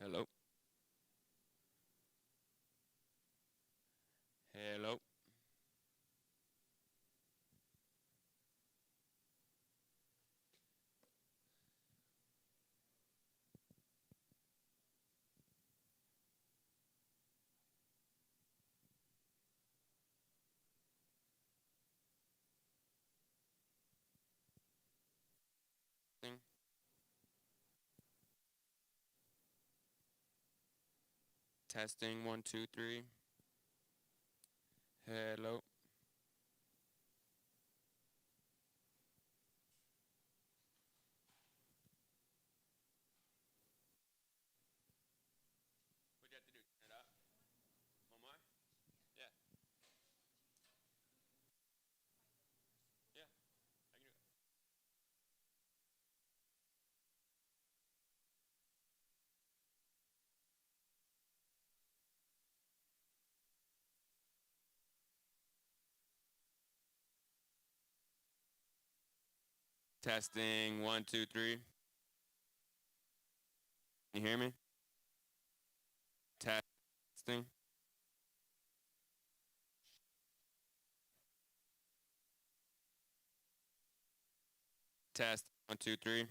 Hello. Hello. Thing. Testing 1, 2, 3. Hello. What do you have to do? Turn it up? One more? Yeah. Yeah. I can do it. Testing 1, 2, 3. You hear me? Testing. Test 1, 2, 3.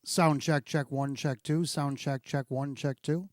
Sound check, check one, check two. Sound check one, check two.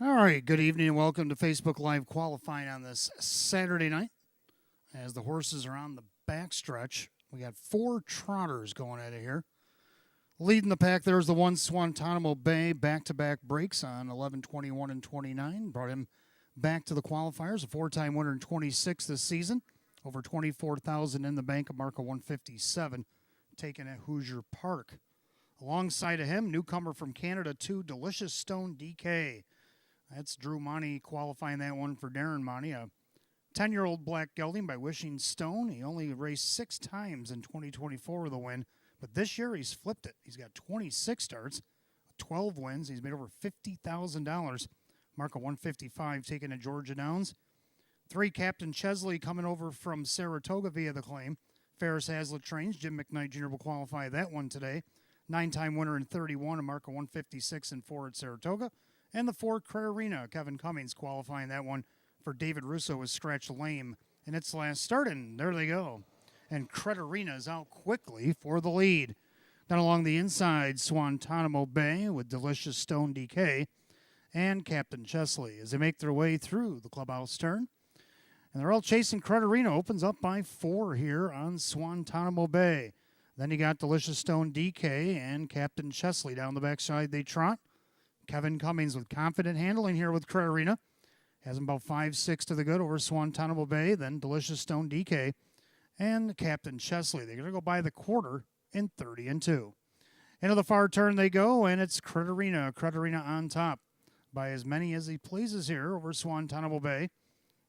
All right, good evening and welcome to Facebook Live qualifying on this Saturday night. As the horses are on the backstretch, we got four trotters going at it here. Leading the pack, there's the one Swantanamo Bay back-to-back breaks on 11, 21, and 29. Brought him back to the qualifiers, a four-time winner in 26 this season. Over 24,000 in the bank, a mark of 157, taken at Hoosier Park. Alongside of him, newcomer from Canada, 2, Delicious Stone DK. That's Drew Monty qualifying that one for Darren Monty. A 10-year-old black gelding by Wishing Stone. He only raced 6 times in 2024 with a win, but this year he's flipped it. He's got 26 starts, 12 wins. He's made over $50,000. Mark of 155 taken at Georgia Downs. 3, Captain Chesley coming over from Saratoga via the claim. Ferris Hazlitt trains. Jim McKnight Jr. will qualify that one today. 9-time winner in 31, a mark of 156 and 4 at Saratoga. And the 4, Credit Arena, Kevin Cummings qualifying that one for David Russo was scratched lame in its last start, and there they go. And Credit Arena is out quickly for the lead. Then along the inside, Swantanamo Bay with Delicious Stone DK and Captain Chesley as they make their way through the clubhouse turn. And they're all chasing Credit Arena. Opens up by 4 here on Swantanamo Bay. Then you got Delicious Stone DK and Captain Chesley down the backside. They trot. Kevin Cummings with confident handling here with Credit Arena. Has him about 5-6 to the good over Swantanamo Bay. Then Delicious Stone DK and Captain Chesley. They're going to go by the quarter in 30 and 2. Into the far turn they go, and it's Credit Arena. Credit Arena on top by as many as he pleases here over Swantanamo Bay.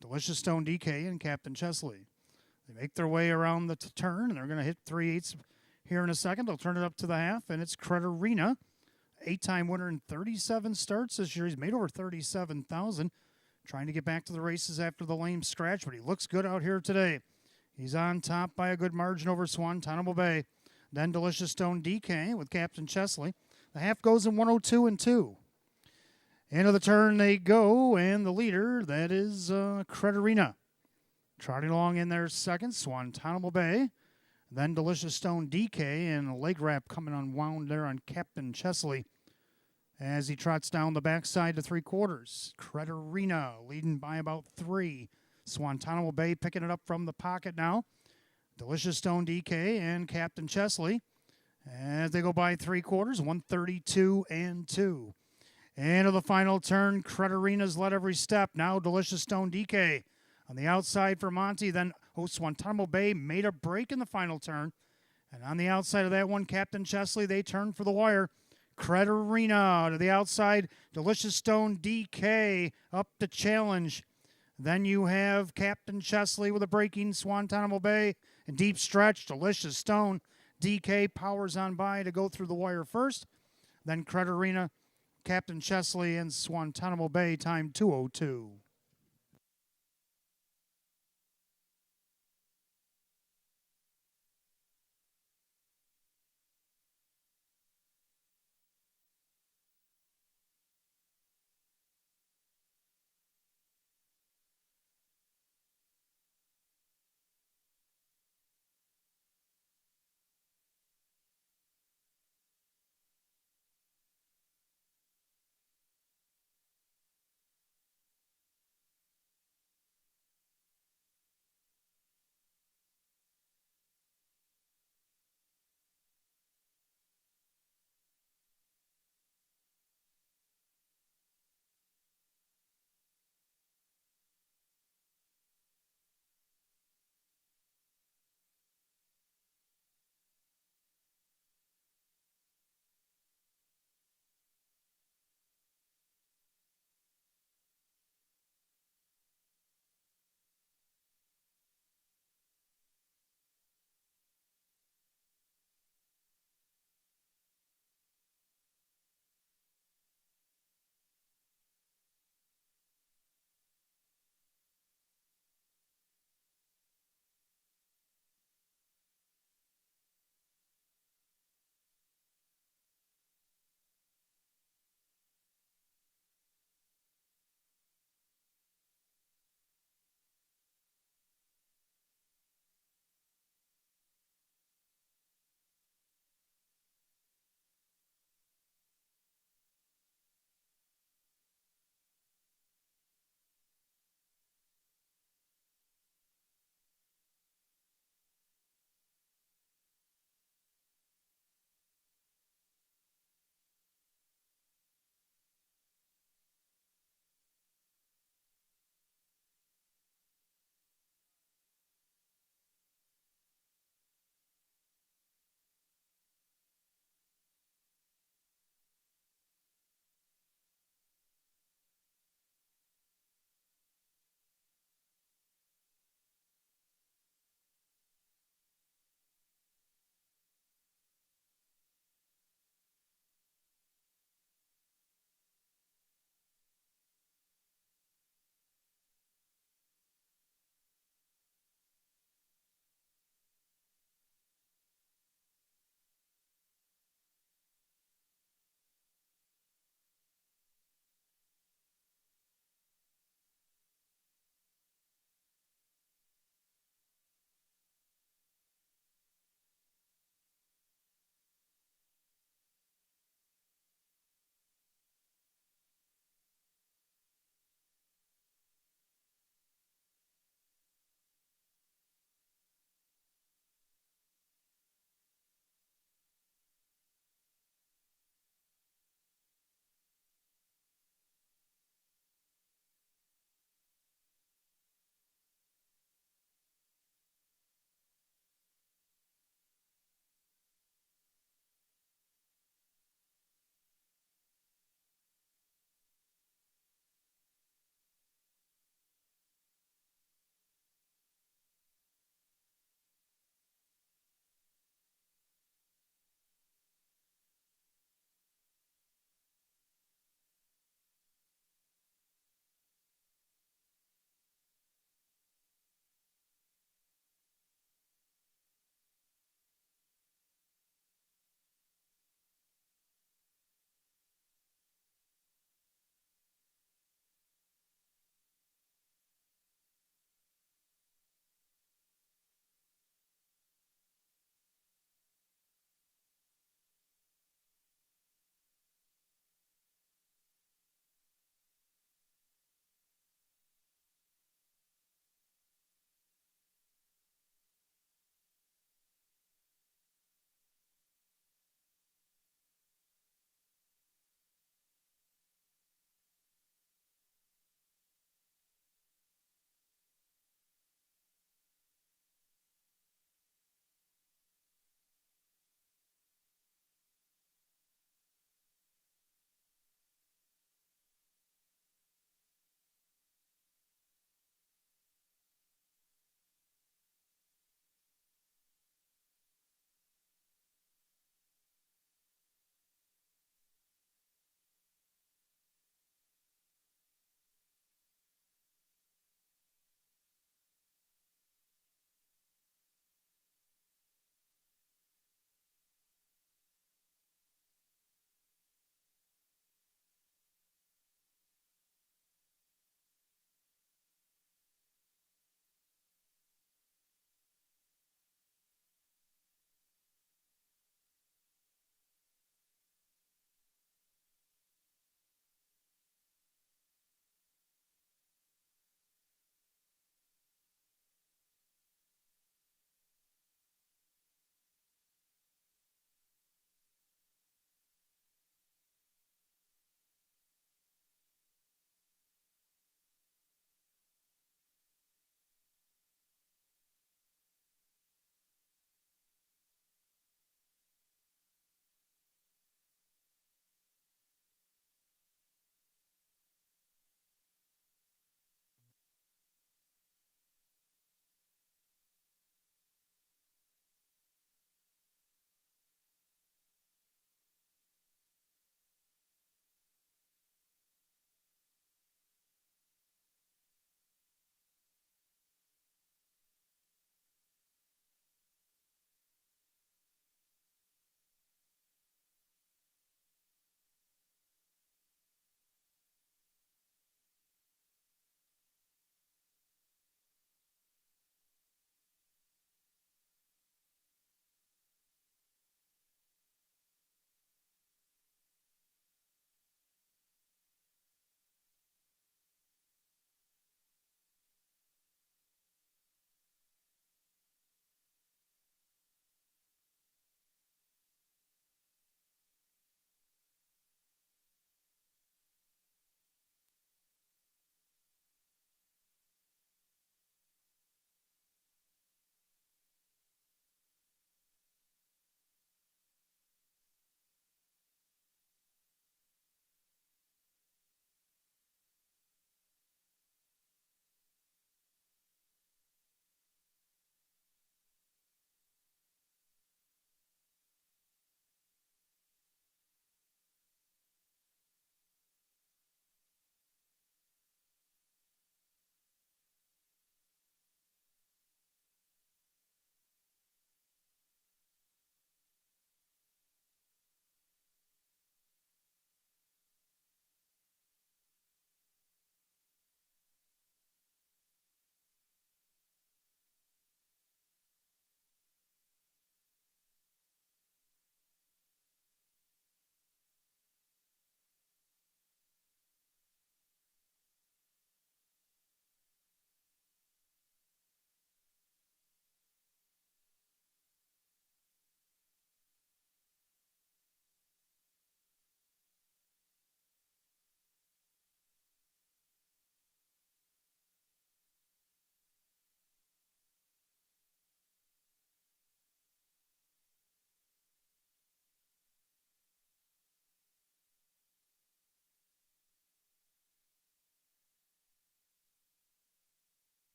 Delicious Stone DK and Captain Chesley. They make their way around the turn, and they're going to hit 3/8 here in a second. They'll turn it up to the half, and it's Credit Arena. 8-time winner in 37 starts this year. He's made over $37,000. Trying to get back to the races after the lame scratch, but he looks good out here today. He's on top by a good margin over Swantanamo Bay. Then Delicious Stone DK with Captain Chesley. The half goes in 102 and 2. Into the turn they go, and the leader, that is Credit Arena. Trotting along in there second, Swantanamo Bay. Then Delicious Stone DK, and a leg wrap coming unwound there on Captain Chesley as he trots down the backside to 3/4. Credit Arena leading by about 3. Swantanamo Bay picking it up from the pocket now. Delicious Stone DK and Captain Chesley as they go by 3/4, 132 and 2. Into the final turn, Credit Arena's led every step. Now Delicious Stone DK on the outside for Monty. Then Swantanamo Bay made a break in the final turn. And on the outside of that one, Captain Chesley, they turn for the wire. Credit Arena to the outside. Delicious Stone DK up to challenge. Then you have Captain Chesley with a breaking Swantanamo Bay and deep stretch. Delicious Stone DK powers on by to go through the wire first. Then Credit Arena, Captain Chesley, and Swantanamo Bay time 2:02.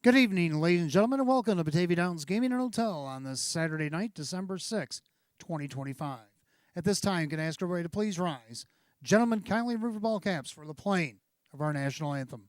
Good evening, ladies and gentlemen, and welcome to Batavia Downs Gaming and Hotel on this Saturday night, December 6th, 2025. At this time, can I ask everybody to please rise? Gentlemen, kindly remove your ball caps for the playing of our national anthem.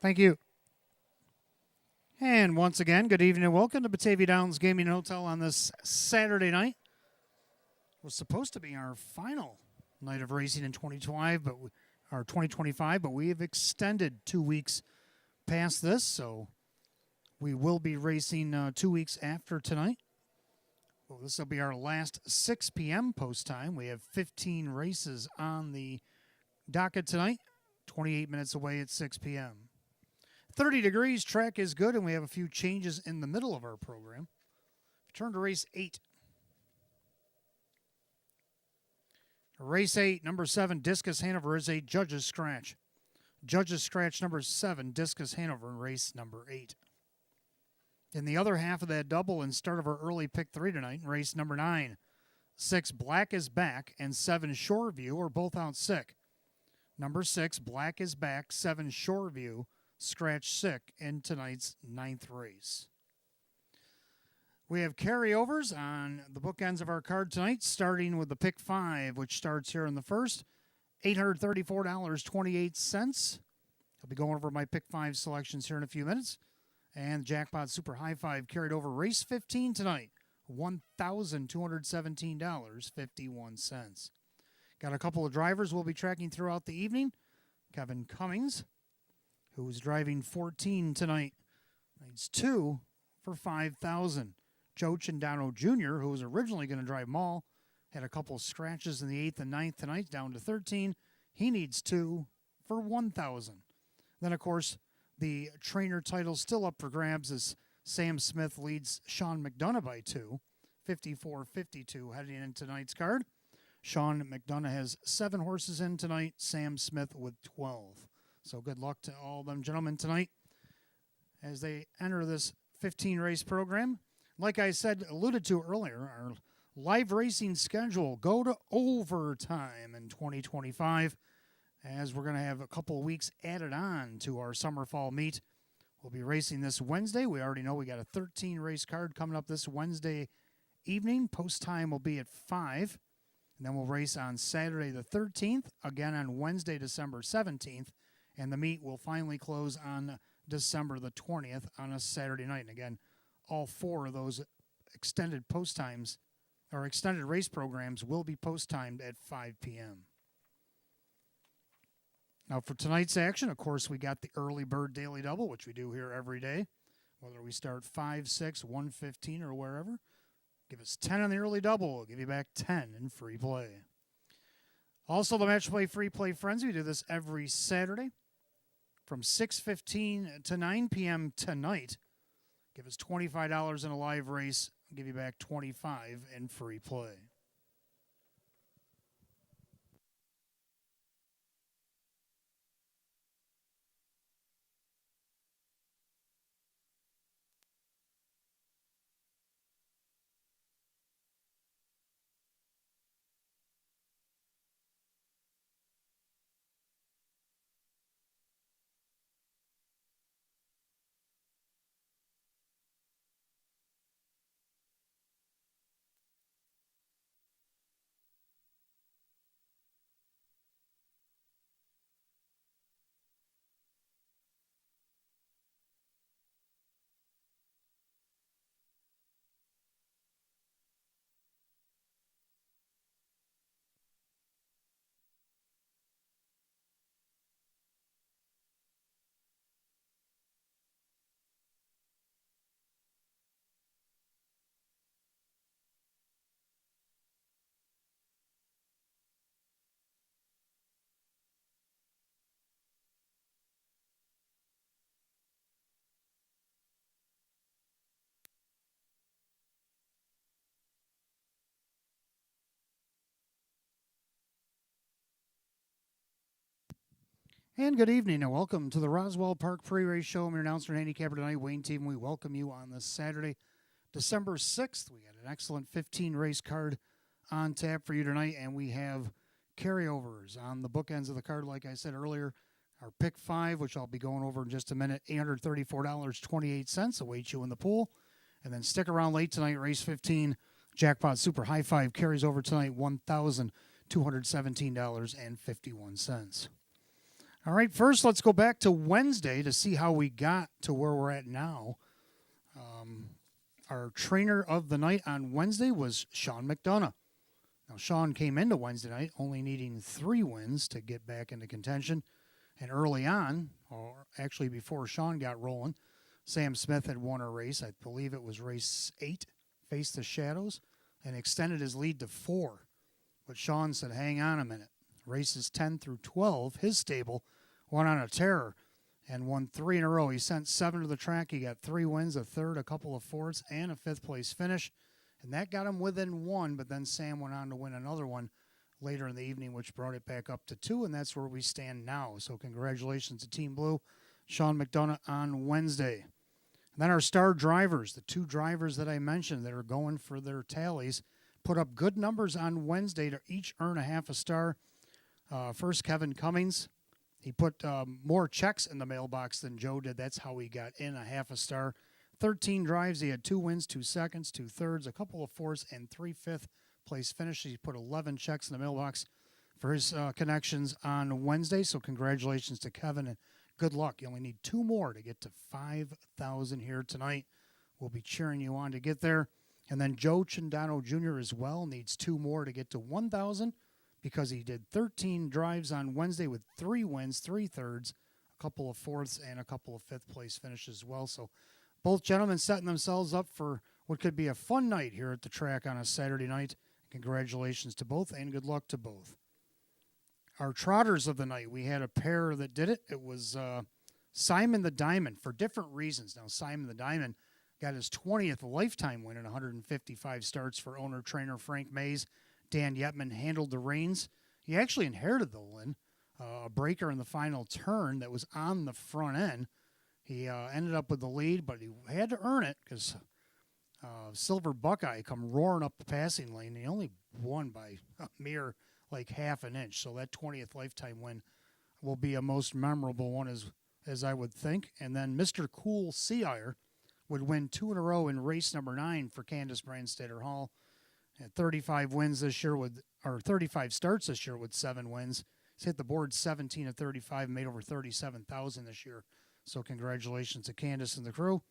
Thank you. And once again, good evening and welcome to Batavia Downs Gaming and Hotel on this Saturday night. It was supposed to be our final night of racing in 2025, but we have extended 2 weeks past this, so we will be racing 2 weeks after tonight. Well, this will be our last 6 p.m. post time. We have 15 races on the docket tonight, 28 minutes away at 6 p.m. 30 degrees, track is good, and we have a few changes in the middle of our program. Turn to race 8. Race 8, number 7, Discus Hanover is a Judge's Scratch. Judge's Scratch number 7, Discus Hanover in race number 8. In the other half of that double and start of our early pick 3 tonight, in race number 9, 6, Black is Back, and 7, Shoreview are both out sick. Number 6, Black is Back, 7, Shoreview, scratch sick in tonight's 9th race. We have carryovers on the bookends of our card tonight, starting with the pick 5, which starts here in the first, $834.28. I'll be going over my pick 5 selections here in a few minutes. And Jackpot Super High 5 carried over race 15 tonight, $1,217.51. Got a couple of drivers we'll be tracking throughout the evening. Kevin Cummings, who's driving 14 tonight, needs 2 for $5,000. Joe Chindano Jr., who was originally going to drive them all, had a couple of scratches in the 8th and 9th tonight, down to 13. He needs 2 for $1,000. Then, of course, the trainer title still up for grabs as Sam Smith leads Sean McDonough by 2, 54-52 heading into tonight's card. Sean McDonough has 7 horses in tonight, Sam Smith with 12. So good luck to all them gentlemen tonight as they enter this 15-race program. Like I said, alluded to earlier, our live racing schedule go to overtime in 2025 as we're going to have a couple of weeks added on to our summer fall meet. We'll be racing this Wednesday. We already know we got a 13-race card coming up this Wednesday evening. Post time will be at 5. And then we'll race on Saturday the 13th, again on Wednesday, December 17th. And the meet will finally close on December the 20th on a Saturday night. And again, all 4 of those extended post times or extended race programs will be post timed at 5 p.m. Now, for tonight's action, of course, we got the early bird daily double, which we do here every day, whether we start 5, 6, 1:15, or wherever. Give us 10 on the early double. We'll give you back 10 in free play. Also, the Match Play Free Play Frenzy. We do this every Saturday from 6:15 to 9 p.m. tonight. Give us $25 in a live race. I'll give you back $25 in free play. And good evening, and welcome to the Roswell Park Pre-Race Show. I'm your announcer and handicapper tonight, Wayne Team. We welcome you on this Saturday, December 6th. We got an excellent 15-race card on tap for you tonight, and we have carryovers on the bookends of the card. Like I said earlier, our pick 5, which I'll be going over in just a minute, $834.28 awaits you in the pool. And then stick around late tonight, race 15, Jackpot Super High 5 carries over tonight, $1,217.51. All right, first let's go back to Wednesday to see how we got to where we're at now. Our trainer of the night on Wednesday was Sean McDonough. Now, Sean came into Wednesday night only needing 3 wins to get back into contention. And early on, or actually before Sean got rolling, Sam Smith had won a race. I believe it was race 8, Face the Shadows, and extended his lead to 4. But Sean said, hang on a minute. Races 10 through 12, his stable went on a tear and won 3 in a row. He sent 7 to the track. He got 3 wins, a third, a couple of fourths, and a 5th place finish. And that got him within 1, but then Sam went on to win another one later in the evening, which brought it back up to 2, and that's where we stand now. So congratulations to Team Blue, Sean McDonough on Wednesday. And then our star drivers, the 2 drivers that I mentioned that are going for their tallies, put up good numbers on Wednesday to each earn a half a star. First, Kevin Cummings. He put more checks in the mailbox than Joe did. That's how he got in a half a star. 13 drives. He had 2 wins, 2 seconds, 2 thirds, a couple of fourths, and 3 fifth place finishes. He put 11 checks in the mailbox for his connections on Wednesday. So congratulations to Kevin, and good luck. You only need 2 more to get to 5,000 here tonight. We'll be cheering you on to get there. And then Joe Cindano Jr. as well needs 2 more to get to 1,000. Because he did 13 drives on Wednesday with 3 wins, 3 thirds, a couple of fourths, and a couple of 5th place finishes as well. So both gentlemen setting themselves up for what could be a fun night here at the track on a Saturday night. Congratulations to both, and good luck to both. Our trotters of the night, we had a pair that did it. It was Simon the Diamond for different reasons. Now, Simon the Diamond got his 20th lifetime win in 155 starts for owner-trainer Frank Mays. Dan Yetman handled the reins. He actually inherited the win, a breaker in the final turn that was on the front end. He ended up with the lead, but he had to earn it because Silver Buckeye come roaring up the passing lane. He only won by a mere like half an inch. So that 20th lifetime win will be a most memorable one as I would think. And then Mr. Cool Seaire would win 2 in a row in race number 9 for Candace Brandstatter Hall. At 35 wins this year or 35 starts this year with 7 wins. He's hit the board 17 of 35, made over 37,000 this year. So congratulations to Candace and the crew.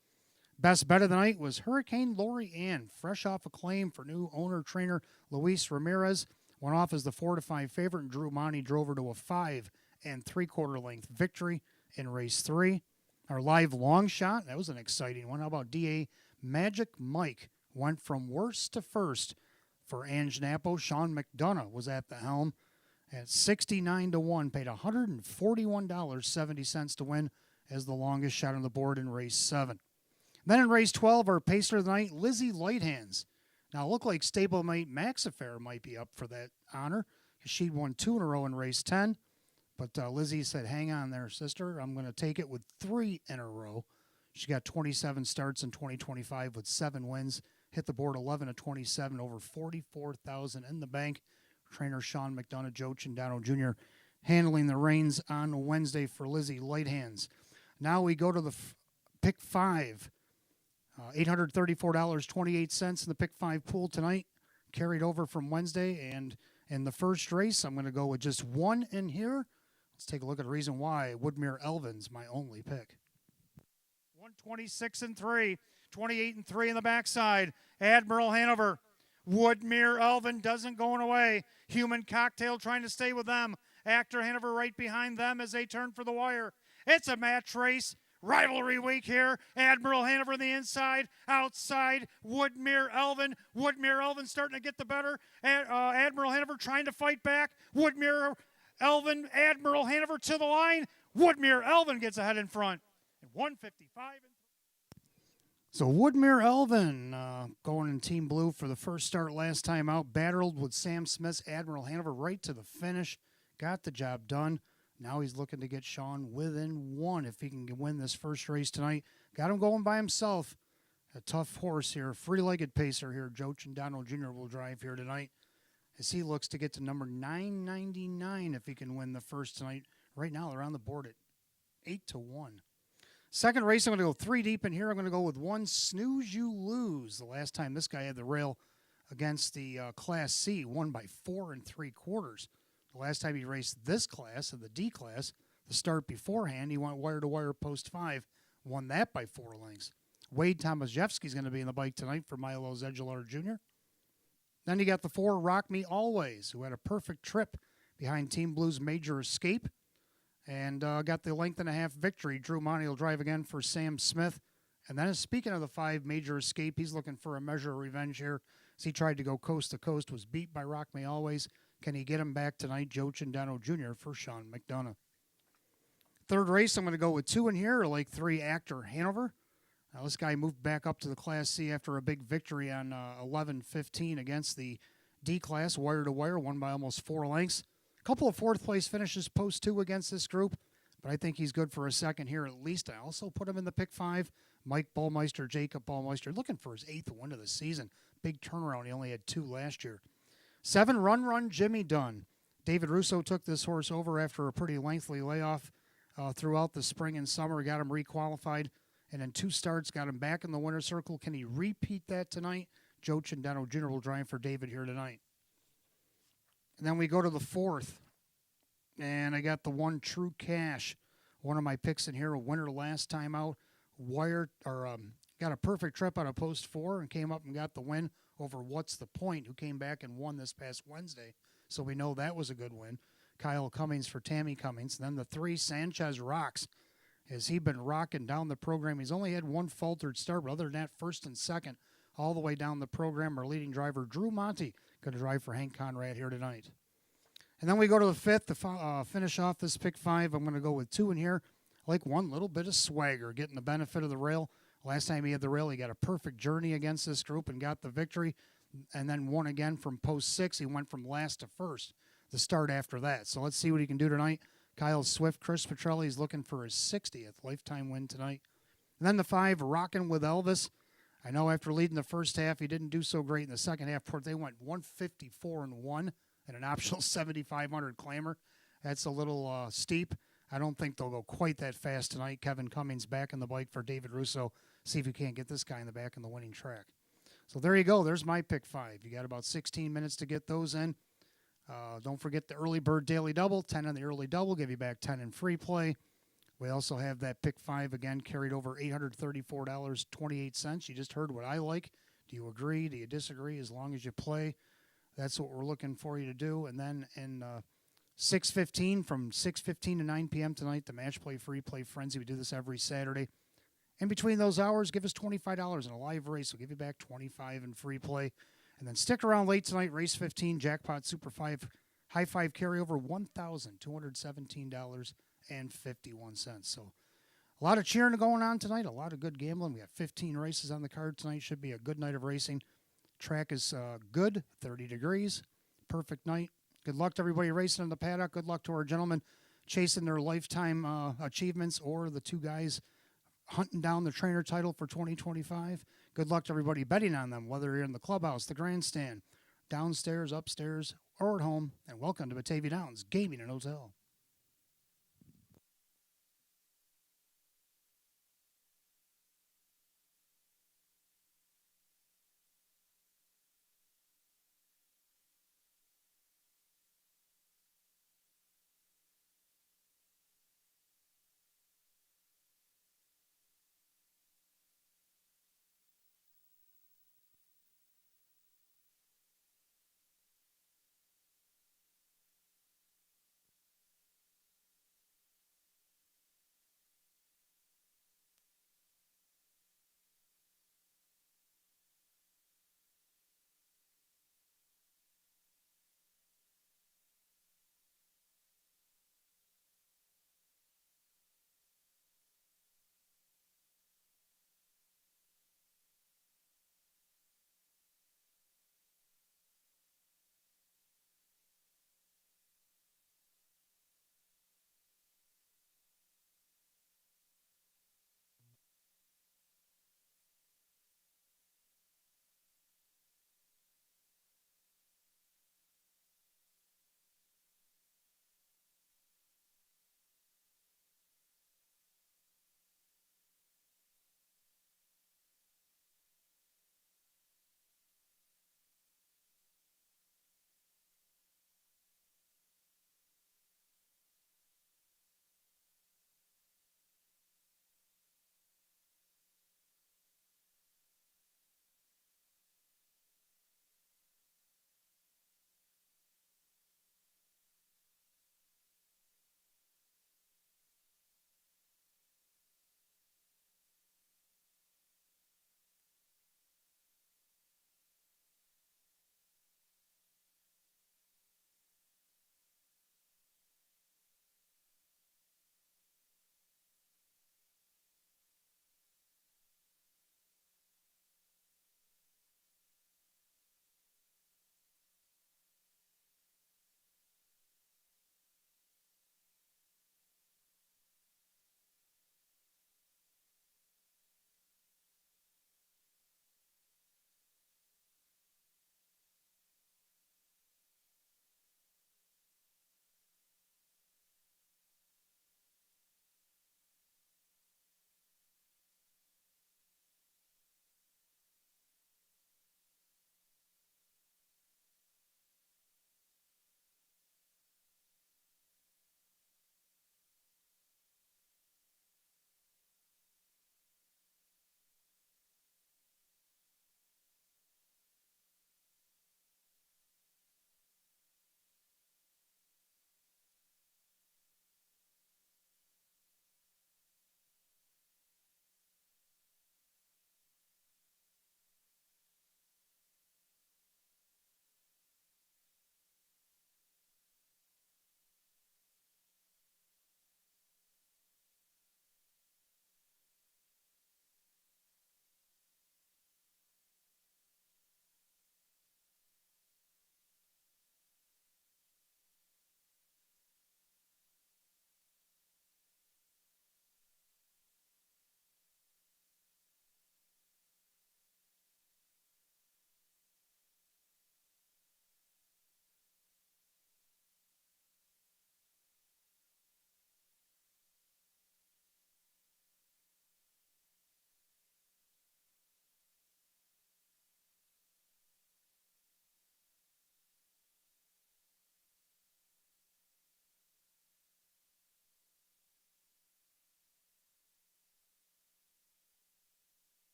Best bet of the night was Hurricane Lori Ann, fresh off acclaim for new owner-trainer Luis Ramirez. Went off as the 4-5 favorite, and Drew Monty drove her to a 5 3/4 length victory in race 3. Our live long shot, that was an exciting one. How about DA Magic Mike? Went from worst to first for Ange Napo. Sean McDonough was at the helm at 69-1, paid $141.70 to win as the longest shot on the board in race 7. Then in race 12, our pacer of the night, Lizzie Lighthands. Now, it looked like stablemate Max Affair might be up for that honor. She'd won 2 in a row in race 10. But Lizzie said, hang on there, sister. I'm going to take it with 3 in a row. She got 27 starts in 2025 with 7 wins. Hit the board 11 of 27, over 44,000 in the bank. Trainer Sean McDonough, Joe Cindano Jr. handling the reins on Wednesday for Lizzie Lighthands. Now we go to the pick 5. $834.28 in the pick 5 pool tonight. Carried over from Wednesday. And in the first race, I'm going to go with just 1 in here. Let's take a look at the reason why. Woodmere Elvin's my only pick. 126-3. 28-3 in the backside. Admiral Hanover. Woodmere Elvin doesn't going away. Human Cocktail trying to stay with them. Actor Hanover right behind them as they turn for the wire. It's a match race. Rivalry week here. Admiral Hanover on the inside. Outside, Woodmere Elvin. Woodmere Elvin starting to get the better. Admiral Hanover trying to fight back. Woodmere Elvin, Admiral Hanover to the line. Woodmere Elvin gets ahead in front. 155. So Woodmere Elvin going in Team Blue for the first start last time out. Battled with Sam Smith's Admiral Hanover right to the finish. Got the job done. Now he's looking to get Sean within one if he can win this first race tonight. Got him going by himself. A tough horse here, free-legged pacer here. Joe Chindano Jr. will drive here tonight as he looks to get to number 999 if he can win the first tonight. Right now they're on the board at 8-1. Second race, I'm going to go 3 deep in here. I'm going to go with 1 Snooze You Lose. The last time this guy had the rail against the Class C, won by 4 3/4. The last time he raced this class, in the D class, the start beforehand, he went wire-to-wire post 5, won that by 4 lengths. Wade Tomaszewski's going to be in the bike tonight for Milo Zedular Jr. Then you got the 4 Rock Me Always, who had a perfect trip behind Team Blue's Major Escape and got the length and a half victory. Drew Monty will drive again for Sam Smith. And then speaking of the 5 Major Escape, he's looking for a measure of revenge here as he tried to go coast to coast, was beat by Rock Me Always. Can he get him back tonight? Joe Chindano Jr. for Sean McDonough. Third race, I'm going to go with 2 in here, like 3 Actor Hanover. Now, this guy moved back up to the Class C after a big victory on 11-15 against the D class, wire-to-wire, won by almost 4 lengths. A couple of fourth-place finishes post 2 against this group, but I think he's good for a second here at least. I also put him in the pick 5. Mike Ballmeister, Jacob Ballmeister, looking for his 8th win of the season. Big turnaround. He only had 2 last year. 7 Run Jimmy Dunn. David Russo took this horse over after a pretty lengthy layoff throughout the spring and summer. Got him requalified, and in 2 starts got him back in the winner's circle. Can he repeat that tonight? Joe Chindano Jr. will drive for David here tonight. And then we go to the 4th, and I got the 1 True Cash. One of my picks in here, a winner last time out. Got a perfect trip out of post 4 and came up and got the win over What's the Point, who came back and won this past Wednesday. So we know that was a good win. Kyle Cummings for Tammy Cummings. And then the 3 Sanchez Rocks. Has he been rocking down the program? He's only had 1 faltered start, but other than that, first and second, all the way down the program. Our leading driver, Drew Monty, going to drive for Hank Conrad here tonight. And then we go to the 5th to finish off this pick 5. I'm going to go with 2 in here. I like 1 little bit of swagger, getting the benefit of the rail. Last time he had the rail, he got a perfect journey against this group and got the victory, and then won again from post 6. He went from last to first the start after that. So let's see what he can do tonight. Kyle Swift, Chris Petrelli is looking for his 60th lifetime win tonight. And then the 5, Rockin' with Elvis. I know after leading the first half, he didn't do so great in the second half. They went 154-1 and an optional 7,500 clamor. That's a little steep. I don't think they'll go quite that fast tonight. Kevin Cummings back in the bike for David Russo. See if you can't get this guy in the back in the winning track. So there you go. There's my pick 5. You got about 16 minutes to get those in. Don't forget the early bird daily double. 10 on the early double. Give you back 10 in free play. We also have that pick 5 again carried over $834.28. You just heard what I like. Do you agree? Do you disagree? As long as you play, that's what we're looking for you to do. And then in 6:15 from 6:15 to 9 p.m. tonight, the Match Play Free Play Frenzy. We do this every Saturday. In between those hours, give us $25 in a live race. We'll give you back $25 in free play. And then stick around late tonight, race 15, Jackpot Super 5, High 5 carryover, $1,217.51. So a lot of cheering going on tonight, a lot of good gambling. We got 15 races on the card tonight. Should be a good night of racing. Track is good, 30 degrees, perfect night. Good luck to everybody racing in the paddock. Good luck to our gentlemen chasing their lifetime achievements, or the 2 guys hunting down the trainer title for 2025. Good luck to everybody betting on them, whether you're in the clubhouse, the grandstand, downstairs, upstairs, or at home. And welcome to Batavia Downs Gaming and Hotel.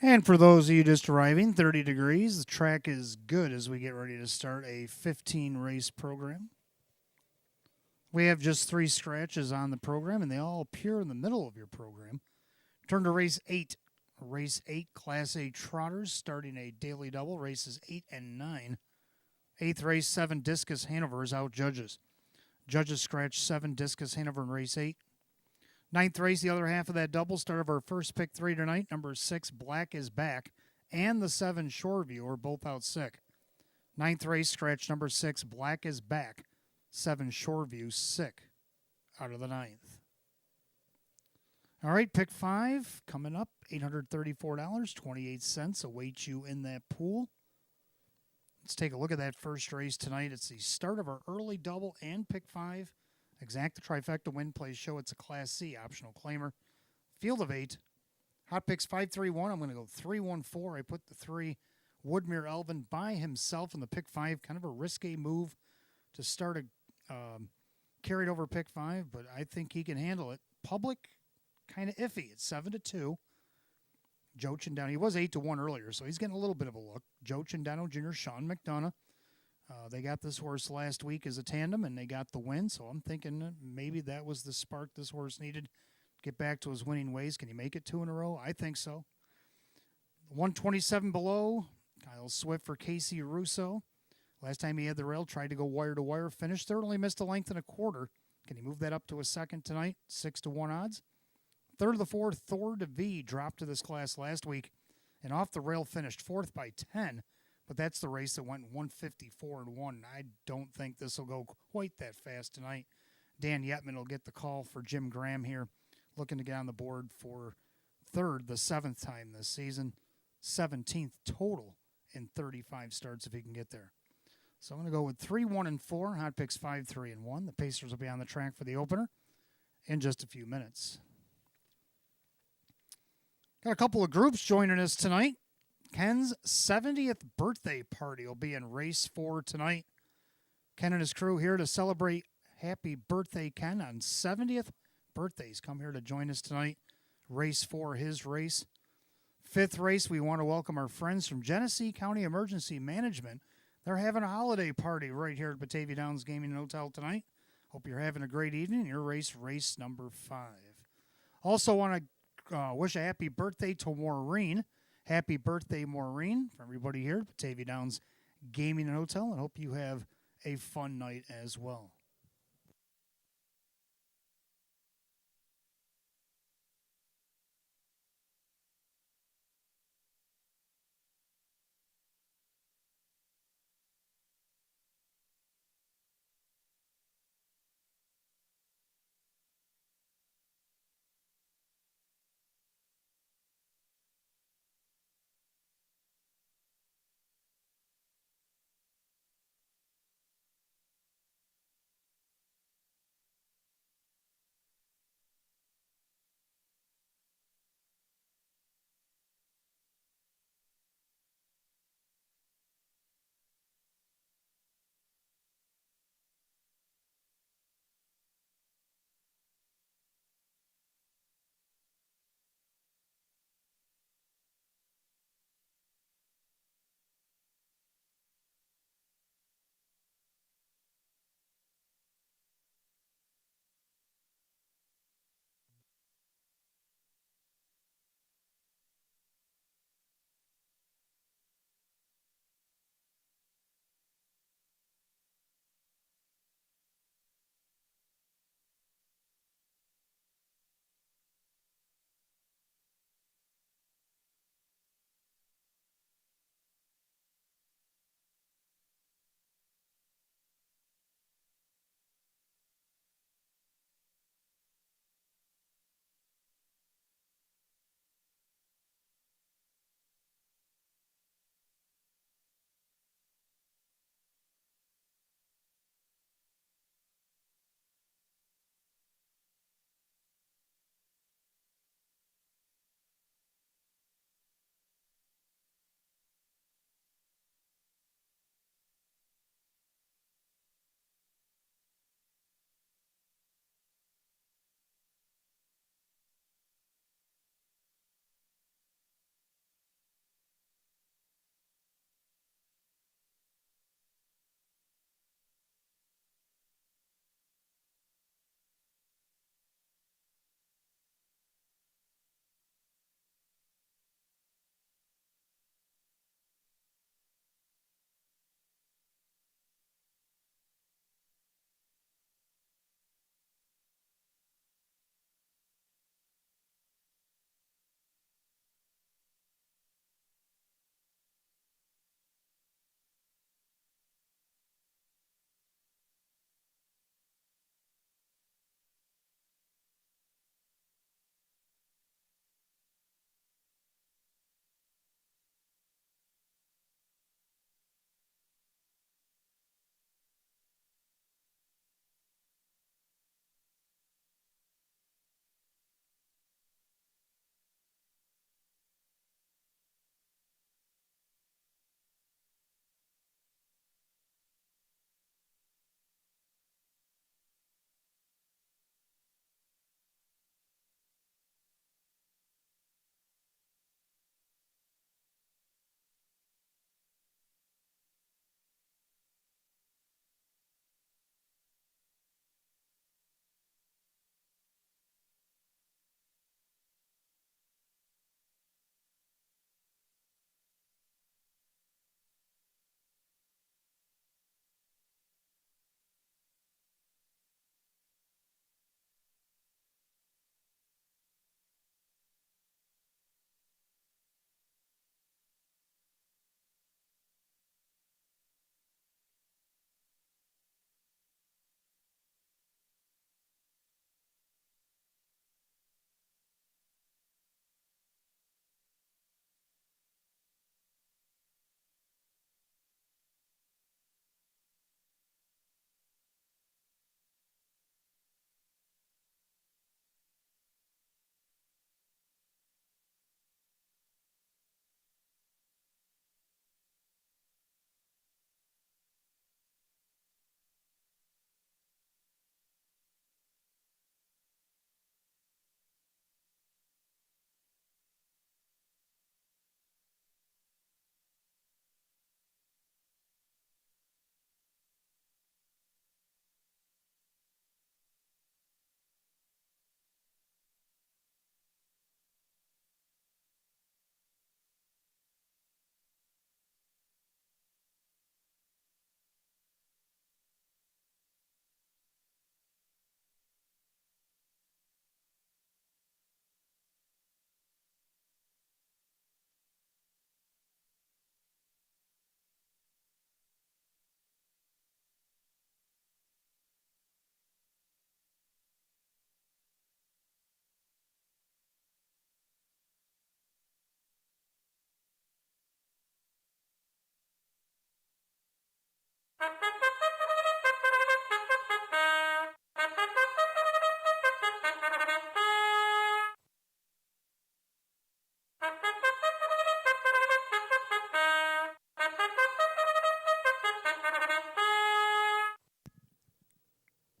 And for those of you just arriving, 30 degrees. The track is good as we get ready to start a 15 race program. We have just 3 scratches on the program, and they all appear in the middle of your program. Turn to race 8. Race 8, Class A Trotters, starting a daily double, races 8 and 9. 8th race, 7 Discus Hanover is out judges. Judges scratch 7 Discus Hanover in race 8. 9th race, the other half of that double, start of our first pick 3 tonight. Number 6, Black is Back, and the 7, Shoreview are both out sick. 9th race, scratch number 6, Black is Back. 7, Shoreview, sick out of the 9th. All right, pick 5 coming up, $834.28 awaits you in that pool. Let's take a look at that first race tonight. It's the start of our early double and pick 5. Exacta trifecta win plays show it's a Class C optional claimer. Field of 8. Hot picks 5-3-1. I'm going to go 3-1-4. I put the 3 Woodmere Elvin by himself in the pick 5. Kind of a risque move to start a carried over pick 5, but I think he can handle it. Public, kind of iffy. It's 7-2. Joe Chindano. He was 8-1 earlier, so he's getting a little bit of a look. Joe Chindano Jr., Sean McDonough. They got this horse last week as a tandem, and they got the win, so I'm thinking maybe that was the spark this horse needed. Get back to his winning ways. Can he make it 2 in a row? I think so. 127 below. Kyle Swift for Casey Russo. Last time he had the rail, tried to go wire to wire, finished third, only missed a length and a quarter. Can he move that up to a second tonight? 6-1 odds. Third of the 4, Thor DeVee dropped to this class last week and off the rail finished 4th by 10, but that's the race that went 154-1. I don't think this will go quite that fast tonight. Dan Yetman will get the call for Jim Graham here, looking to get on the board for third, the 7th time this season, 17th total in 35 starts if he can get there. So I'm going to go with 3-1-4, hot picks 5-3-1. The Pacers will be on the track for the opener in just a few minutes. Got a couple of groups joining us tonight. Ken's 70th birthday party will be in race 4 tonight. Ken and his crew here to celebrate happy birthday, Ken, on 70th birthdays. Come here to join us tonight. Race 4, his race. 5th race, we want to welcome our friends from Genesee County Emergency Management. They're having a holiday party right here at Batavia Downs Gaming and Hotel tonight. Hope you're having a great evening. Your race number 5. Also want to wish a happy birthday to Maureen. Happy birthday, Maureen, from everybody here at Batavia Downs Gaming and Hotel, and hope you have a fun night as well.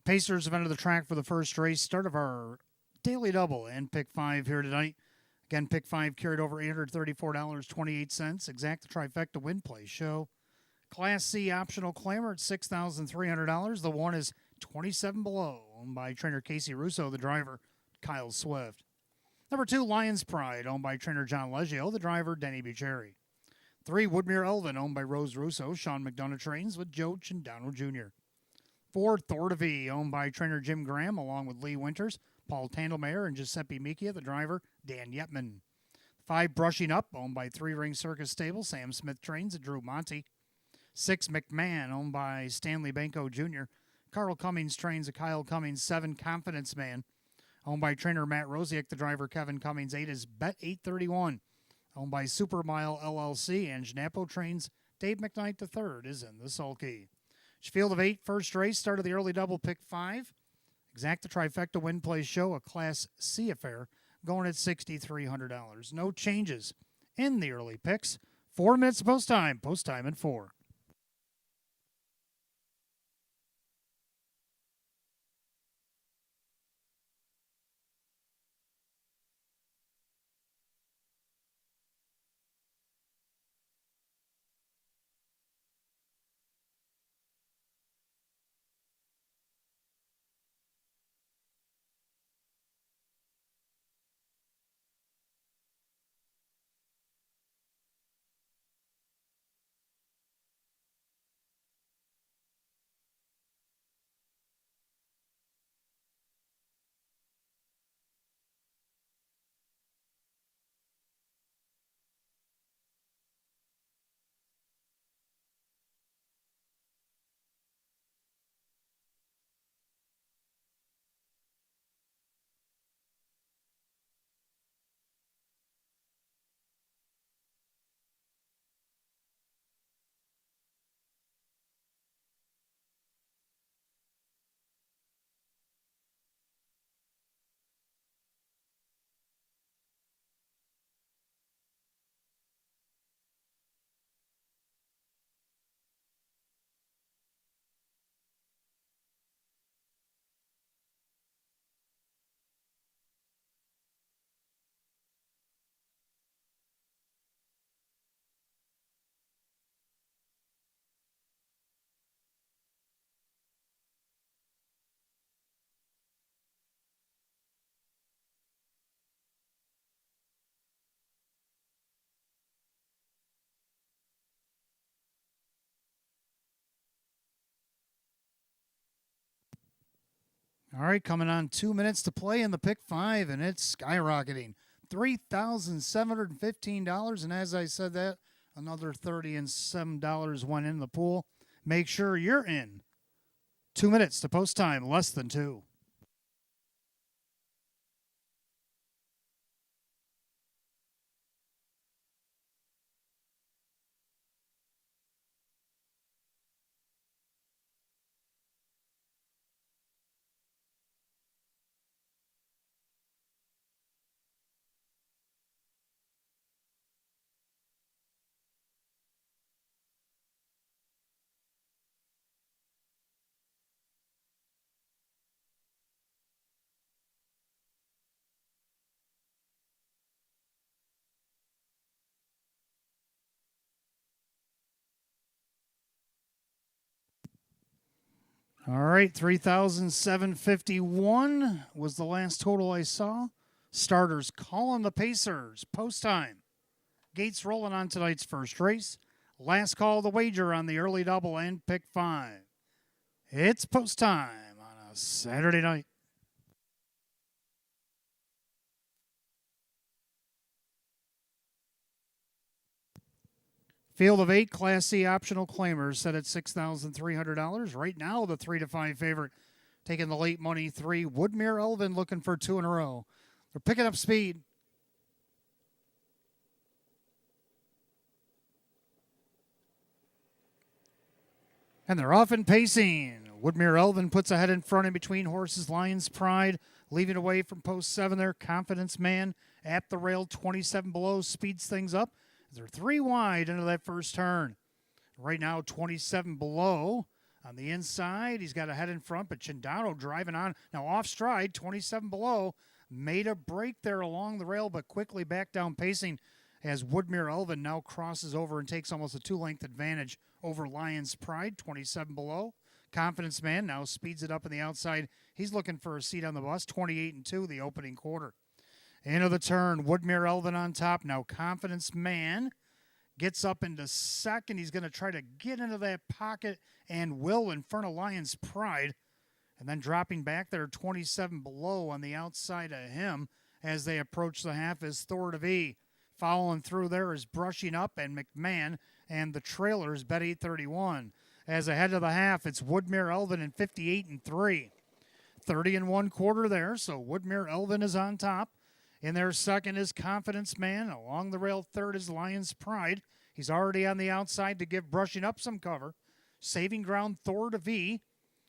Pacers have entered the track for the first race. Start of our daily double and pick 5 here tonight. Again, pick 5 carried over $834.28. Exact the trifecta win play show. Class C optional climber at $6,300. The one is 27 below, owned by trainer Casey Russo, the driver Kyle Swift. Number 2, Lions Pride, owned by trainer John Leggio, the driver Denny Bucherri. 3, Woodmere Elvin, owned by Rose Russo. Sean McDonough trains with Joe Chindano Jr. 4, Thor to V, owned by trainer Jim Graham, along with Lee Winters, Paul Tandelmayer, and Giuseppe Micchia, the driver Dan Yetman. 5, Brushing Up, owned by 3 Ring Circus Stable. Sam Smith trains at Drew Monty. 6, McMahon, owned by Stanley Banco Jr. Carl Cummings trains at Kyle Cummings. 7, Confidence Man, owned by trainer Matt Rosiak, the driver Kevin Cummings. 8 is Bet 831, owned by Supermile LLC, and Schnapo trains Dave McKnight III is in the sulky. Field of 8, first race, start of the early double, pick 5. Exact the trifecta win play show, a Class C affair, going at $6,300. No changes in the early picks. 4 minutes post time at 4. All right, coming on 2 minutes to play in the pick 5, and it's skyrocketing. $3,715, and as I said that, another $30 and some dollars went in the pool. Make sure you're in. 2 minutes to post time, less than 2. All right, 3,751 was the last total I saw. Starters calling the Pacers. Post time. Gates rolling on tonight's first race. Last call of the wager on the early double and pick 5. It's post time on a Saturday night. Field of 8, Class C optional claimers set at $6,300. Right now, the 3 to 5 favorite taking the late money 3. Woodmere Elvin looking for 2 in a row. They're picking up speed. And they're off and pacing. Woodmere Elvin puts a head in front in between horses Lion's Pride, leaving away from post 7 there. Confidence Man at the rail, 27 below, speeds things up. They're 3 wide into that first turn. Right now, 27 below. On the inside, he's got a head in front, but Chindano driving on. Now off stride, 27 below. Made a break there along the rail, but quickly back down pacing as Woodmere Elvin now crosses over and takes almost a 2-length advantage over Lion's Pride, 27 below. Confidence Man now speeds it up on the outside. He's looking for a seat on the bus, 28-2, the opening quarter. Into the turn, Woodmere Elvin on top. Now Confidence Man gets up into second. He's going to try to get into that pocket and will in front of Lion's Pride. And then dropping back there, 27 below on the outside of him as they approach the half is Thor to V. Following through there is Brushing Up and McMahon, and the trailers bet 831. As ahead of the half, it's Woodmere Elvin in 58-3. 30 1/4 there, so Woodmere Elvin is on top. In their second is Confidence Man. Along the rail, third is Lion's Pride. He's already on the outside to give Brushing Up some cover. Saving ground, Thor to V.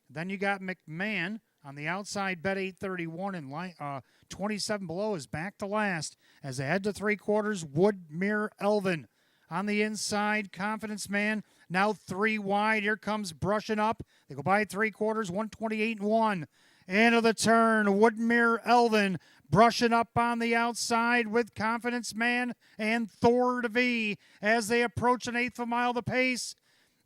Then you got McMahon on the outside, bet 831, and 27 below is back to last. As they head to 3/4, Woodmere Elvin. On the inside, Confidence Man, now 3 wide. Here comes Brushing Up. They go by 3/4, 128-1. Into the turn, Woodmere Elvin brushing up on the outside with Confidence Man and Thor to V as they approach an 1/8 of a mile the pace.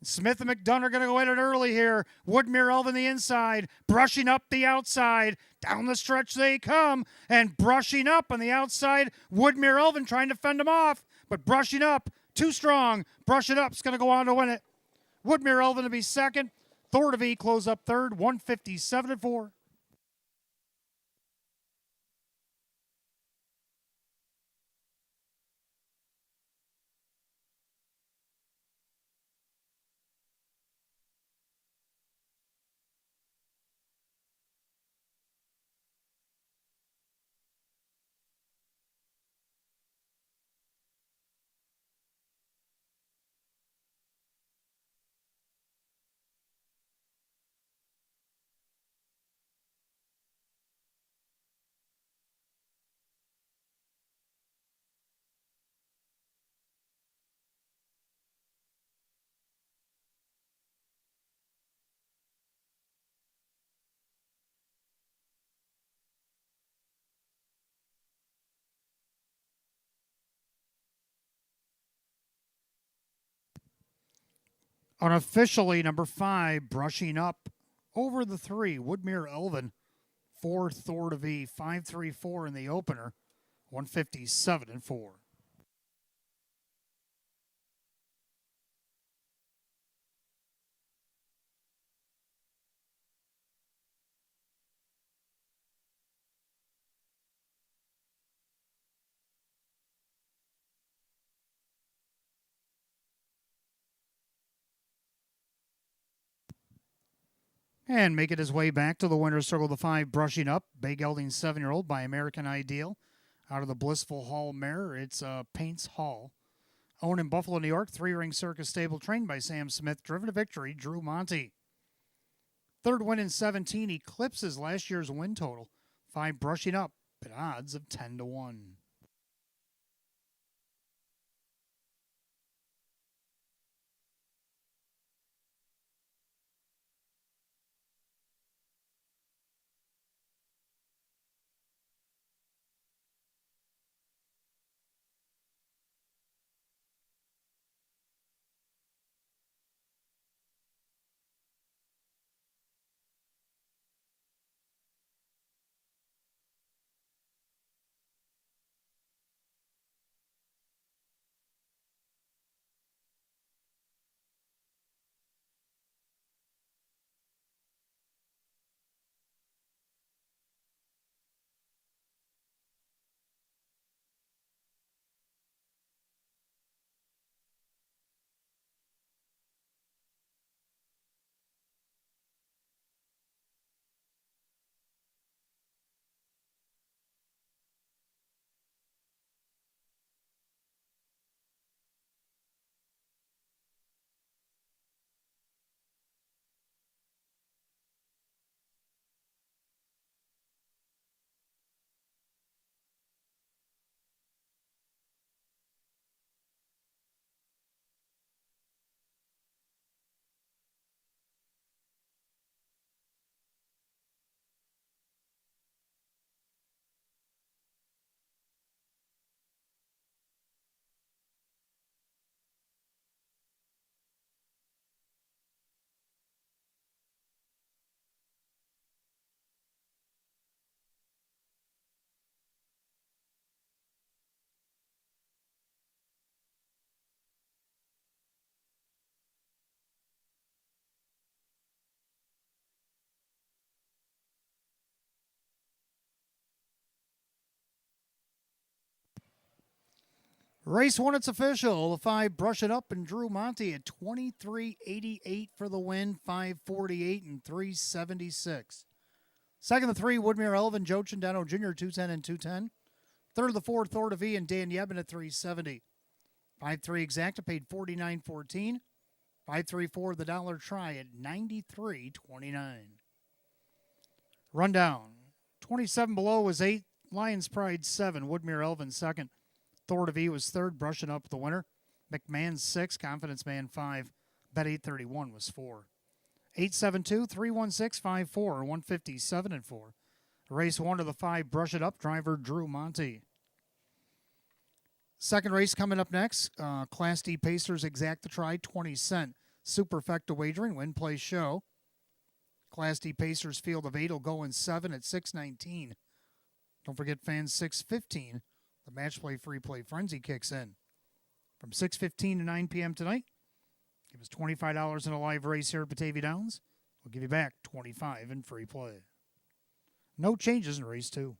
Smith and McDonough are going to go at it early here. Woodmere Elvin the inside, brushing up the outside. Down the stretch they come, and Brushing Up on the outside. Woodmere Elvin trying to fend him off, but Brushing Up too strong. Brushing Up's going to go on to win it. Woodmere Elvin to be second. Thor to V close up third, 157-4. Unofficially, number 5, Brushing Up over the 3. Woodmere Elvin, 4, Thor to V, 5-3-4 in the opener, 157-4. And making his way back to the winner's circle, the 5, Brushing Up, Bay Gelding 7-year-old by American Ideal. Out of the Blissful Hall mare, it's Paints Hall. Owned in Buffalo, New York, 3-ring circus stable, trained by Sam Smith, driven to victory, Drew Monty. Third win in 17, eclipses last year's win total. 5, Brushing Up, at odds of 10-1. Race 1, it's official. The 5 Brush It Up and Drew Monty at 23.88 for the win, 5.48 and 3.76. Second, the 3 Woodmere Elvin, Joe Chandano Jr., 2.10 and 2.10. Third, the 4 Thor V and Dan Yebben at 3.70. 5-3 Exacta paid 49.14. 5-3-4 the dollar try at 93.29. Rundown. 27 below was 8. Lions Pride 7. Woodmere Elvin second. Thor V was third. Brushing up the winner. McMahon 6. Confidence Man 5. Bet 831 was 4. 872-316-54. 157 and 4. Race 1 of the 5. Brush It Up. Driver Drew Monty. Second race coming up next. Class D Pacers Exacta Try 20 cent. Superfecta wagering. Win, play, show. Class D Pacers field of 8 will go in 7 at 6.19. Don't forget fans 6.15. The match play free play frenzy kicks in. From 6:15 to 9 p.m. tonight. Give us $25 in a live race here at Batavia Downs. We'll give you back $25 in free play. No changes in race 2.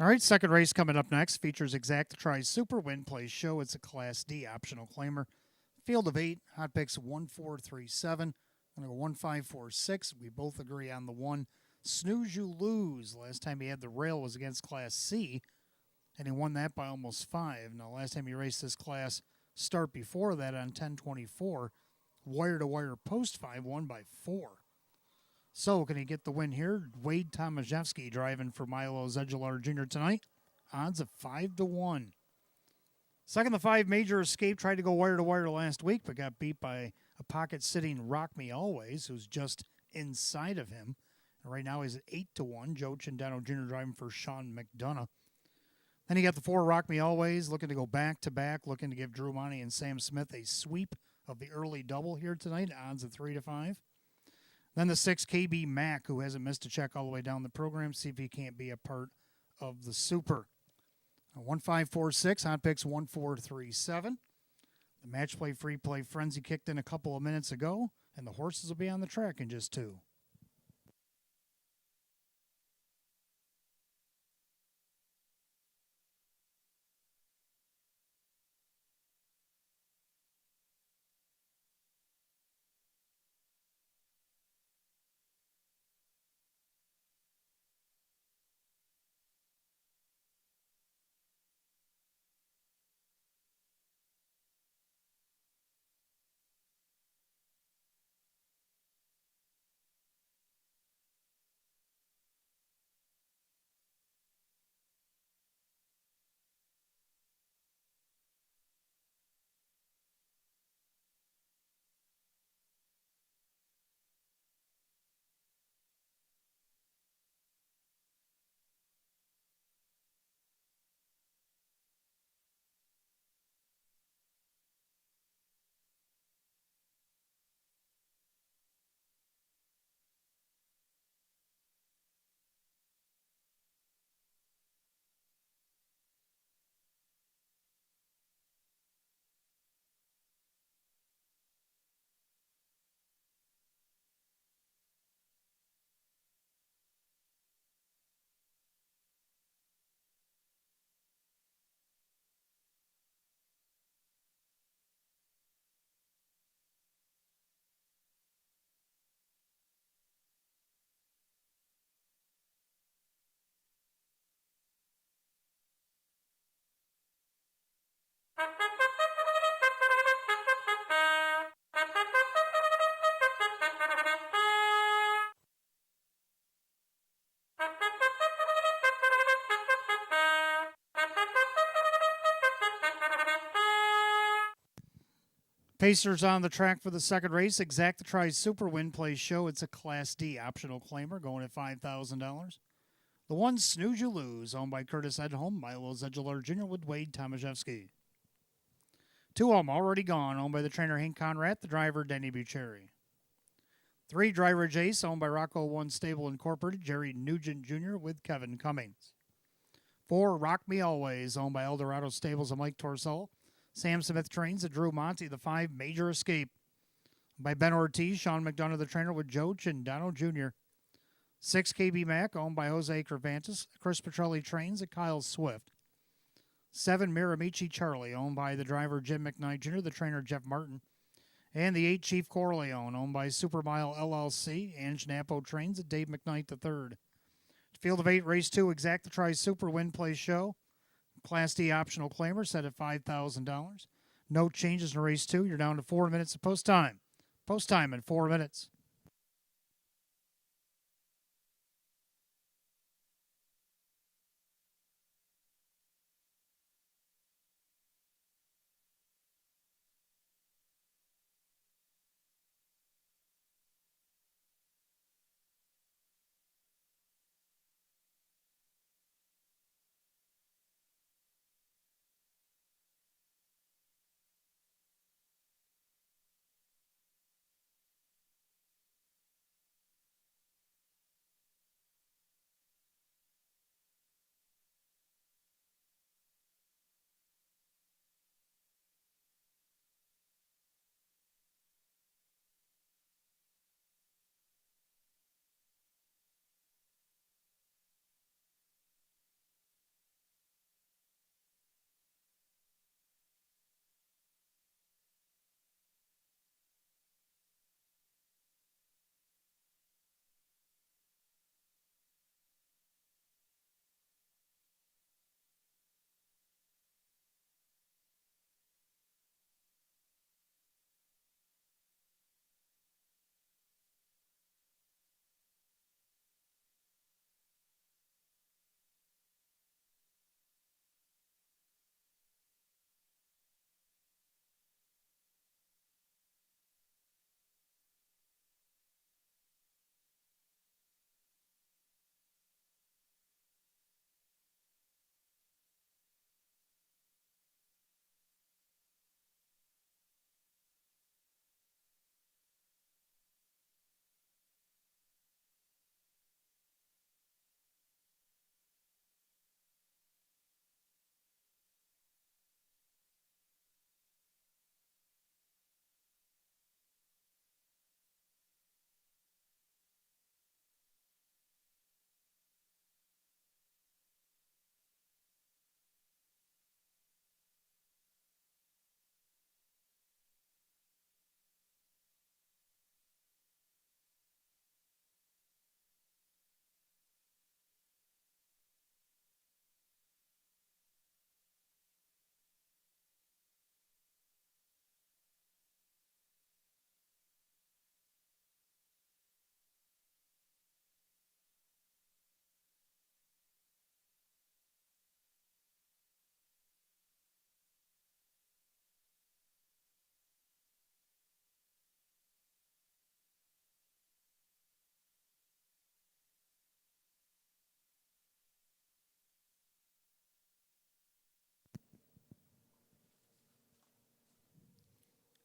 All right, second race coming up next features Exacta Tries Super Win Play Show. It's a Class D optional claimer. Field of 8, hot picks 1437. I'm going to go 1546. We both agree on the one. Snooze You Lose. Last time he had the rail was against Class C, and he won that by almost 5. Now, last time he raced this class, start before that on 1024, wire to wire post 5, won by 4. So, can he get the win here? Wade Tomaszewski driving for Milo Zedular Jr. tonight. Odds of 5 to 1. Second, the 5 Major Escape tried to go wire to wire last week, but got beat by a pocket sitting Rock Me Always, who's just inside of him. And right now he's at 8 to 1. Joe Cindano Jr. driving for Sean McDonough. Then you got the 4 Rock Me Always, looking to go back to back, looking to give Drew Monty and Sam Smith a sweep of the early double here tonight. Odds of 3 to 5. Then the 6 KB Mac, who hasn't missed a check all the way down the program, see if he can't be a part of the Super. 1546, hot picks 1437. The match play free play frenzy kicked in a couple of minutes ago, and the horses will be on the track in just 2. Pacers on the track for the second race. Exacta Tries Super Win Play Show. It's a Class D optional claimer going at $5,000. The 1 Snooze You Lose, owned by Curtis Edholm, Milo Zedular Jr. with Wade Tomaszewski. 2 of them already gone, owned by the trainer Hank Conrad, the driver Denny Bucherri. 3 Driver Jace, owned by Rocco One Stable Incorporated, Jerry Nugent Jr. with Kevin Cummings. 4 Rock Me Always, owned by Eldorado Stables and Mike Torcell. Sam Smith trains at Drew Monty. The 5 Major Escape by Ben Ortiz, Sean McDonough, the trainer, with Joe Cindano Jr. 6 KB Mac, owned by Jose Cervantes. Chris Petrelli trains at Kyle Swift. 7 Miramichi Charlie, owned by the driver Jim McKnight Jr., the trainer Jeff Martin. And the 8 Chief Corleone, owned by Supermile LLC. Ange Napo trains at Dave McKnight III. Field of 8, Race 2, Exacta Tries Super Win Play Show. Class D optional claimer set at $5,000. No changes in Race 2. You're down to 4 minutes of post time. Post time in 4 minutes.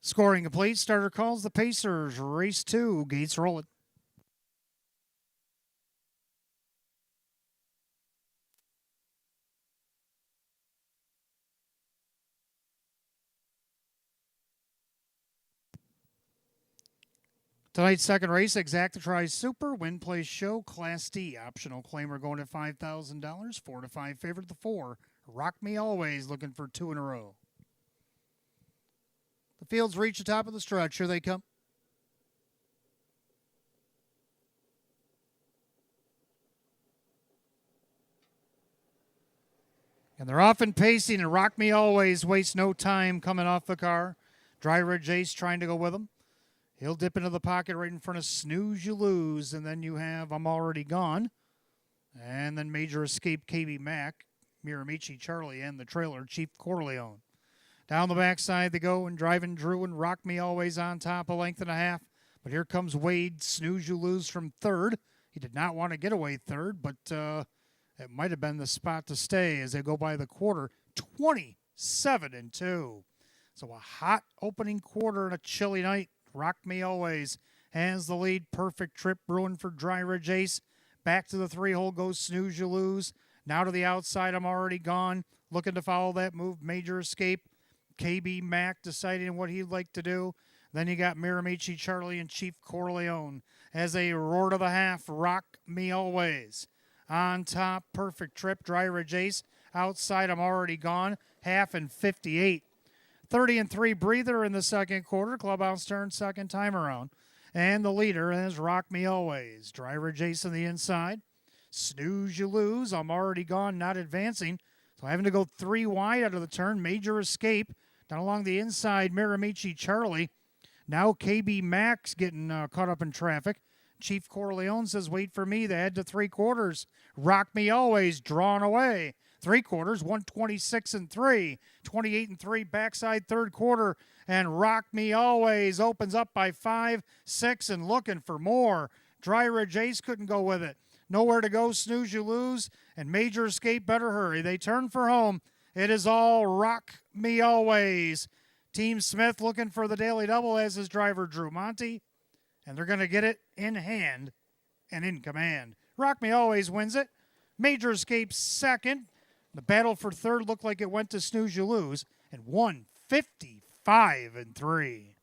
Scoring complete. Starter calls the Pacers. Race 2. Gates rolling. Tonight's second race, Exactitri Super, Win Place Show, Class D. Optional claimer going at $5,000. 4 to 5 favorite, the 4. Rock Me Always looking for 2 in a row. The fields reach the top of the stretch. Here they come. And they're off and pacing, and Rock Me Always wastes no time coming off the car. Dry Ridge Ace trying to go with him. He'll dip into the pocket right in front of Snooze You Lose, and then you have I'm Already Gone. And then Major Escape KB Mac, Miramichi Charlie, and the trailer Chief Corleone. Down the backside they go, and driving Drew and Rock Me Always on top, a length and a half. But here comes Wade, Snooze You Lose from third. He did not want to get away third, but it might have been the spot to stay as they go by the quarter, 27-2. So a hot opening quarter and a chilly night. Rock Me Always has the lead. Perfect Trip brewing for Dry Ridge Ace. Back to the 3-hole goes Snooze You Lose. Now to the outside, I'm Already Gone. Looking to follow that move, Major Escape. KB Mac deciding what he'd like to do. Then you got Miramichi Charlie and Chief Corleone as they roar to the half. Rock Me Always. On top, Perfect Trip, Dry Ridge Ace. Outside, I'm Already Gone. Half and 58. 30-3 breather in the second quarter. Clubhouse turn second time around. And the leader is Rock Me Always. Dry Ridge Ace on the inside. Snooze You Lose. I'm Already Gone, not advancing. So having to go 3 wide out of the turn. Major Escape. Down along the inside, Miramichi Charlie. Now KB Max getting caught up in traffic. Chief Corleone says, wait for me. They head to 3/4. Rock Me Always drawn away. 3/4, 126-3. 28-3 backside third quarter. And Rock Me Always opens up by 5, 6, and looking for more. Dry Ridge Ace couldn't go with it. Nowhere to go, Snooze You Lose. And Major Escape better hurry. They turn for home. It is all Rock Me Always. Team Smith looking for the daily double as his driver Drew Monty. And they're going to get it in hand and in command. Rock Me Always wins it. Major Escape second. The battle for third looked like it went to Snooze You Lose. And 155-3.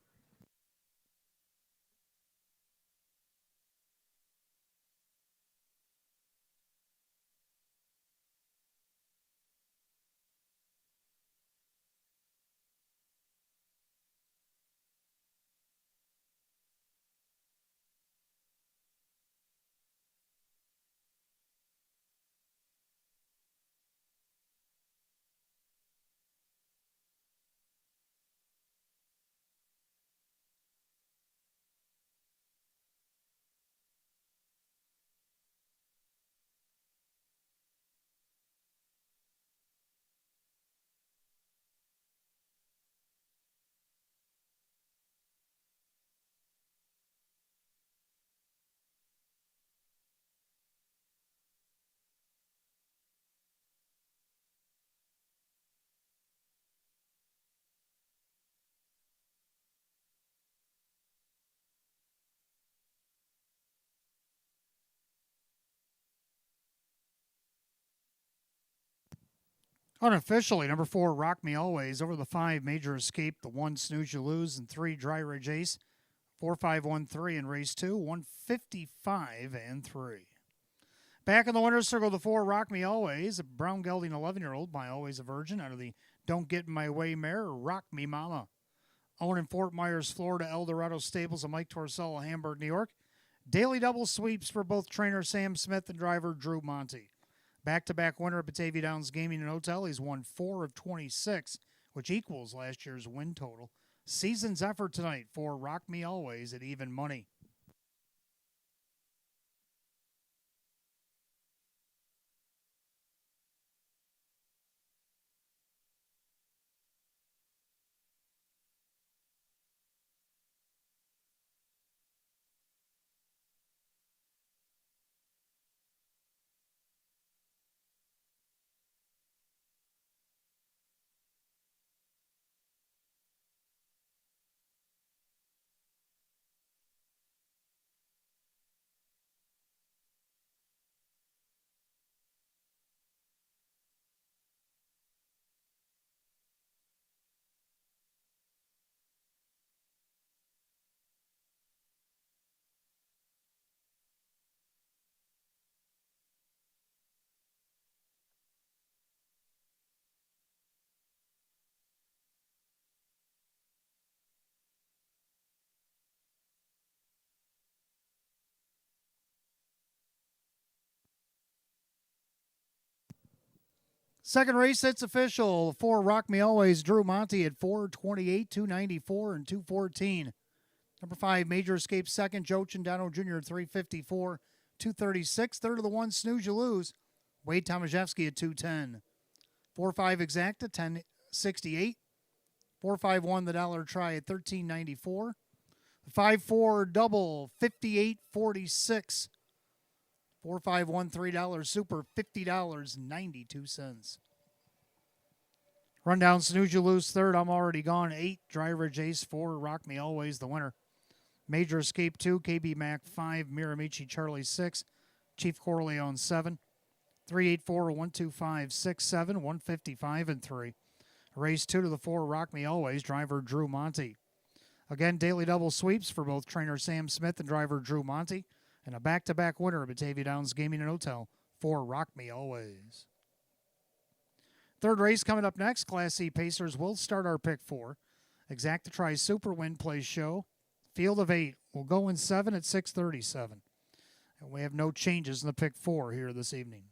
Unofficially, number 4, Rock Me Always. Over the 5, Major Escape. The 1, Snooze You Lose. And 3, Dry Ridge Ace. 4-5-1-3 in race 2. 155-3. Back in the winner's circle, the 4, Rock Me Always. A brown gelding 11-year-old by Always a Virgin out of the Don't Get in My Way mare, Rock Me Mama. Owned in Fort Myers, Florida, Eldorado Stables of Mike Torcella, Hamburg, New York. Daily double sweeps for both trainer Sam Smith and driver Drew Monty. Back-to-back winner at Batavia Downs Gaming and Hotel. He's won 4 of 26, which equals last year's win total. Season's effort tonight for Rock Me Always at even money. Second race, it's official. 4 Rock Me Always, Drew Monty at 4:28, 2:94, and 2:14. Number 5, Major Escape second, Joe Chandano Jr. at 3:54, 2:36. Third of the 1, Snooze You Lose, Wade Tomaszewski at 2:10. 4-5 Exacta, 10:68. 4-5-1 the dollar try at 13.94. 5-4 double, 58.46. 4-5-1 $3 super, $50.92. Rundown, Snooze You Lose third, I'm Already Gone 8, Dry Ridge Ace 4, Rock Me Always the winner. Major Escape 2, KB Mac 5, Miramichi Charlie 6, Chief Corleone 7, 384, 125, 6, 7, 155, and 3. Race 2 to the 4, Rock Me Always, driver Drew Monty. Again, daily double sweeps for both trainer Sam Smith and driver Drew Monty, and a back-to-back winner of Batavia Downs Gaming and Hotel for Rock Me Always. Third race coming up next, Class C Pacers will start our pick 4. Exacta Tri Super Win Play Show. Field of 8 will go in 7 at 6:37. And we have no changes in the pick 4 here this evening.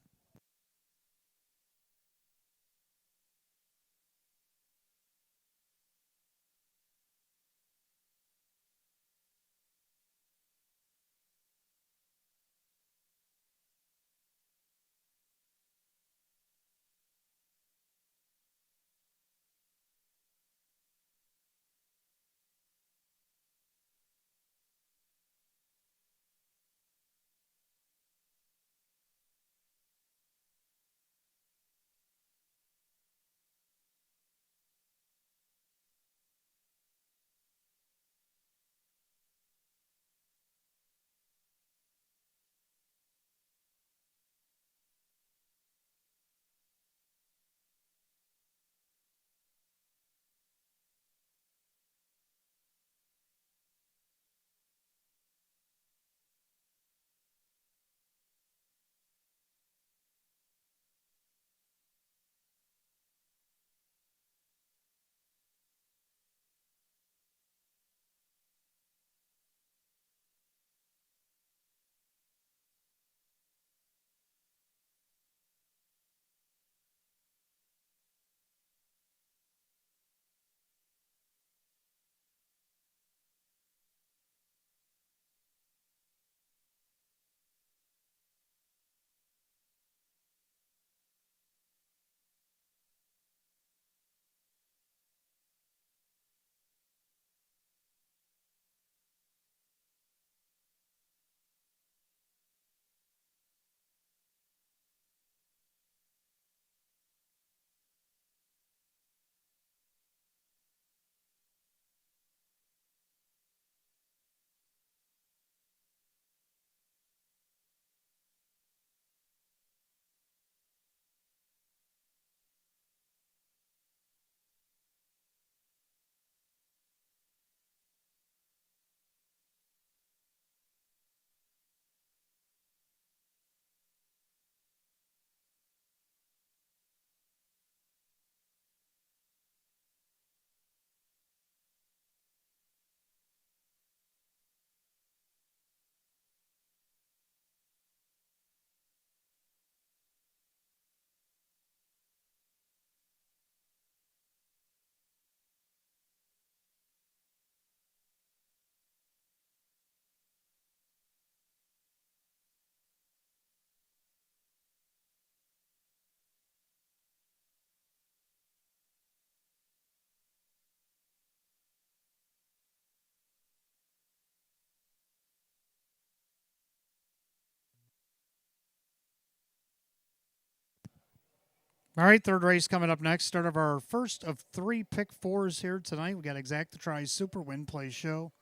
All right, third race coming up next. Start of our first of 3 pick 4s here tonight. We got Exacta Tri Super Win Play Show,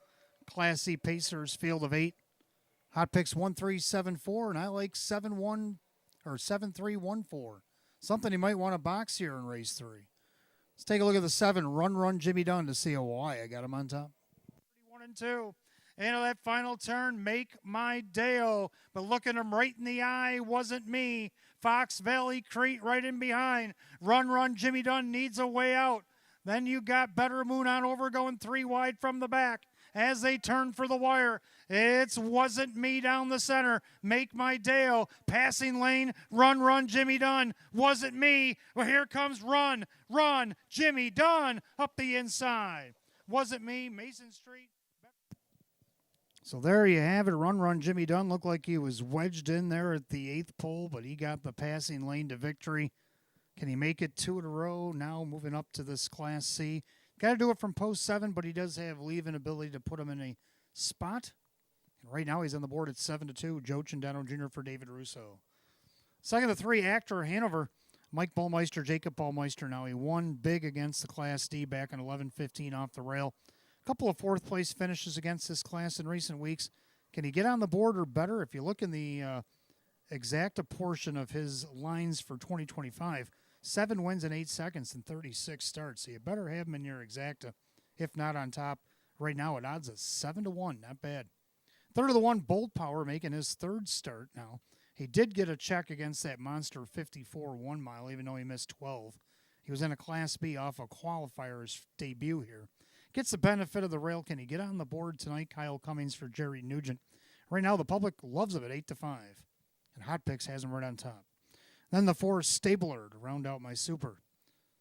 Class C Pacers Field of 8. Hot picks 1-3-7-4, and I like 7-1 or 7-3-1-4. Something you might want to box here in race 3. Let's take a look at the 7. Run, Jimmy Dunn to see why I got him on top. 1 and 2. Into that final turn, Make My Deo. But looking him right in the eye wasn't me. Fox Valley Crete right in behind. Run, Jimmy Dunn needs a way out. Then you got Better Moon on over going 3 wide from the back. As they turn for the wire, It's Wasn't Me down the center. Make My Dale. Passing lane. Run, run, Jimmy Dunn. Wasn't Me. Well, here comes Run, run, Jimmy Dunn up the inside. Wasn't Me. Mason Street. So there you have it. Run, run, Jimmy Dunn. Looked like he was wedged in there at the 8th pole, but he got the passing lane to victory. Can he make it 2 in a row? Now moving up to this Class C. Got to do it from post 7, but he does have leave and ability to put him in a spot. And right now he's on the board at 7-2. Joe Cindano Jr. for David Russo. Second of 3, Actor Hanover. Mike Ballmeister, Jacob Ballmeister. Now he won big against the Class D back in 11-15 off the rail. A couple of fourth place finishes against this class in recent weeks. Can he get on the board or better? If you look in the exacta portion of his lines for 2025, 7 wins in 8 seconds and 36 starts. So you better have him in your exacta, if not on top. Right now at odds of 7-1. Not bad. Third of the 1, Bolt Power, making his 3rd start now. He did get a check against that monster 54 1 mile, even though he missed 12. He was in a Class B off a qualifier's debut here. Gets the benefit of the rail. Can he get on the board tonight? Kyle Cummings for Jerry Nugent. Right now, the public loves him at 8-5. And Hot Picks has him right on top. Then the 4, Stabler, to round out my super.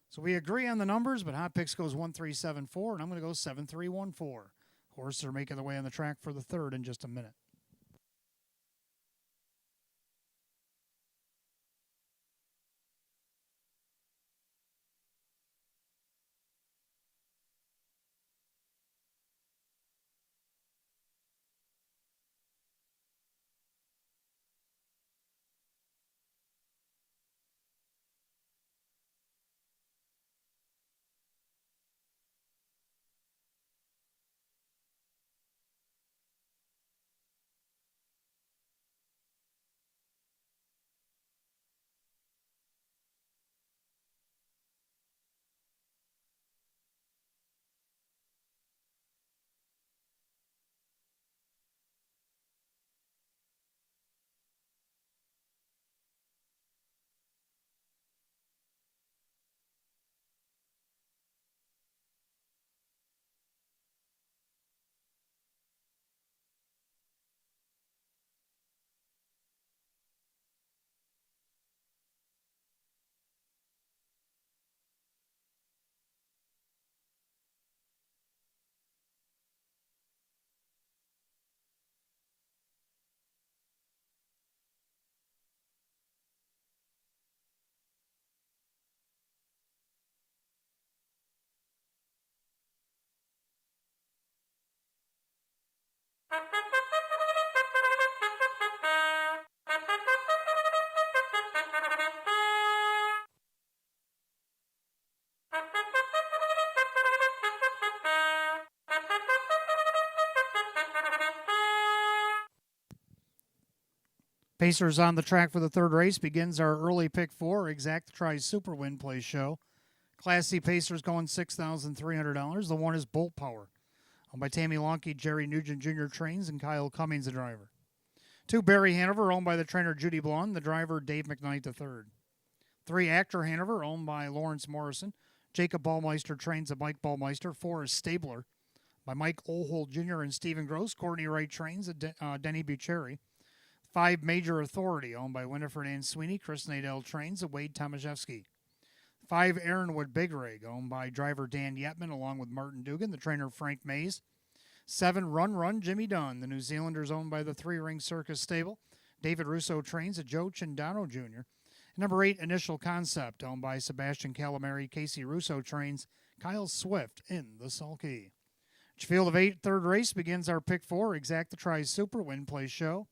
So we agree on the numbers, but Hot Picks goes 1-3-7-4, and I'm going to go 7-3-1-4. Horses are making their way on the track for the 3rd in just a minute. Pacers on the track for the 3rd race. Begins our early pick 4. Exact Tries Super Win Play Show. Class C Pacers going $6,300. The 1 is Bolt Power. Owned by Tammy Lonke, Jerry Nugent Jr. trains, and Kyle Cummings, the driver. 2, Barry Hanover, owned by the trainer Judy Blonde, the driver Dave McKnight III. 3, Actor Hanover, owned by Lawrence Morrison. Jacob Ballmeister trains at Mike Ballmeister. 4 is Stabler by Mike Olhold Jr. and Stephen Gross. Courtney Wright trains at Denny Bucherri. 5, Major Authority, owned by Winifred Ann Sweeney. Chris Nadell trains at Wade Tomaszewski. 5, Aaronwood Big Rig, owned by driver Dan Yetman, along with Martin Dugan, the trainer Frank Mays. 7, Run Run Jimmy Dunn, the New Zealanders owned by the 3 Ring Circus Stable. David Russo trains at Joe Cindano Jr. Number 8, Initial Concept, owned by Sebastian Calamari. Casey Russo trains Kyle Swift in the Sulky. Field of 8, 3rd race begins our pick 4. Exacta Tries Super Win Play Show.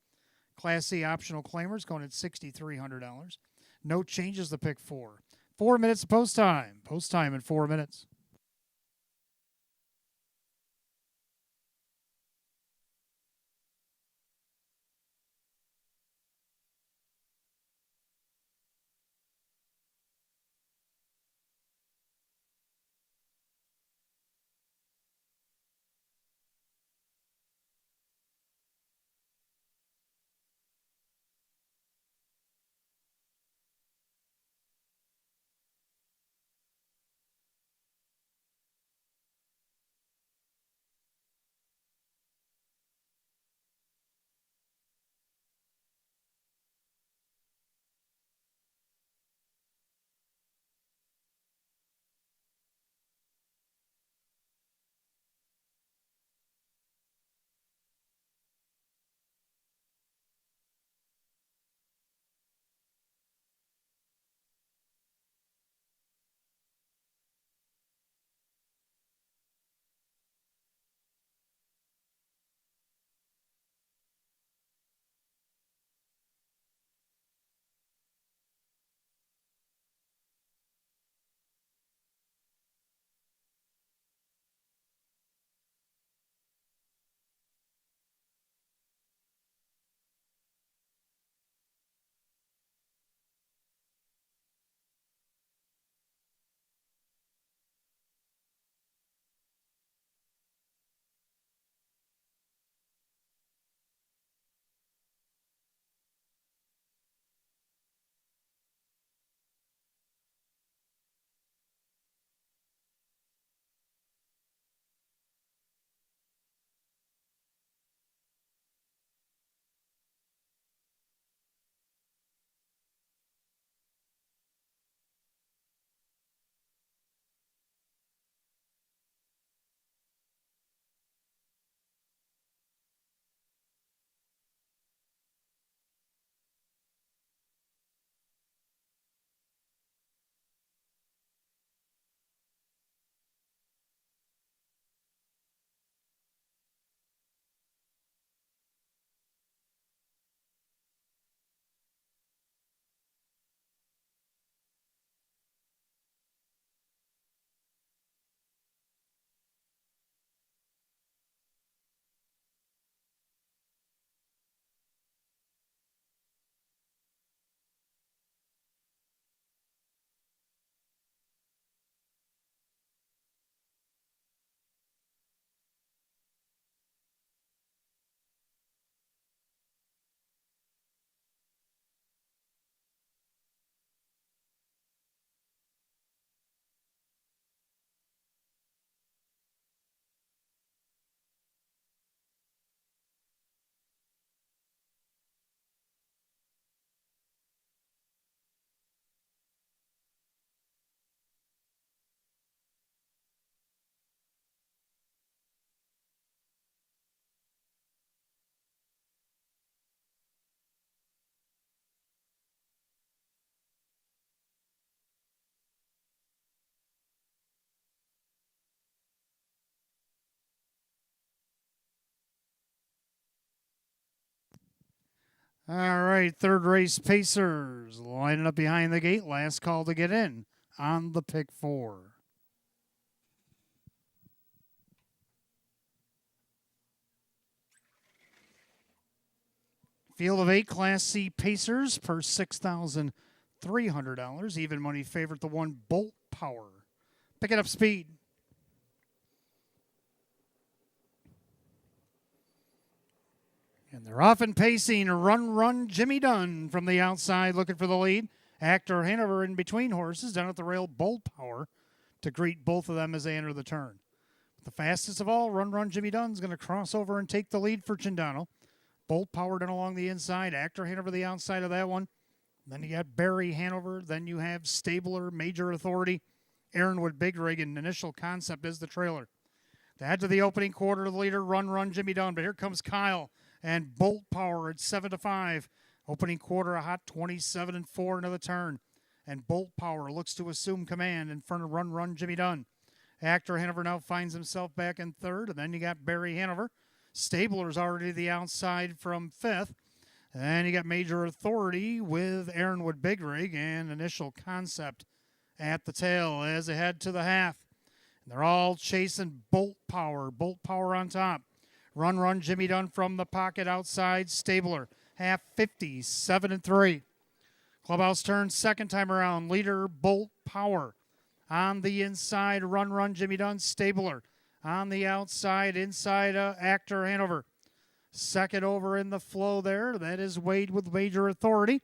Class C optional claimers going at $6,300. No changes to pick 4. 4 minutes of post time. Post time in 4 minutes. All right, third race Pacers lining up behind the gate. Last call to get in on the pick 4. Field of 8 Class C Pacers per $6,300. Even money favorite, the one Bolt Power. Picking up speed. And they're off and pacing. Run, Jimmy Dunn from the outside looking for the lead. Actor Hanover in between horses down at the rail. Bolt Power to greet both of them as they enter the turn. The fastest of all, Run, Jimmy Dunn's going to cross over and take the lead for Chindano. Bolt Power done along the inside. Actor Hanover the outside of that one. Then you got Barry Hanover. Then you have Stabler, Major Authority, Aaronwood Big Rig, and Initial Concept is the trailer. To head to the opening quarter, the leader, Run, Jimmy Dunn. But here comes Kyle and Bolt Power at 7-5. Opening quarter, a hot 27-4 into the turn. And Bolt Power looks to assume command in front of Run, Jimmy Dunn. Actor Hanover now finds himself back in third. And then you got Barry Hanover. Stabler's already the outside from fifth. And you got Major Authority with Aaronwood Big Rig and Initial Concept at the tail as they head to the half. And they're all chasing Bolt Power. Bolt Power on top. Run, Jimmy Dunn from the pocket outside. Stabler, half 50, 7-3. Clubhouse turn second time around. Leader Bolt Power. On the inside, Run, Jimmy Dunn. Stabler. On the outside, inside Actor Hanover. Second over in the flow there. That is Wade with Major Authority.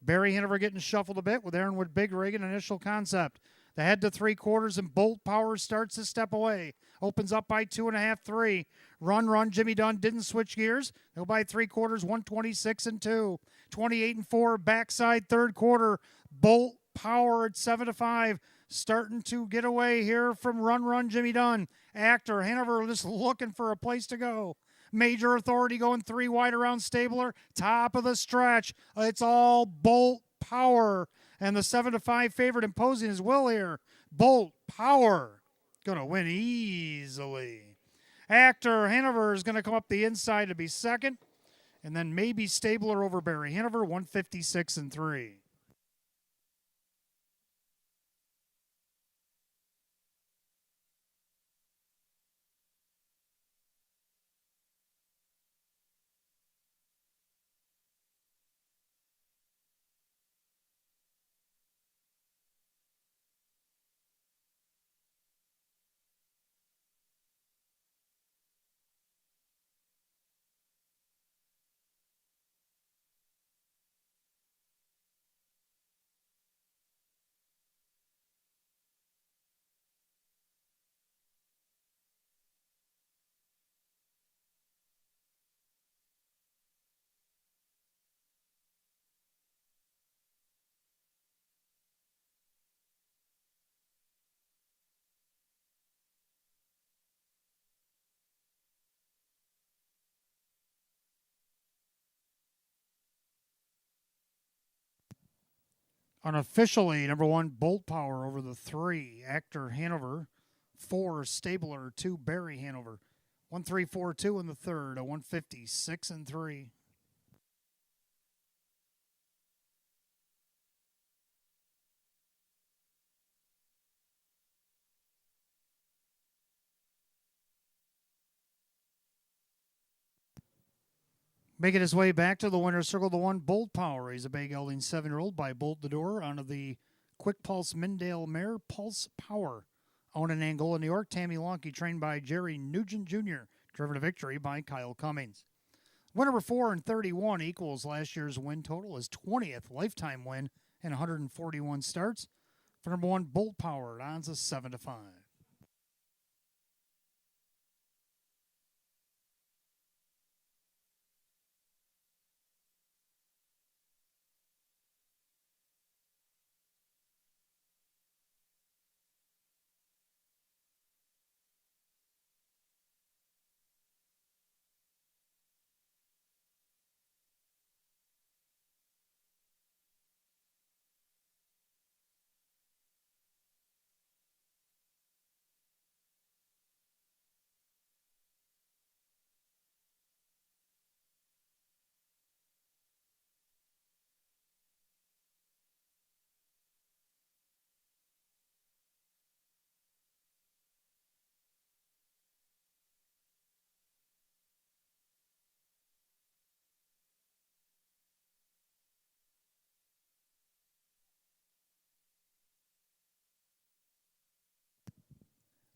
Barry Hanover getting shuffled a bit with Aaronwood Big Rig and Initial Concept. The head to 3/4 and Bolt Power starts to step away. Opens up by 2.5, 3. Run, Jimmy Dunn didn't switch gears. Go by 3/4, 126-2. 28-4 backside third quarter. Bolt Power at 7-5. Starting to get away here from Run, Jimmy Dunn. Actor Hanover just looking for a place to go. Major Authority going 3 wide around Stabler. Top of the stretch. It's all Bolt Power. And the 7-5 favorite imposing his will here. Bolt Power. Going to win easily. Actor Hanover is going to come up the inside to be second. And then maybe Stabler over Barry Hanover, 156-3. Unofficially, number 1, Bolt Power over the 3, Actor Hanover. 4, Stabler. 2, Barry Hanover. 1-3-4-2 in the third, a 156-3. Making his way back to the winner's circle, the 1, Bolt Power. He's a bay gelding 7-year-old by Bolt the Door onto the Quick Pulse Mindale mare, Pulse Power. Owned in Angola, New York, Tammy Lonke, trained by Jerry Nugent Jr., driven to victory by Kyle Cummings. Win number 4 and 31 equals last year's win total, his 20th lifetime win in 141 starts. For number 1, Bolt Power, odds of 7-5.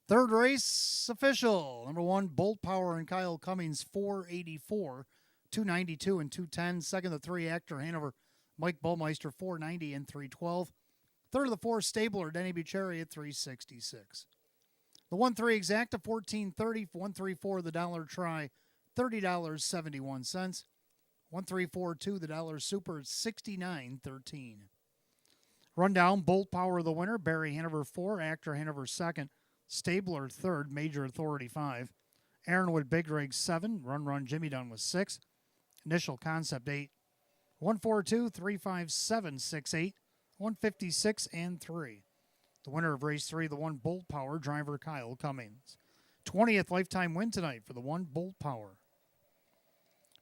Third race official. Number 1, Bolt Power and Kyle Cummings, 484, 292 and 210. Second, the 3, Actor Hanover, Mike Bullmeister, 490 and 312. Third of the 4, Stabler, Denny Bucherri at 366. The 1-3 Exacta, 1430. 1-3-4, the Dollar Try, $30.71. 1-3-4-2, the Dollar Super, $69.13. Rundown, Bolt Power the winner, Barry Hanover 4, Actor Hanover 2nd, Stabler 3rd, Major Authority 5, Aaronwood Big Rig 7, Run Jimmy Dunn was 6, Initial Concept 8, 142, 357, 68, 156 and 3. The winner of race 3, the 1 Bolt Power, driver Kyle Cummings. 20th lifetime win tonight for the 1 Bolt Power.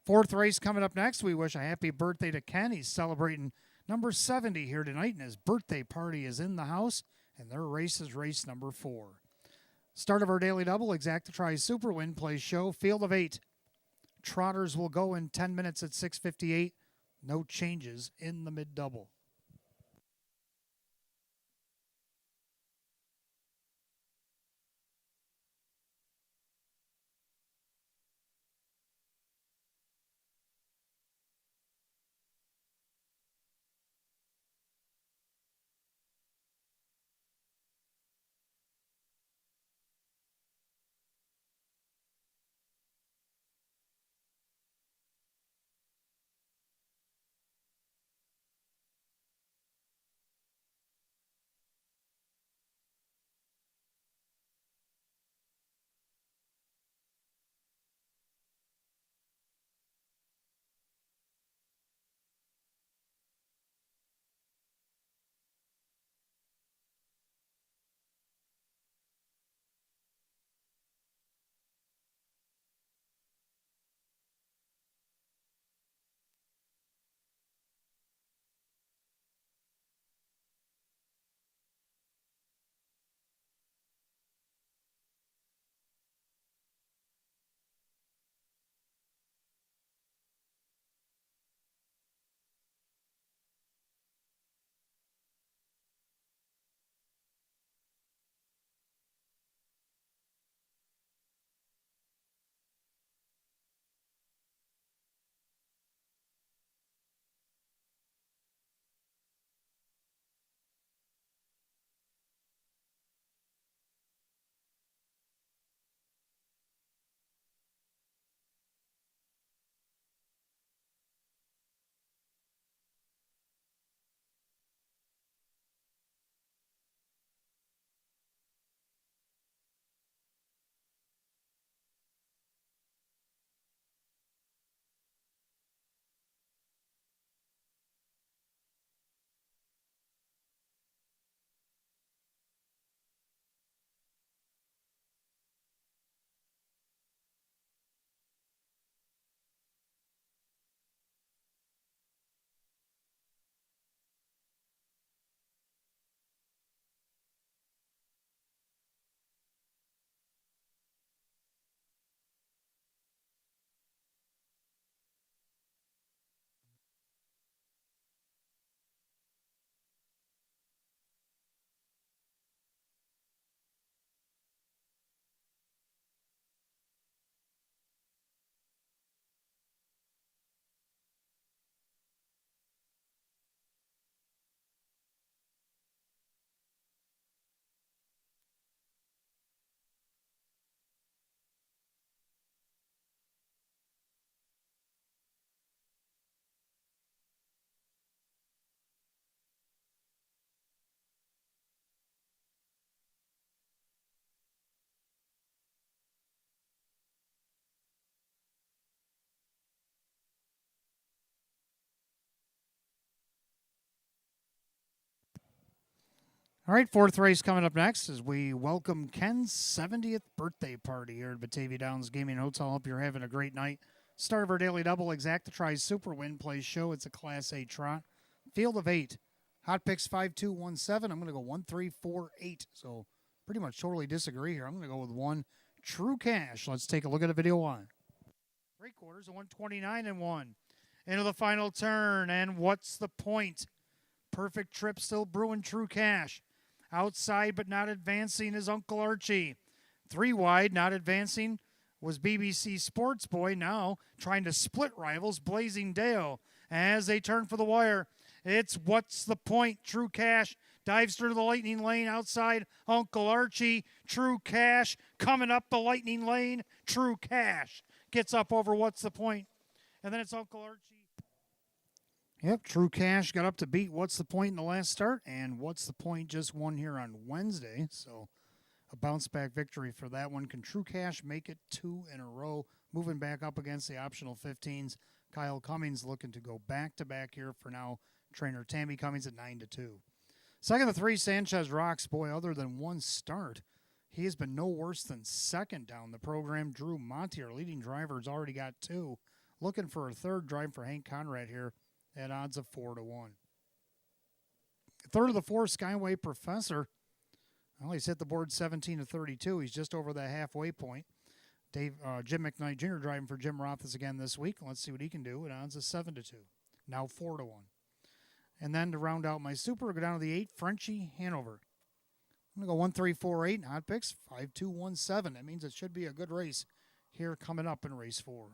Fourth race coming up next. We wish a happy birthday to Ken. He's celebrating number 70 here tonight, and his birthday party is in the house, and their race is race number 4. Start of our daily double, Exacta Try Super Win Play Show, field of 8. Trotters will go in 10 minutes at 6:58. No changes in the mid-double. All right, fourth race coming up next as we welcome Ken's 70th birthday party here at Batavia Downs Gaming Hotel. Hope you're having a great night. Start of our daily double, Exacta Try Super Win Play Show. It's a Class A trot. Field of 8. Hot picks 5-2-1-7. I'm going to go 1-3-4-8. So pretty much totally disagree here. I'm going to go with 1 True Cash. Let's take a look at a video on. 3/4, a 129 and 1. Into the final turn, and what's the point? Perfect trip still brewing. True Cash. Outside but not advancing is Uncle Archie. 3 wide, not advancing, was BBC Sports Boy, now trying to split rivals, Blazing Dale. As they turn for the wire, it's What's the Point? True Cash dives through the lightning lane outside Uncle Archie. True Cash coming up the lightning lane. True Cash gets up over What's the Point? And then it's Uncle Archie. Yep, True Cash got up to beat What's the Point in the last start, and What's the Point just won here on Wednesday, so a bounce back victory for that one. Can True Cash make it 2 in a row? Moving back up against the optional 15s. Kyle Cummings looking to go back to back here for now. Trainer Tammy Cummings at 9-2. Second to 3, Sanchez Rocks. Boy, other than one start, he has been no worse than second down the program. Drew Monty, our leading driver, has already got 2. Looking for a third drive for Hank Conrad here at odds of 4-1. Third of the 4, Skyway Professor. Well, he's hit the board 17-32. He's just over that halfway point. Jim McKnight Jr. driving for Jim Rothis again this week. Let's see what he can do. It odds of 7-2. Now 4-1. And then to round out my super, go down to the 8, Frenchie Hanover. I'm going to go 1, 3, 4, 8. Hot picks 5, 2, 1, 7. That means it should be a good race here coming up in race 4.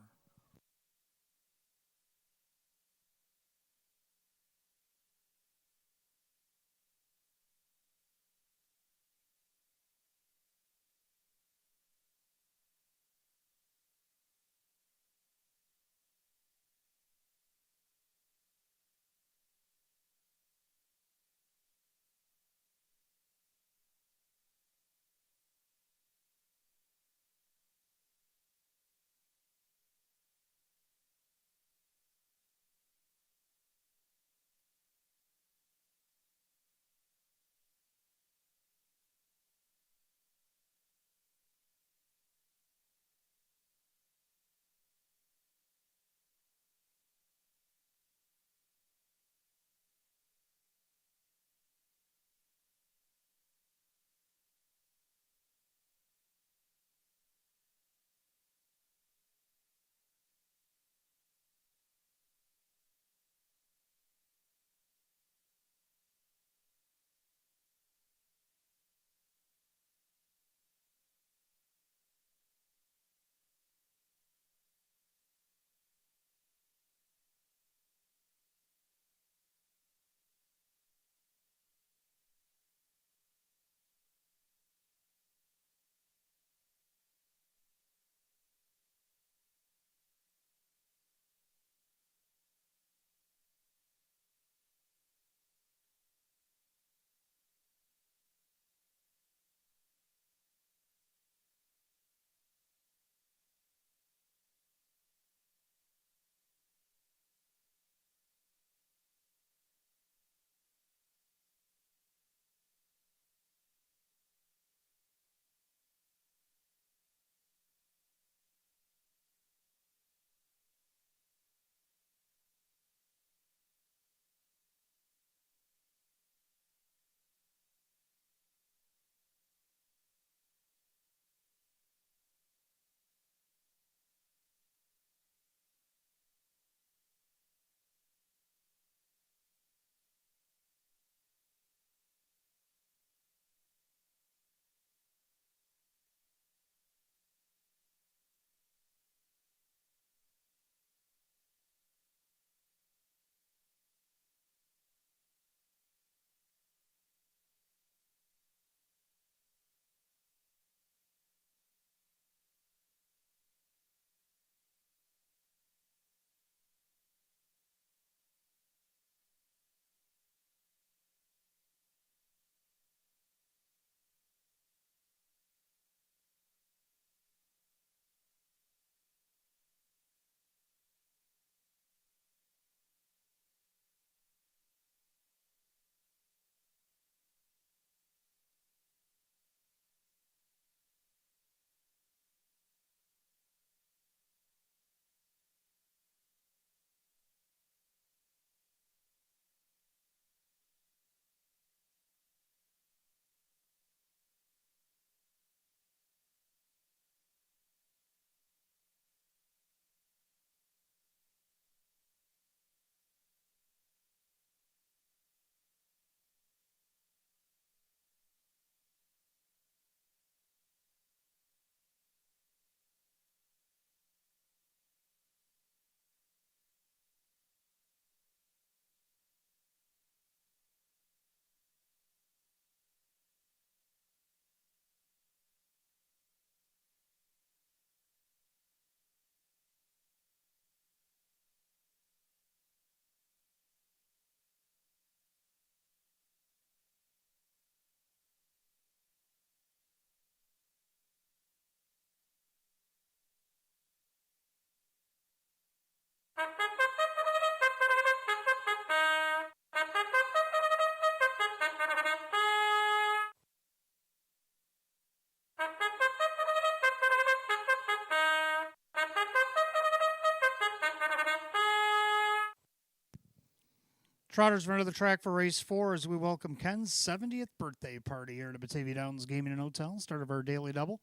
Trotters run to the track for race 4 as we welcome Ken's 70th birthday party here at Batavia Downs Gaming and Hotel. Start of our daily double.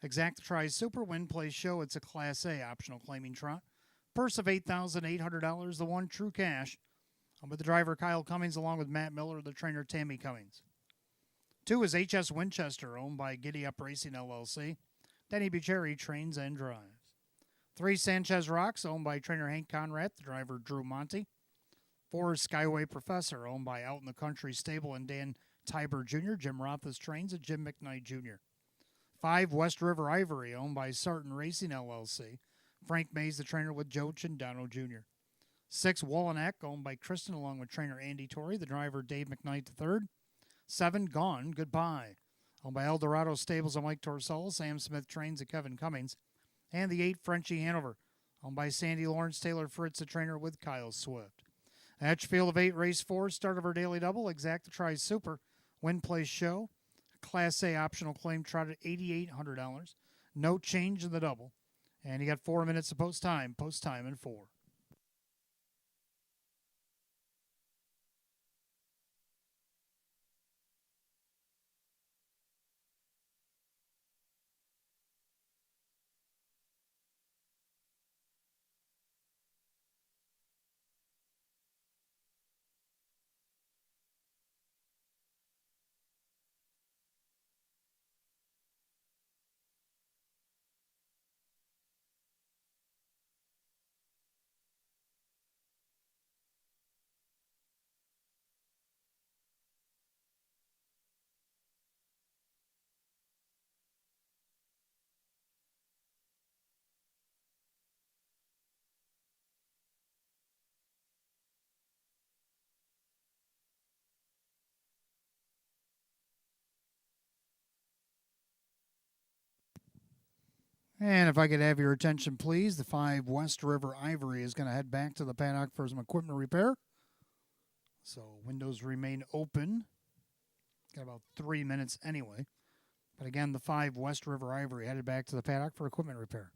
Exacta Tries Super Win Play Show. It's a Class A optional claiming trot. Purse of $8,800. The one true cash. I'm with the driver Kyle Cummings along with Matt Miller, the trainer Tammy Cummings. 2 is HS Winchester, owned by Giddy Up Racing LLC. Denny Bucherri trains and drives. 3 Sanchez Rocks, owned by trainer Hank Conrad, the driver Drew Monty. 4 is Skyway Professor, owned by Out in the Country Stable and Dan Tiber Jr., Jim Roth's trains, and Jim McKnight Jr. 5 West River Ivory, owned by Sarton Racing LLC. Frank Mays, the trainer with Joe Chindano Jr. 6 Wallanack, owned by Kristen, along with trainer Andy Torrey, the driver Dave McKnight III. 7 Gone Goodbye, owned by Eldorado Stables and Mike Torsella, Sam Smith trains, and Kevin Cummings. And the 8 Frenchie Hanover, owned by Sandy Lawrence Taylor Fritz, the trainer with Kyle Swift. Hatch Field of 8, race 4, start of our daily double. Exacta Tries Super, Win Play Show. Class A optional claim trot at $8,800. No change in the double. And you got 4 minutes of post time in 4. And if I could have your attention, please, the 5 West River Ivory is going to head back to the paddock for some equipment repair. So windows remain open. Got about 3 minutes anyway. But again, the 5 West River Ivory headed back to the paddock for equipment repair.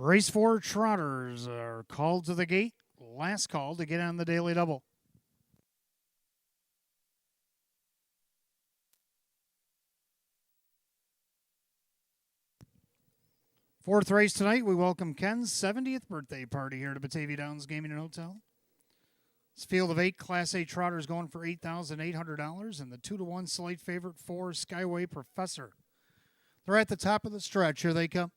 Race 4 trotters are called to the gate. Last call to get on the daily double. Fourth race tonight, we welcome Ken's 70th birthday party here at Batavia Downs Gaming and Hotel. This field of 8 Class A trotters going for $8,800, and the 2-1 slate favorite 4 Skyway Professor. They're at the top of the stretch. Here they come.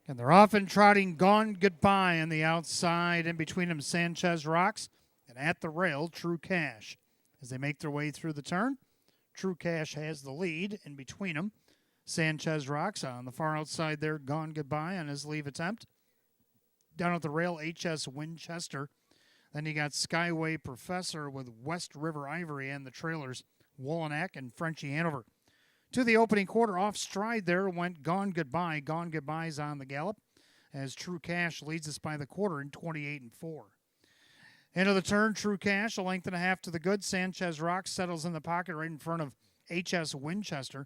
And they're off and trotting Gone Goodbye on the outside. In between them, Sanchez Rocks. And And at the rail, True Cash. As they make their way through the turn, True Cash has the lead in between them. Sanchez Rocks on the far outside there, Gone Goodbye on his leave attempt. Down at the rail, HS Winchester. Then you got Skyway Professor with West River Ivory and the trailers, Woolanack and Frenchy Hanover. To the opening quarter, off stride there went Gone Goodbye. Gone Goodbye's on the gallop as True Cash leads us by the quarter in 28-4. Into the turn, True Cash, a length and a half to the good. Sanchez Rocks settles in the pocket right in front of HS Winchester.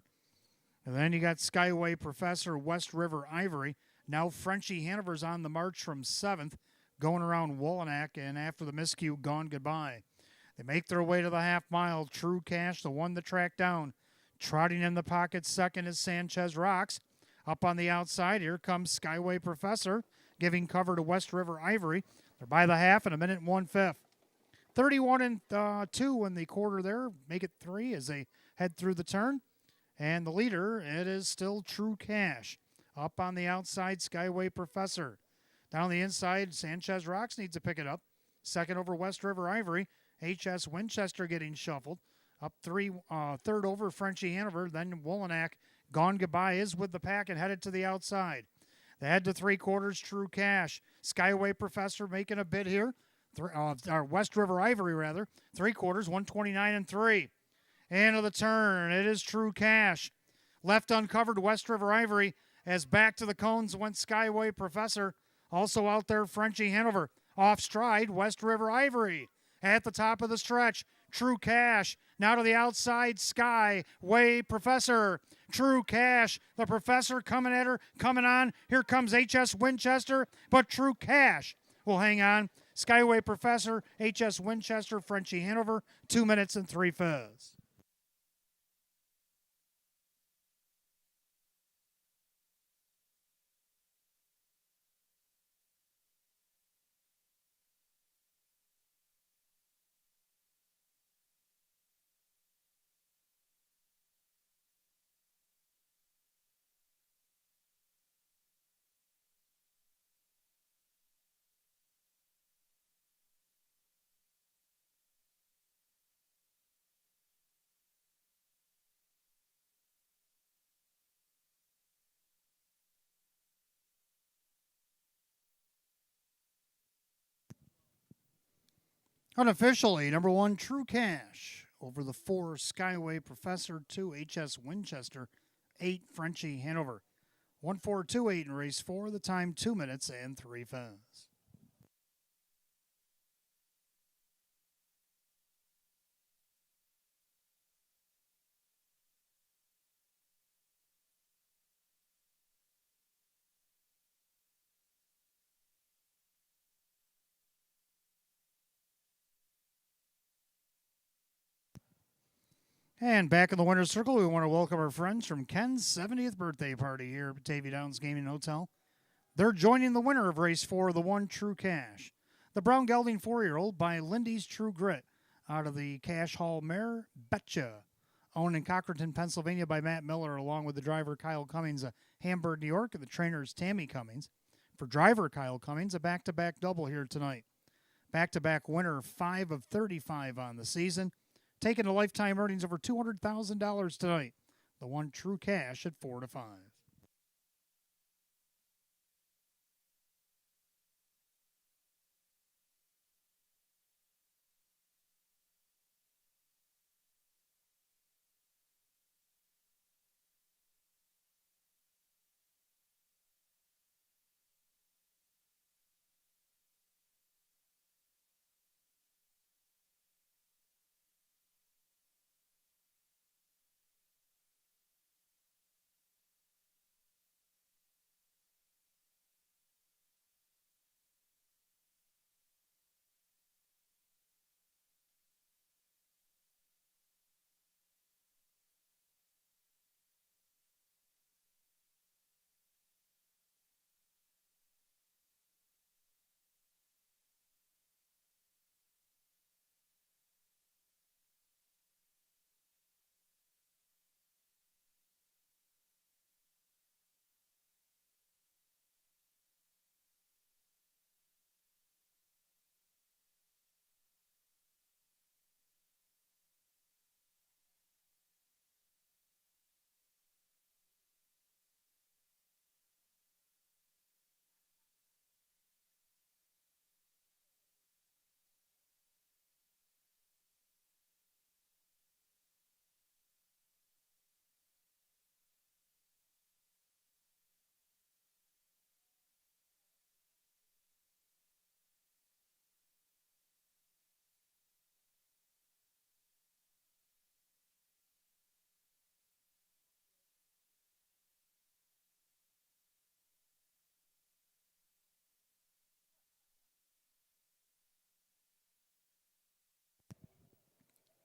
And then you got Skyway Professor, West River Ivory. Now Frenchy Hanover's on the march from 7th, going around Woolanack, and after the miscue, Gone Goodbye. They make their way to the half mile. True Cash, the one to track down. Trotting in the pocket second is Sanchez Rocks. Up on the outside, here comes Skyway Professor, giving cover to West River Ivory. They're by the half in a minute and 1/5. 31-2 in the quarter there. Make it 3 as they head through the turn. And the leader, it is still True Cash. Up on the outside, Skyway Professor. Down the inside, Sanchez Rocks needs to pick it up. Second over West River Ivory. HS Winchester getting shuffled. Up third over Frenchy Hanover. Then Woolanack. Gone Goodbye is with the pack and headed to the outside. They head to 3/4, True Cash. Skyway Professor making a bid here. West River Ivory, rather. 3/4, 129-3. Into the turn, it is True Cash. Left uncovered, West River Ivory. As back to the cones went Skyway Professor. Also out there, Frenchy Hanover. Off stride, West River Ivory. At the top of the stretch, True Cash. Now to the outside, Skyway Professor. True Cash. The Professor coming at her, coming on. Here comes HS Winchester, but True Cash will hang on. Skyway Professor, HS Winchester, Frenchy Hanover, 2 minutes and 3/5. Unofficially, number 1, True Cash. Over the 4, Skyway Professor. 2, HS Winchester. 8, Frenchy Hanover. 1-4-2-8 in race 4. The time 2 minutes and 3/5. And back in the winner's circle, we want to welcome our friends from Ken's 70th birthday party here at Batavia Downs Gaming Hotel. They're joining the winner of race 4, the 1, True Cash. The brown gelding 4-year-old by Lindy's True Grit out of the Cash Hall mare, Betcha. Owned in Cochranton, Pennsylvania by Matt Miller, along with the driver Kyle Cummings of Hamburg, New York, and the trainer is Tammy Cummings. For driver Kyle Cummings, a back-to-back double here tonight. Back-to-back winner, 5 of 35 on the season. Taking a lifetime earnings over $200,000 tonight. The 1, True Cash at 4-5.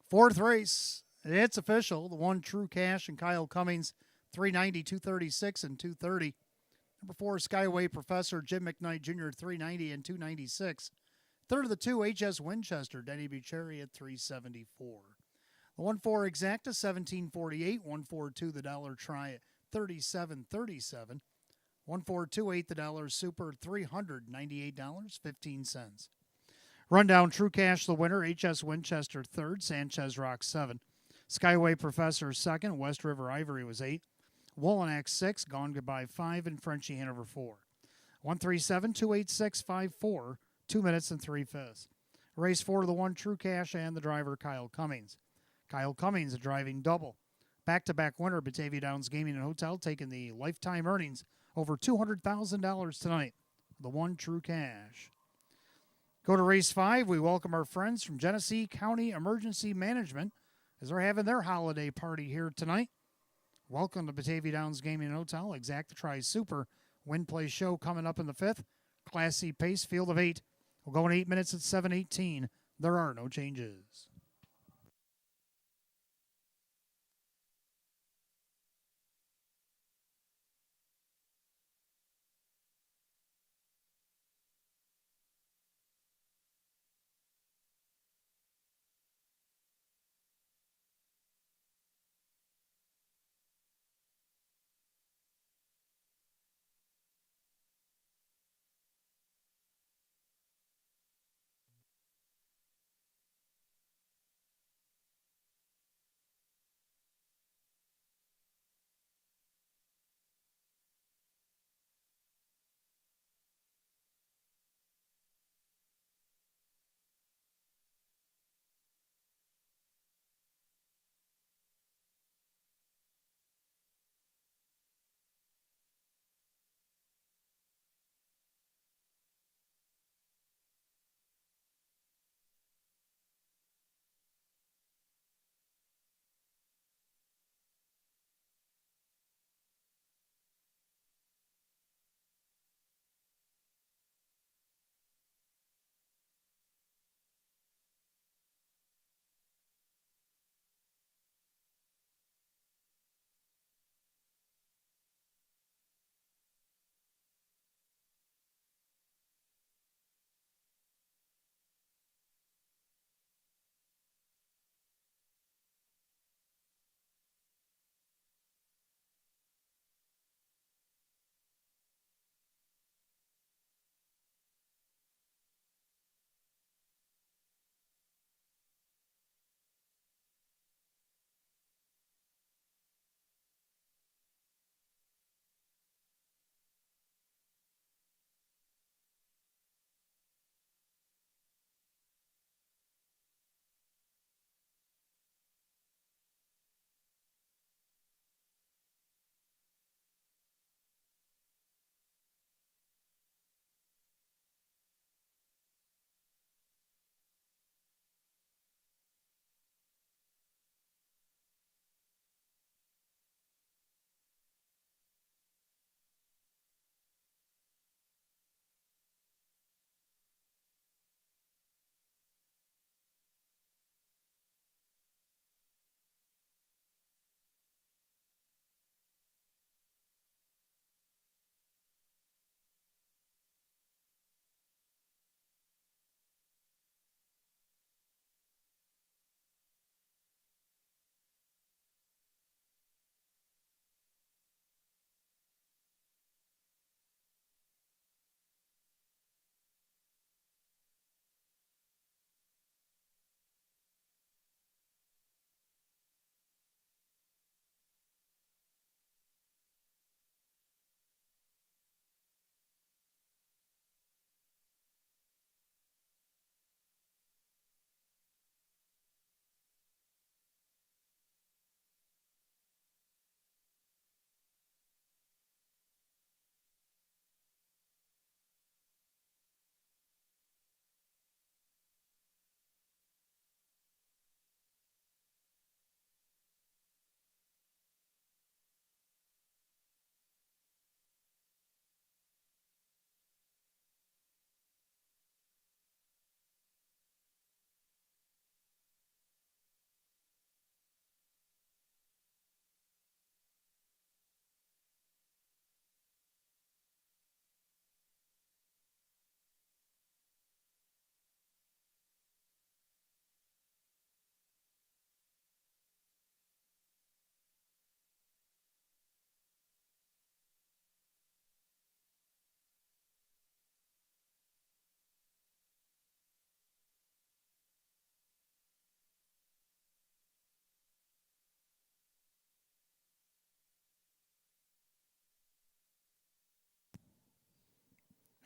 Fourth race, it's official. The one True Cash and Kyle Cummings, 390, 236, and 230. Number 4, Skyway Professor Jim McKnight Jr., 390 and 296. Third of the 2, HS Winchester, Denny Bucherri at 374. The 1-4 Exacta, 1748. 1-4-2 the Dollar Try at 37.37. 1-4-2-8 the Dollar Super, $398.15. Rundown True Cash the winner, HS Winchester third, Sanchez Rock 7. Skyway Professor second, West River Ivory was 8. Wollinack 6, Gone Goodbye 5, and Frenchie Hanover 4. 137-286-54, 2 minutes and 3/5. Race 4 to the 1 True Cash and the driver Kyle Cummings. Kyle Cummings, a driving double. Back-to-back winner, Batavia Downs Gaming and Hotel, taking the lifetime earnings over $200,000 tonight. The 1 True Cash. Go to race 5. We welcome our friends from Genesee County Emergency Management as they're having their holiday party here tonight. Welcome to Batavia Downs Gaming and Hotel. Exacta Tri Super Win Play Show coming up in the 5th. Class C pace, field of 8. We'll go in 8 minutes at 7:18. There are no changes.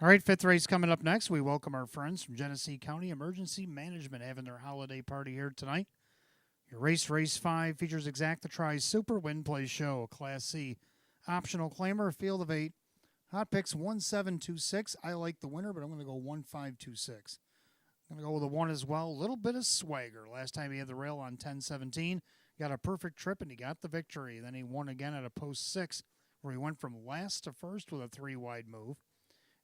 All right, fifth race coming up next. We welcome our friends from Genesee County Emergency Management having their holiday party here tonight. Your race 5, features Exacta Tries Super Win Play Show, Class C. Optional claimer, field of 8. Hot picks 1726. I like the winner, but I'm going to go 1526. I'm going to go with a 1 as well. A little bit of swagger. Last time he had the rail on 1017. Got a perfect trip, and he got the victory. Then he won again at a post 6, where he went from last to first with a 3-wide move.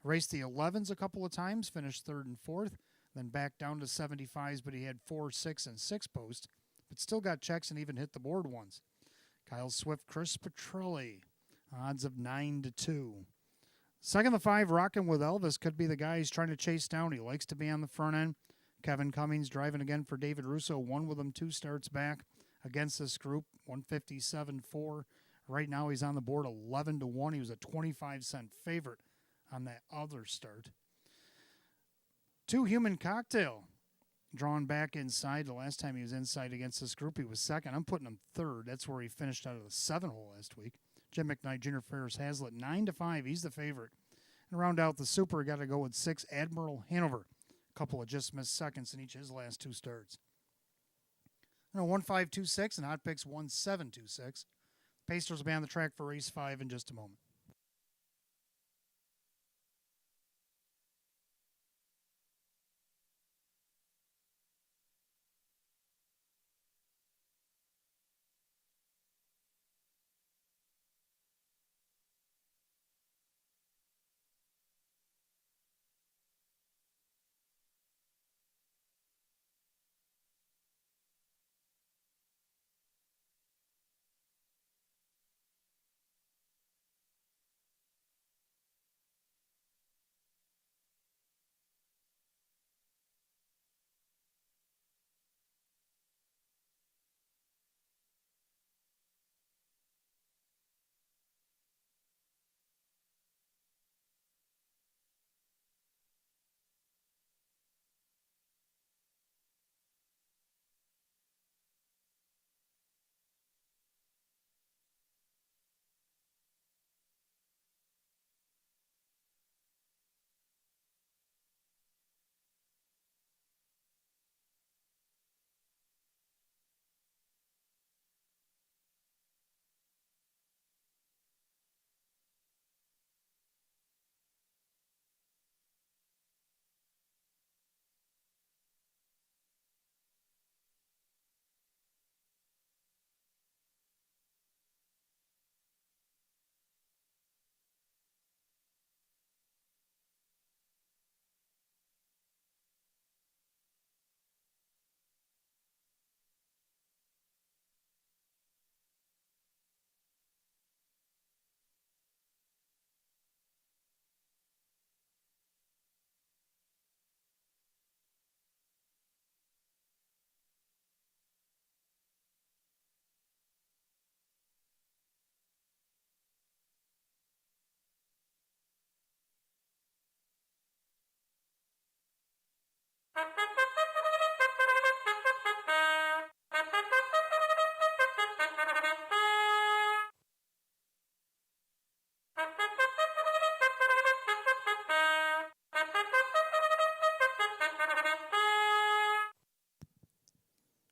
Raced the 11s a couple of times, finished 3rd and 4th, then back down to 75s, but he had 4, 6, and 6 posts, but still got checks and even hit the board once. Kyle Swift, Chris Petrelli, odds of 9-2. Second to 5, Rockin' with Elvis, could be the guy he's trying to chase down. He likes to be on the front end. Kevin Cummings driving again for David Russo, won with him 2 starts back against this group, 157.4. Right now he's on the board 11-1. He was a 25-cent favorite on that other start. 2 Human Cocktail, drawn back inside. The last time he was inside against this group, he was second. I'm putting him third. That's where he finished out of the 7-hole last week. Jim McKnight Jr. Ferris Hazlitt, 9-5. He's the favorite. And round out the super, got to go with 6 Admiral Hanover. A couple of just missed seconds in each of his last 2 starts. 1526 and hot picks 1726. Pacers will be on the track for race 5 in just a moment.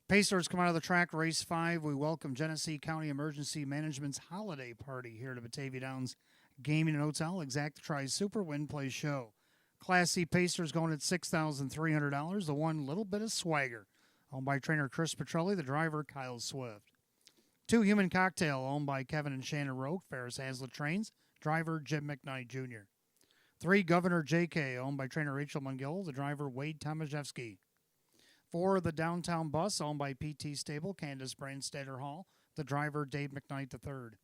Pacers come out of the track, race 5. We welcome Genesee County Emergency Management's holiday party here to Batavia Downs Gaming and Hotel. Exacta Tries Super Win Play Show. Class C Pacers going at $6,300. The one, little bit of swagger, owned by trainer Chris Petrelli, the driver Kyle Swift. 2 Human Cocktail, owned by Kevin and Shannon Roque, Ferris Hazlitt trains, driver Jim McKnight Jr. 3 Governor JK, owned by trainer Rachel Mungill, the driver Wade Tomaszewski. 4 The Downtown Bus, owned by PT Stable, Candace Brandstatter Hall, the driver Dave McKnight III.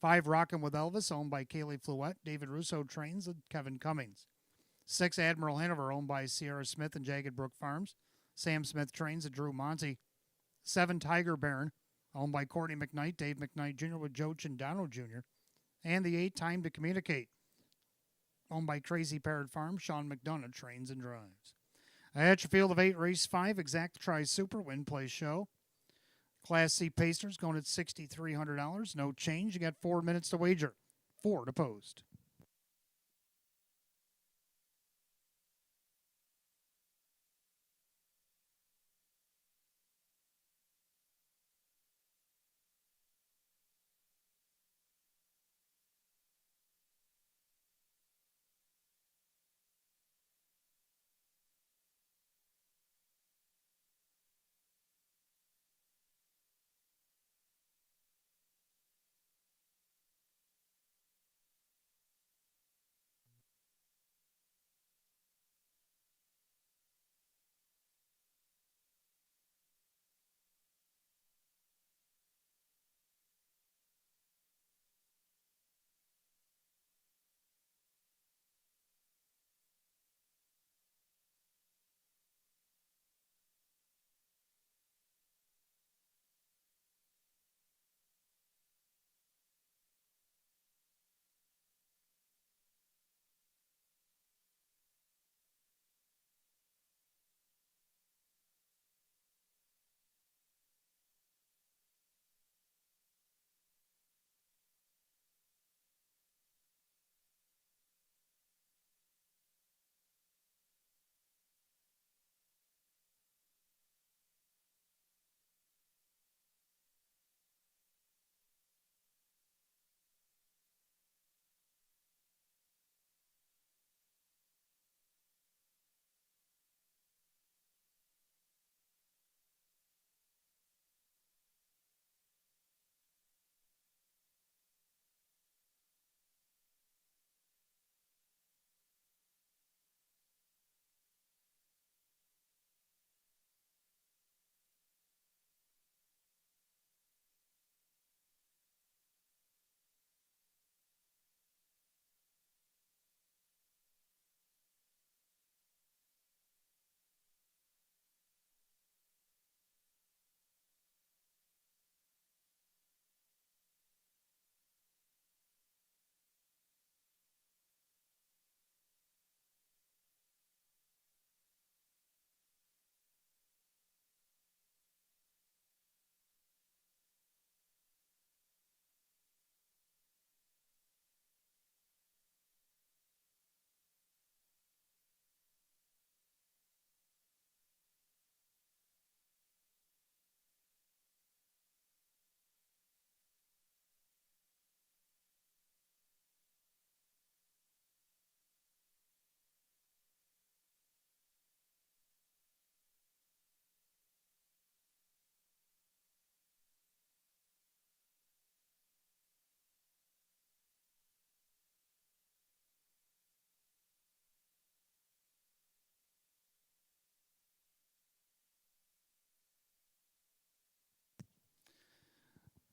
5 Rockin' with Elvis, owned by Kaylee Fluette, David Russo trains, and Kevin Cummings. 6 Admiral Hanover, owned by Sierra Smith and Jagged Brook Farms, Sam Smith trains, and Drew Monty. 7 Tiger Baron, owned by Courtney McKnight, Dave McKnight Jr. with Joe Chindano Jr. And the 8 Time to Communicate, owned by Crazy Parrot Farm, Sean McDonough trains and drives. At your field of 8, race 5, Exacta Tries Super Win Play Show. Class C Pacers going at $6,300. No change. You got 4 minutes to wager. 4 to post.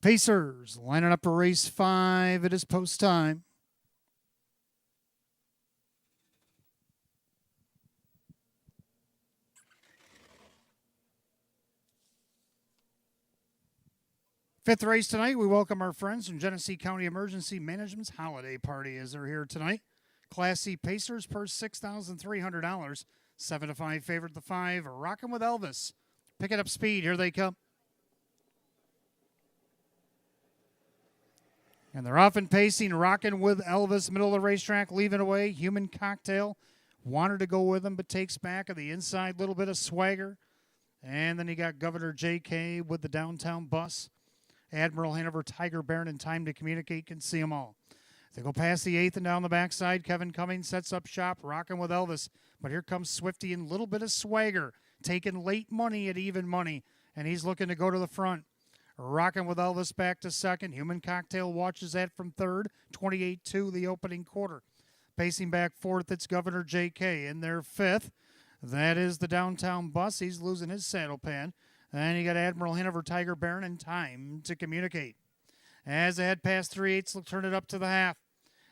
Pacers lining up for race 5. It is post time. Fifth race tonight, we welcome our friends from Genesee County Emergency Management's holiday party as they're here tonight. Class C Pacers, purse $6,300. 7-5 favorite, the 5. Rockin' with Elvis. Picking up speed. Here they come. And they're off and pacing, rocking with Elvis, middle of the racetrack, leaving away. Human Cocktail wanted to go with him, but takes back on the inside, little bit of swagger. And then you got Governor J.K. with the downtown bus. Admiral Hanover, Tiger Baron in time to communicate, can see them all. They go past the 8th and down the backside. Kevin Cummings sets up shop, rocking with Elvis. But here comes Swifty and a little bit of swagger, taking late money at even money. And he's looking to go to the front. Rocking with Elvis back to second. Human Cocktail watches that from third. 28-2 the opening quarter. Pacing back fourth, it's Governor J.K. in their fifth. That is the downtown bus. He's losing his saddle pan. And you got Admiral Hanover, Tiger Baron in time to communicate. As they head past 3/8, they'll turn it up to the half.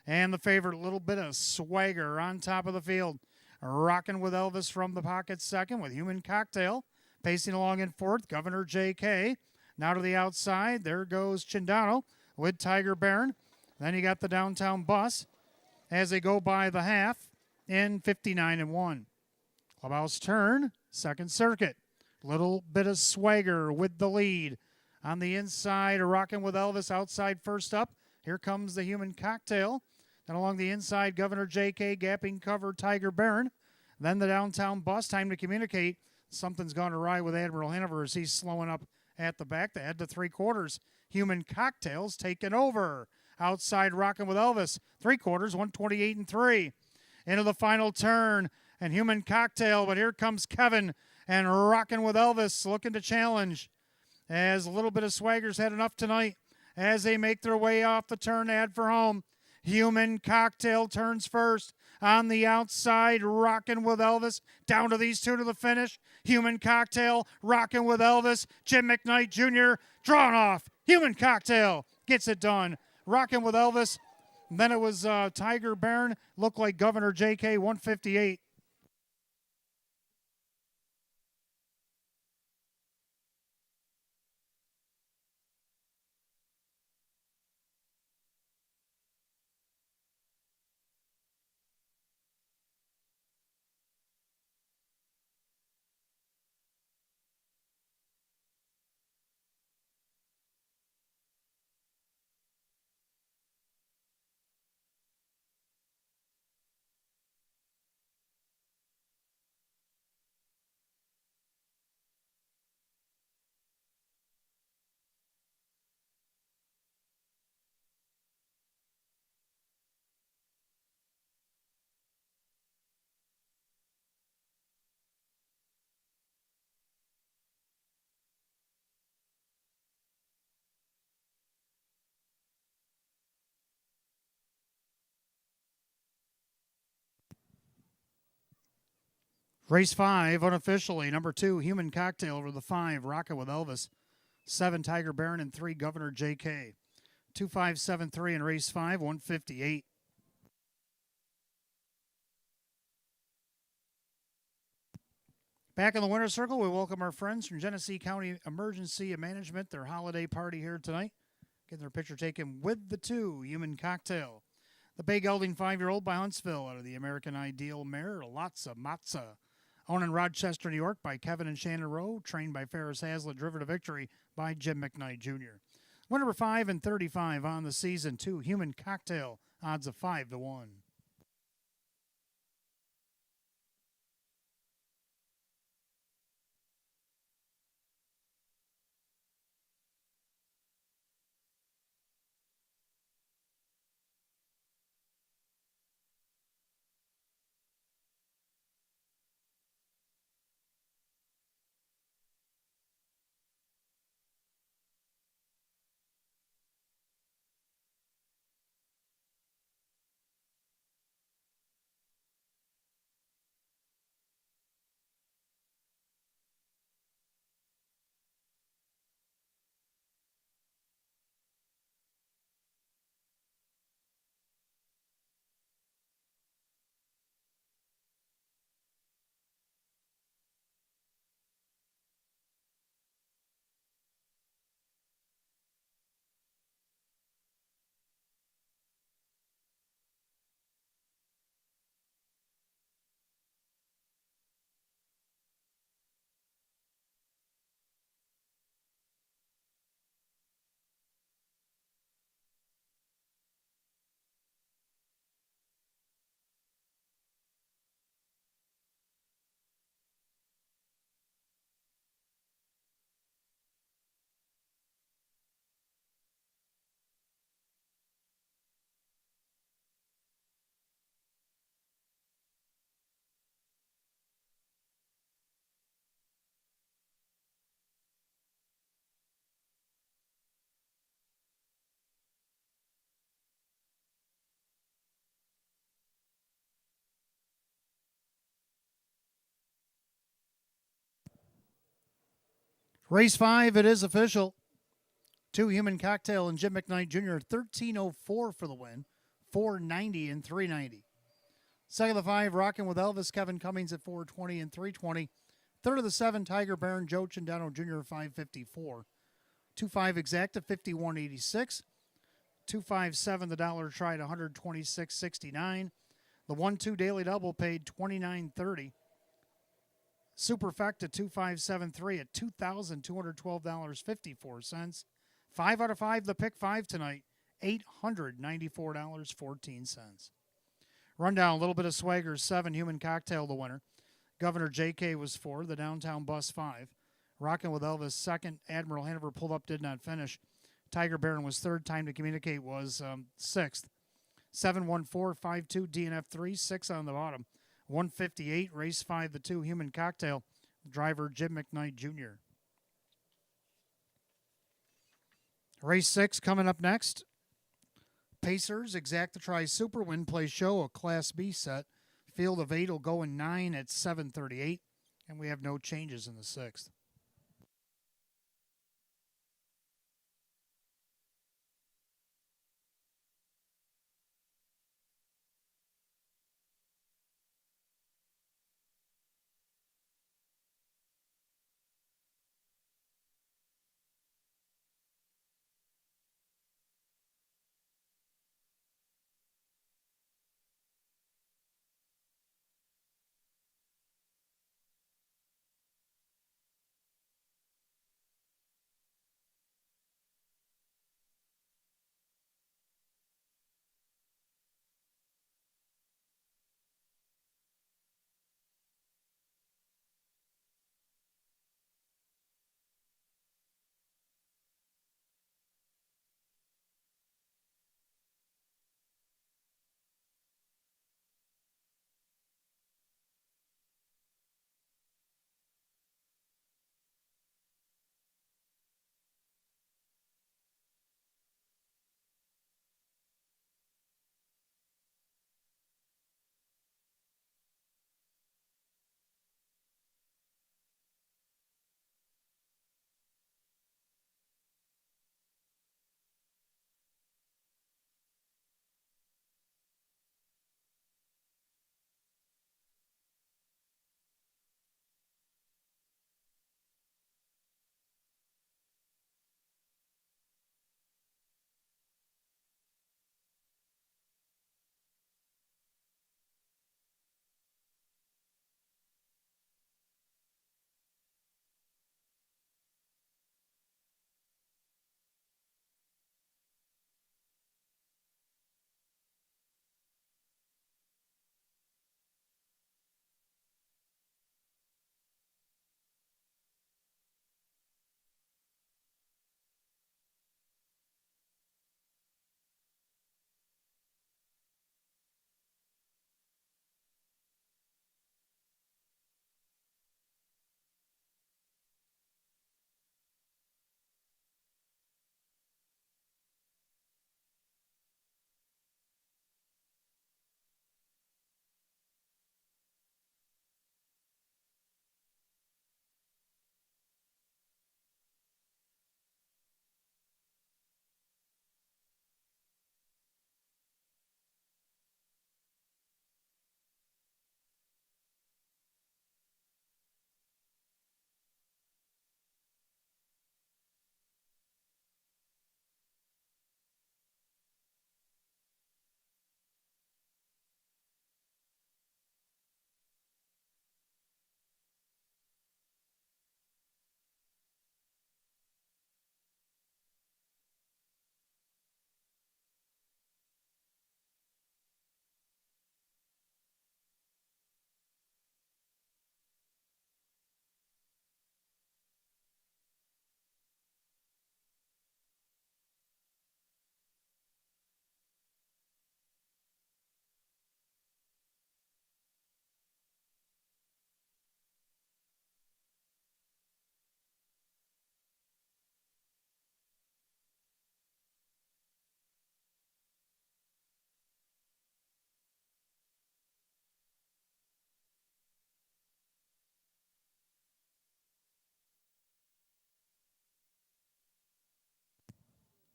And the favorite, a little bit of swagger on top of the field. Rocking with Elvis from the pocket second with Human Cocktail. Pacing along in fourth, Governor J.K. Now to the outside, there goes Chindano with Tiger Baron. Then you got the downtown bus as they go by the half in 59-1. Clubhouse turn, second circuit. Little bit of swagger with the lead. On the inside, rocking with Elvis outside first up. Here comes the Human Cocktail. Then along the inside, Governor J.K. gapping cover Tiger Baron. Then the downtown bus, time to communicate. Something's gone awry with Admiral Hanover as he's slowing up at the back. They head to 3/4. Human Cocktails taking over. Outside rocking with Elvis. 3/4, 128-3. Into the final turn. And Human Cocktail, but here comes Kevin and rocking with Elvis, looking to challenge. As a little bit of swagger's had enough tonight. As they make their way off the turn, add for home. Human Cocktail turns first. On the outside, rocking with Elvis. Down to these two to the finish. Human Cocktail, rocking with Elvis. Jim McKnight Jr. drawn off. Human Cocktail gets it done. Rocking with Elvis. And then it was Tiger Baron. Looked like Governor J.K. 158. Race 5, unofficially. Number 2, Human Cocktail over the 5, Rockin' with Elvis. 7, Tiger Baron, and 3, Governor J.K. 2-5-7-3 in race 5, 158. Back in the winner's circle, we welcome our friends from Genesee County Emergency Management, their holiday party here tonight. Getting their picture taken with the 2, Human Cocktail. The Bay Gelding 5-year-old by Huntsville out of the American Ideal mare, Lots of Matza. Owned in Rochester, New York by Kevin and Shannon Rowe. Trained by Ferris Hazlitt. Driven to victory by Jim McKnight Jr. Winner number 5 and 35 on the season. 2, Human Cocktail. Odds of 5-1. Race 5, it is official. 2 Human Cocktail and Jim McKnight Jr. 13:04 for the win, 4:90 and 3:90. Second of the 5, Rockin' with Elvis, Kevin Cummings at 4:20 and 3:20. Third of the 7, Tiger Baron, Joe Cindano Jr. 5:54. 2-5 Exacta 51.86. 257 the dollar tried 126.69. The 1-2 daily double paid 29.30. Superfecta 2573 at $2,212.54. 5 out of 5 the pick 5 tonight, $894.14. Rundown, a little bit of swagger. 7 Human Cocktail the winner. Governor JK was 4. The Downtown Bus 5. Rockin' with Elvis 2nd. Admiral Hanover pulled up, did not finish. Tiger Baron was 3rd. Time to Communicate was 6th. 71452 DNF 3, 6 on the bottom. 158 race 5 the 2 Human Cocktail. Driver Jim McKnight Jr. Race 6 coming up next. Pacers Exacta Tri Super Win Play Show, a Class B set. Field of 8 will go in 9 at 7:38, and we have no changes in the 6th.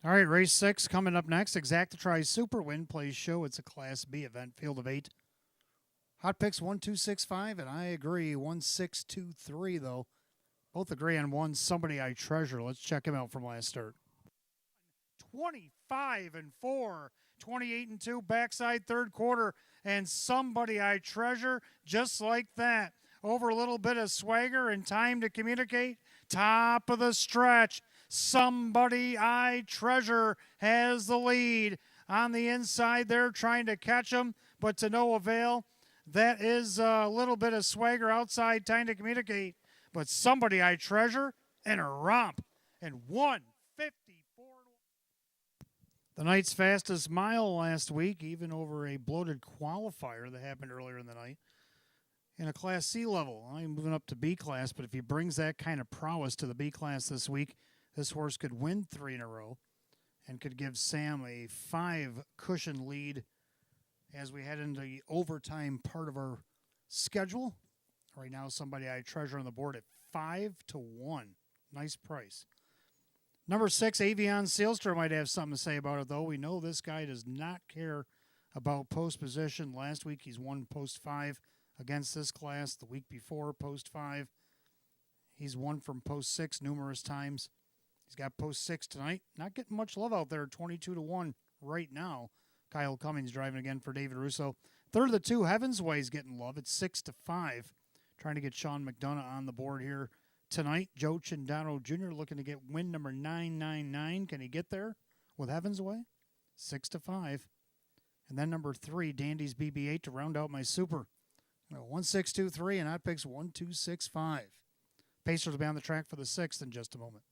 All right, race 6 coming up next. Exactitry Super Win plays show. It's a Class B event, field of 8. Hot picks 1-2-6-5, and I agree 1-6-2-3 though. Both agree on one. Somebody I treasure. Let's check him out from last start. 25-4, 28-2, backside third quarter, and Somebody I Treasure, just like that. Over a little bit of swagger and time to communicate. Top of the stretch. Somebody I Treasure has the lead. On the inside, they're trying to catch him, but to no avail. That is a little bit of swagger outside, time to communicate. But Somebody I Treasure and a romp. And 154. The night's fastest mile last week, even over a bloated qualifier that happened earlier in the night. In a Class C level, I'm moving up to B class, but if he brings that kind of prowess to the B class this week, this horse could win 3 in a row and could give Sam a 5-cushion lead as we head into the overtime part of our schedule. Right now, Somebody I Treasure on the board at 5-1. Nice price. Number 6, Avion Sealster might have something to say about it, though. We know this guy does not care about post position. Last week, he's won post 5 against this class. The week before, post 5. He's won from post 6 numerous times. He's got post 6 tonight. Not getting much love out there, 22-1 right now. Kyle Cummings driving again for David Russo. Third of the 2, Heaven's Way is getting love. It's 6-5. Trying to get Sean McDonough on the board here tonight. Joe Chindano Jr. looking to get win number 999. Can he get there with Heaven's Way? 6-5. And then number 3, Dandy's BB8 to round out my super. 1-6-2-3, and I picks 1-2-6-5. Pacers will be on the track for the 6th in just a moment.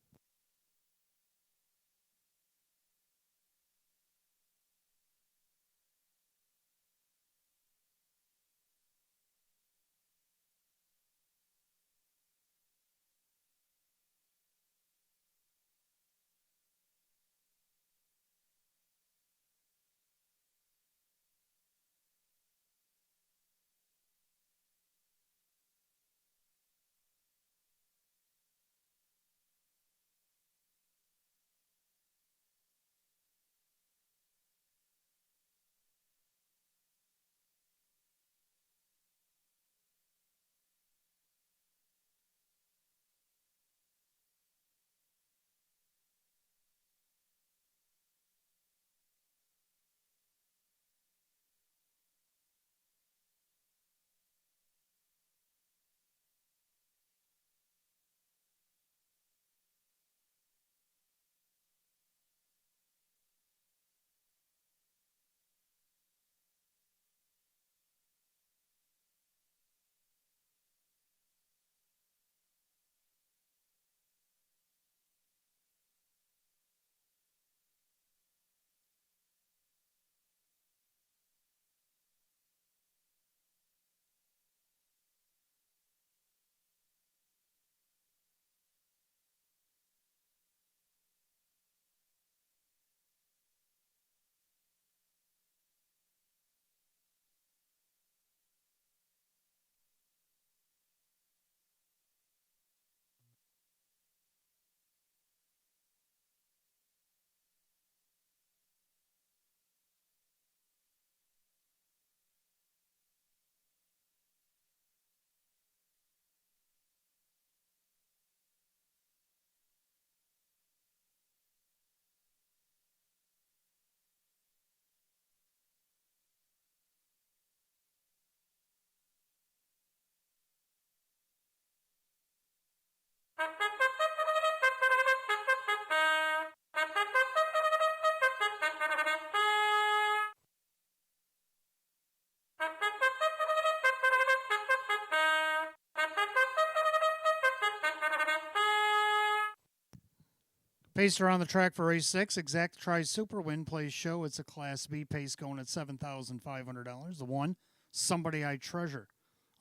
Pacer on the track for race 6. Exactitry Super Win plays show. It's a Class B pace going at $7,500. The 1, Somebody I Treasure.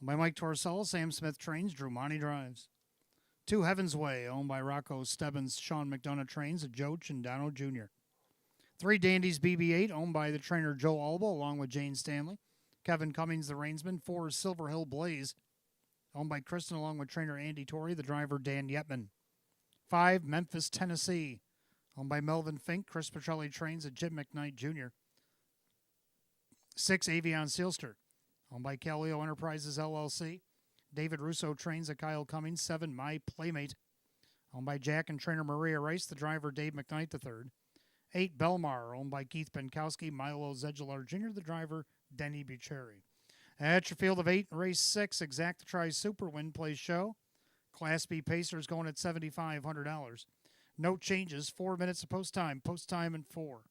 Owned by Mike Torsello, Sam Smith trains, Drew Monty drives. 2, Heaven's Way, owned by Rocco Stebbins, Sean McDonough trains, and Joe Chindano Jr. 3, Dandy's BB8, owned by the trainer Joe Alba, along with Jane Stanley. Kevin Cummings, the reinsman. 4, Silver Hill Blaze, owned by Kristen, along with trainer Andy Torrey, the driver Dan Yetman. 5, Memphis, Tennessee, owned by Melvin Fink. Chris Petrelli trains at Jim McKnight Jr. 6, Avion Sealster, owned by Calio Enterprises, LLC. David Russo trains at Kyle Cummings. 7, My Playmate, owned by Jack and trainer Maria Rice. The driver, Dave McKnight III. 8, Belmar, owned by Keith Benkowski. Milo Zedular Jr., the driver, Denny Bucheri. At your field of 8, race 6, Exacta Tri Super Win Play Show. Class B Pacers going at $7,500. No changes. 4 minutes of post time. Post time in 4.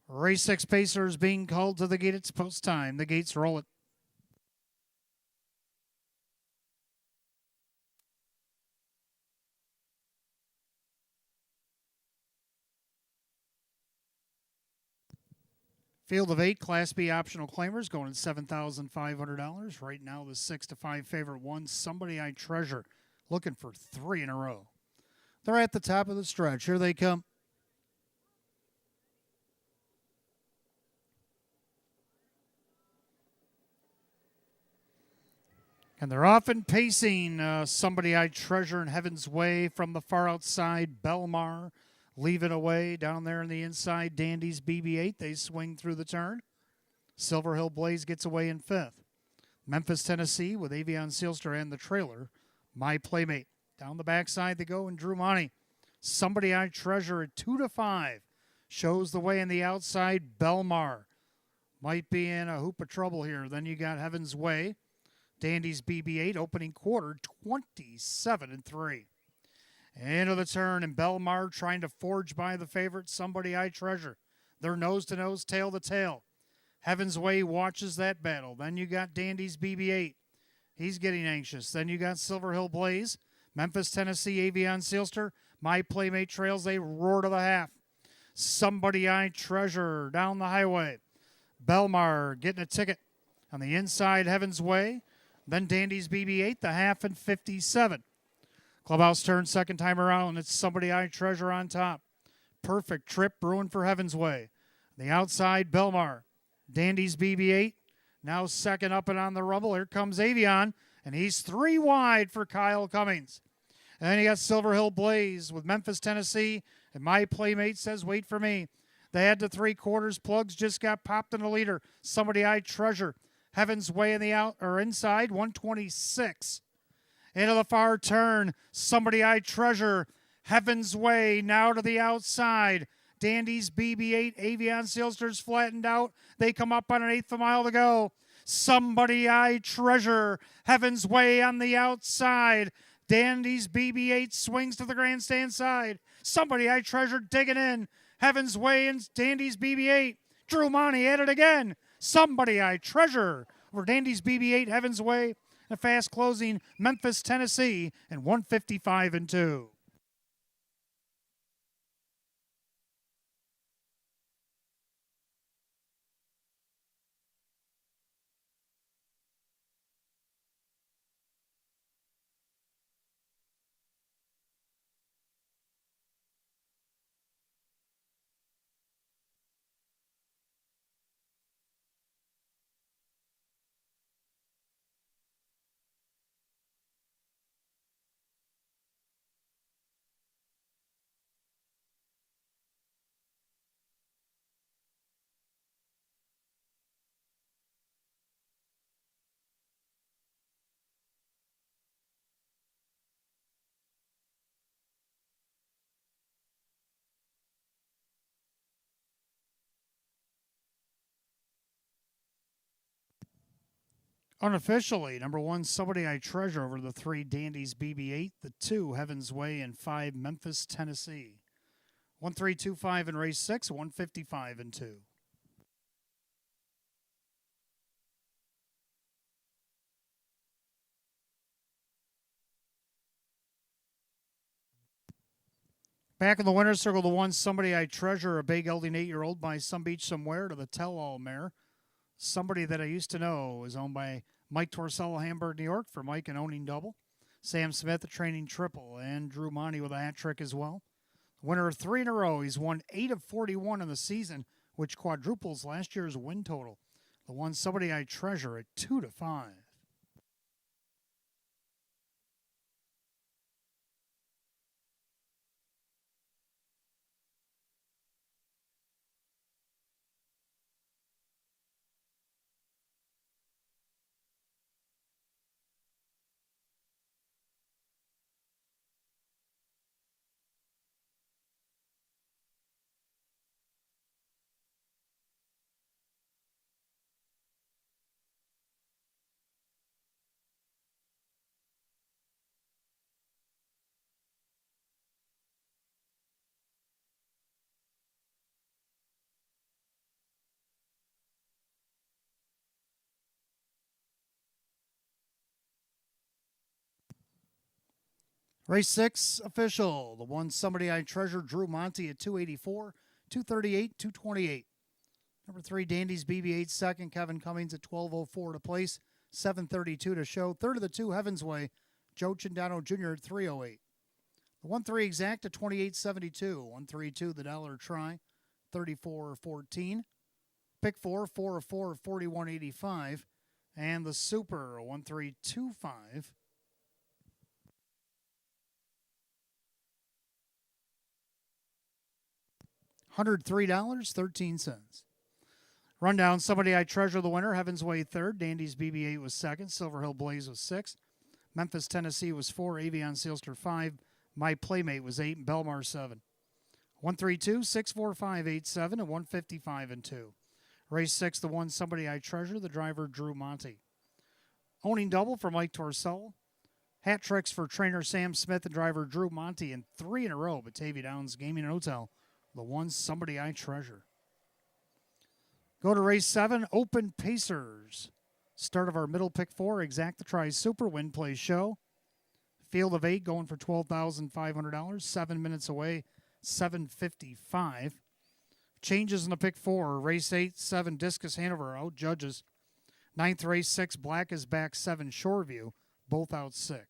Race 6 Pacers being called to the gate. It's post time. The gates roll it. Field of 8, Class B optional claimers going at $7,500. Right now, the 6-5 favorite one, Somebody I Treasure, looking for 3 in a row. They're at the top of the stretch. Here they come. And they're often pacing. Somebody I Treasure in Heaven's Way from the far outside. Belmar leaving away down there on the inside. Dandy's BB-8. They swing through the turn. Silver Hill Blaze gets away in 5th. Memphis, Tennessee with Avion Sealster and the trailer. My Playmate. Down the backside they go, and Drew Money. Somebody I Treasure at 2-5. Shows the way on the outside. Belmar might be in a hoop of trouble here. Then you got Heaven's Way. Dandy's BB-8 opening quarter 27-3. Into the turn, and Belmar trying to forge by the favorite, Somebody I Treasure. They're nose to nose, tail to tail. Heaven's Way watches that battle. Then you got Dandy's BB-8. He's getting anxious. Then you got Silver Hill Blaze. Memphis, Tennessee, Avion Sealster. My Playmate trails a roar to the half. Somebody I Treasure down the highway. Belmar getting a ticket on the inside, Heaven's Way. Then Dandy's BB-8, the half and 57. Clubhouse turn second time around, and it's Somebody I Treasure on top. Perfect trip brewing for Heaven's Way. The outside, Belmar. Dandy's BB-8, now second up and on the rumble. Here comes Avion, and he's 3 wide for Kyle Cummings. And then you got Silver Hill Blaze with Memphis, Tennessee, and My Playmate says, wait for me. They had to 3/4. Plugs just got popped in the leader. Somebody I Treasure. Heaven's Way in the out or inside, 126. Into the far turn, Somebody I Treasure. Heaven's Way now to the outside. Dandy's BB-8, Avion Sealster's flattened out. They come up on an 1/8 of a mile to go. Somebody I Treasure. Heaven's Way on the outside. Dandy's BB-8 swings to the grandstand side. Somebody I Treasure digging in. Heaven's Way and Dandy's BB-8. Drew Monty at it again. Somebody I Treasure over Dandy's BB-8, Heaven's Way. A fast closing Memphis, Tennessee, and 155-2. Unofficially, number 1, Somebody I Treasure over the 3, Dandy's BB-8, the 2, Heaven's Way, and 5, Memphis, Tennessee. 1-3-2-5 in race 6, 155-2. Back in the winner's circle, the 1, Somebody I Treasure, a big gelding 8-year-old by Some Beach Somewhere to the Tell-All mare. Somebody that I used to know is owned by Mike Torsello, Hamburg, New York, for Mike and owning double. Sam Smith, a training triple, and Drew Monty with a hat trick as well. Winner of 3 in a row. He's won 8 of 41 in the season, which quadruples last year's win total. The 1, Somebody I Treasure, at 2-5. Race 6 official. The 1, Somebody I Treasure, Drew Monty at 284, 238, 228. Number 3, Dandy's BB-8 second, Kevin Cummings at 1204 to place, 732 to show. Third of the 2, Heaven's Way, Joe Chindano Jr. at 308. The 1-3 exact at 2872. 132, the dollar try, 3414. Pick 4, 4 of 4, 4185. And the super, 1325. $103.13. Rundown, Somebody I Treasure, the winner. Heaven's Way, third. Dandy's BB-8 was second. Silver Hill Blaze was sixth. Memphis, Tennessee was 4. Avion Sealster 5. My Playmate was 8. And Belmar 7. 132, 645, 87, and 155-2. Race 6, the 1, Somebody I Treasure, the driver Drew Monty. Owning double for Mike Torsello. Hat tricks for trainer Sam Smith and driver Drew Monty, and 3 in a row, Batavia Downs Gaming and Hotel. The 1, Somebody I Treasure. Go to race 7, Open Pacers. Start of our middle pick 4, exact the try super, win, play, show. Field of 8 going for $12,500. 7 minutes away, 755. Changes in the pick 4. Race 8, 7 Discus Hanover out judges. Ninth race 6 Black is back, 7 Shoreview, both out sick.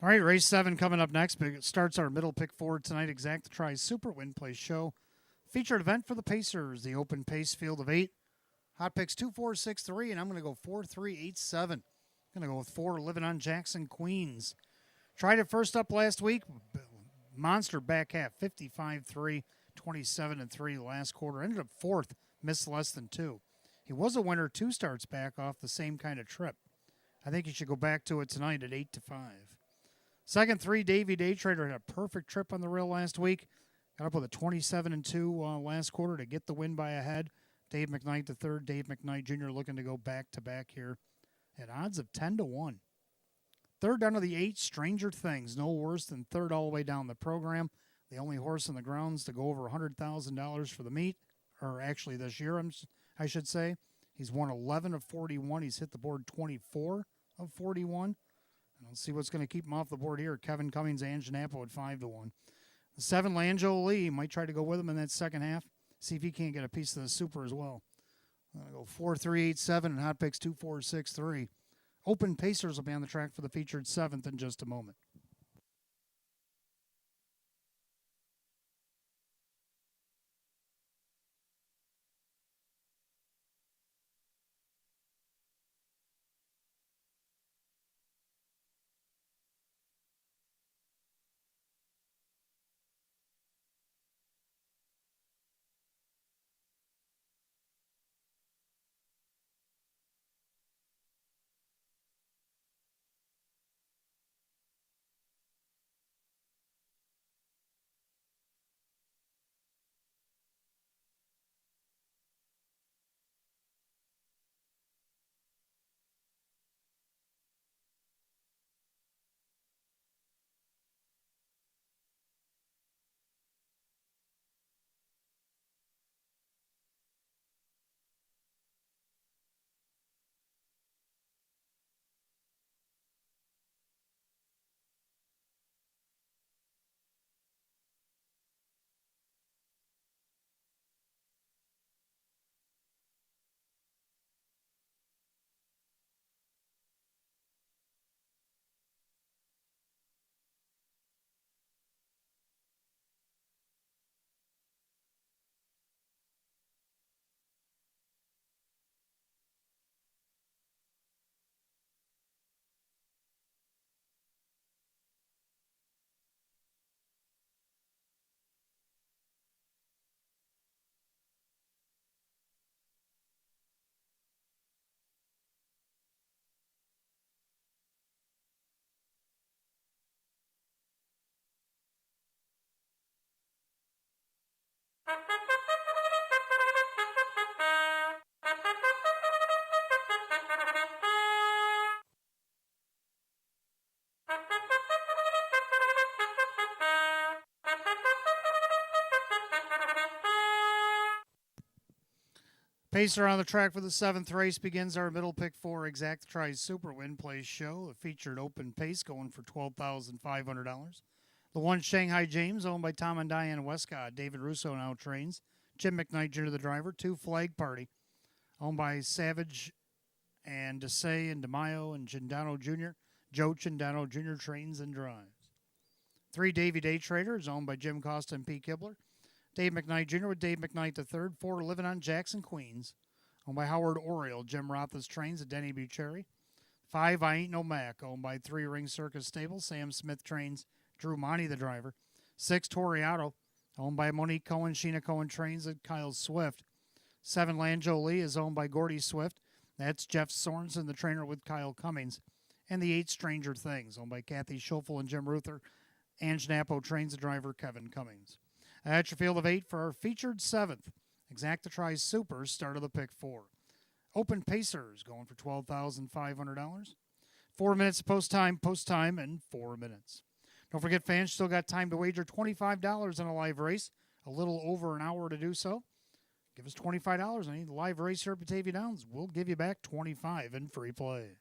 All right, race 7 coming up next. It starts our middle pick 4 tonight. Exact Try Super Win Play Show. Featured event for the Pacers, the open pace field of 8. Hot picks 2, 4, 6, 3, and I'm going to go 4, 3, 8, 7. Going to go with 4, Living on Jackson, Queens. Tried it first up last week. Monster back half, 55-3, 27-3 last quarter. Ended up 4th, missed less than 2. He was a winner 2 starts back off the same kind of trip. I think he should go back to it tonight at 8-5. Second 3, Davy Day Trader had a perfect trip on the rail last week. Got up with a 27-2 last quarter to get the win by a head. Dave McKnight the third. Dave McKnight Jr. looking to go back-to-back here at odds of 10-1. Third down to the 8, Stranger Things. No worse than third all the way down the program. The only horse in the grounds to go over $100,000 for the meet, or actually this year, I should say. He's won 11 of 41. He's hit the board 24 of 41. And let's see what's going to keep him off the board here. Kevin Cummings, Anjanapo at 5-1. The 7, Lanjo Lee, might try to go with him in that second half. See if he can't get a piece of the super as well. I'm going to go 4, 3, 8, 7, and hot picks 2, 4, 6, 3. Open Pacers will be on the track for the featured 7th in just a moment. Pacer on the track for the seventh race begins our middle pick four Exact Tries Super Win Place show. A featured open pace going for $12,500. The one Shanghai James, owned by Tom and Diane Westcott. David Russo now trains. Jim McKnight Jr., the driver. Two Flag Party, owned by Savage and Desai and DeMaio and Cindano Jr. Joe Cindano Jr. trains and drives. Three Davy Day Traders, owned by Jim Costa and Pete Kibler. Dave McKnight Jr. with Dave McKnight III. Four Living on Jackson, Queens, owned by Howard Oriole. Jim Rothas trains at Denny Bucherry. Five I Ain't No Mac, owned by Three Ring Circus Stable. Sam Smith trains. Drew Monty, the driver. Six Toriato, owned by Monique Cohen. Sheena Cohen trains at Kyle Swift. Seven Lanjoli is owned by Gordy Swift. That's Jeff Sorensen, the trainer with Kyle Cummings. And the eight Stranger Things, owned by Kathy Schoeffel and Jim Ruther. Ange Napo trains the driver Kevin Cummings. That's your field of eight for our featured seventh Exacta Try Super, start of the pick four. Open Pacers going for $12,500. 4 minutes post time, and 4 minutes. Don't forget, fans, still got time to wager $25 on a live race. A little over an hour to do so. Give us $25 on any live race here at Batavia Downs. We'll give you back $25 in free play.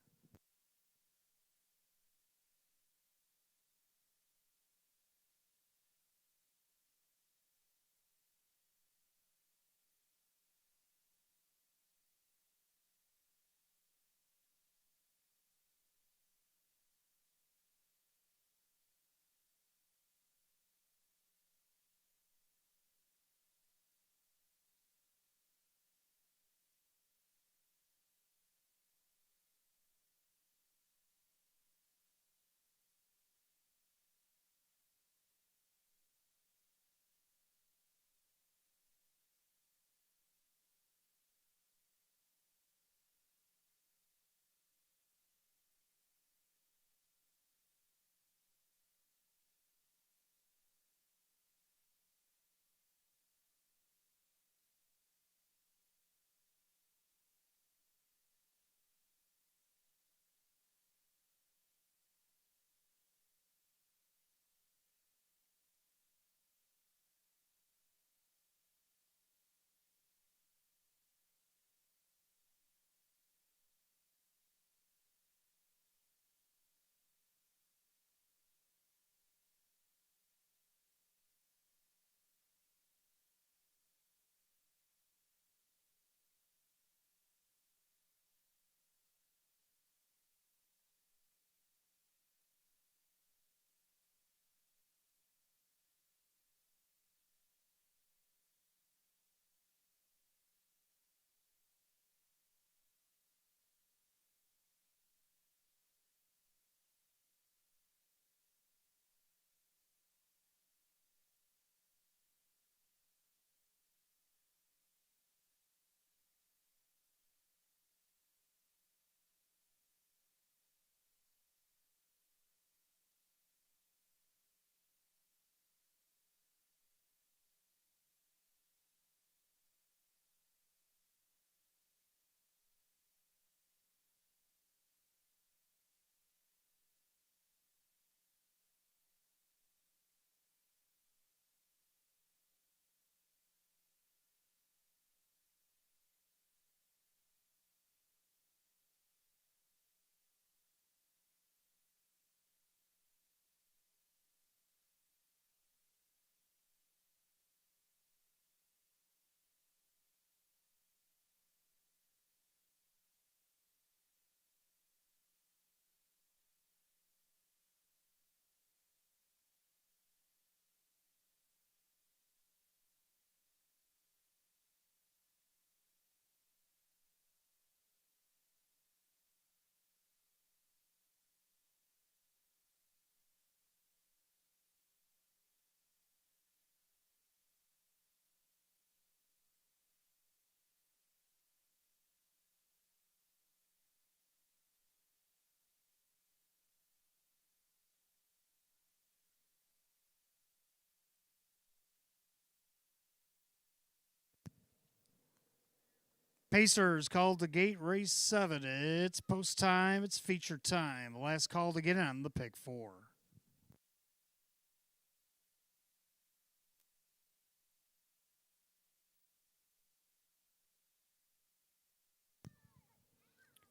Pacers called to gate race 7. It's post time. It's feature time. The last call to get on the pick 4.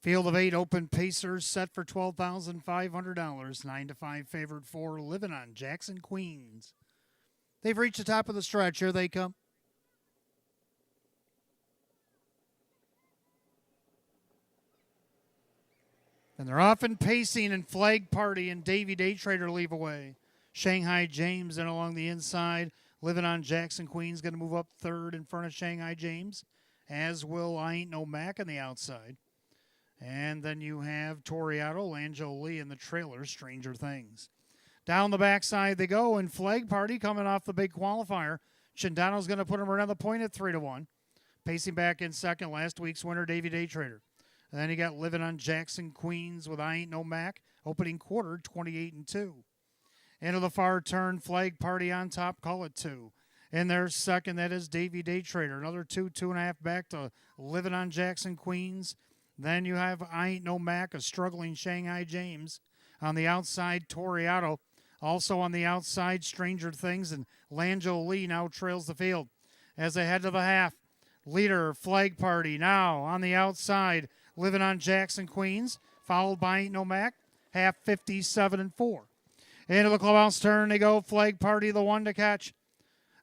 Field of 8 open Pacers set for $12,500. 9 to 5 favored for Living on Jackson Queens. They've reached the top of the stretch. Here they come. And they're off in pacing and Flag Party and Davy Day Trader leave away. Shanghai James in along the inside. Living on Jackson Queens going to move up third in front of Shanghai James. As will I Ain't No Mac on the outside. And then you have Toriato, Lanjo Lee, and the trailer, Stranger Things. Down the backside they go, and Flag Party coming off the big qualifier. Chindano's going to put him right on the point at 3-1. Pacing back in second, last week's winner, Davy Day Trader. And then you got Living on Jackson Queens with I Ain't No Mac, opening quarter, 28-2. Into the far turn, Flag Party on top, call it 2. In their second, that is Davy Day Trader. Another 2.5 back to Living on Jackson Queens. Then you have I Ain't No Mac, a struggling Shanghai James. On the outside, Toriato. Also on the outside, Stranger Things, and Lanjo Lee now trails the field. As they head to the half, leader, Flag Party, now on the outside, Living on Jackson Queens, followed by Ain't No Mac, half 57-4. Into the clubhouse turn they go, Flag Party, the one to catch.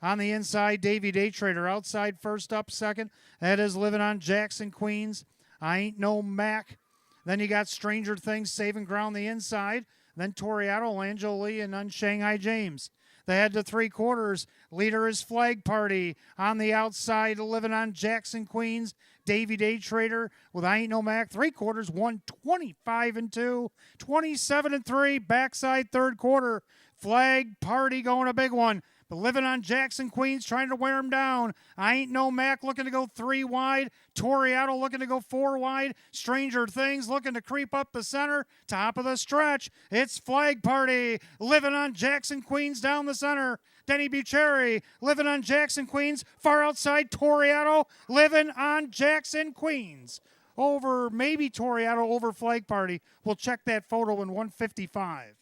On the inside, Davy Day Trader. Outside, first up, second. That is Living on Jackson Queens. I Ain't No Mac. Then you got Stranger Things saving ground the inside. Then Toriato, Lanjo Lee, and then Shanghai James. They head to 3/4. Leader is Flag Party. On the outside, Living on Jackson Queens. Davy Day Trader with I Ain't No Mac. 3/4, 125-2, 27-3. Backside third quarter. Flag Party going a big one. But Living on Jackson Queens trying to wear him down. I Ain't No Mac looking to go 3 wide. Toriato looking to go 4 wide. Stranger Things looking to creep up the center. Top of the stretch. It's Flag Party. Living on Jackson Queens down the center. Denny Bucherri. Living on Jackson Queens. Far outside Toriato. Living on Jackson Queens. Over maybe Toriato over Flag Party. We'll check that photo in 155.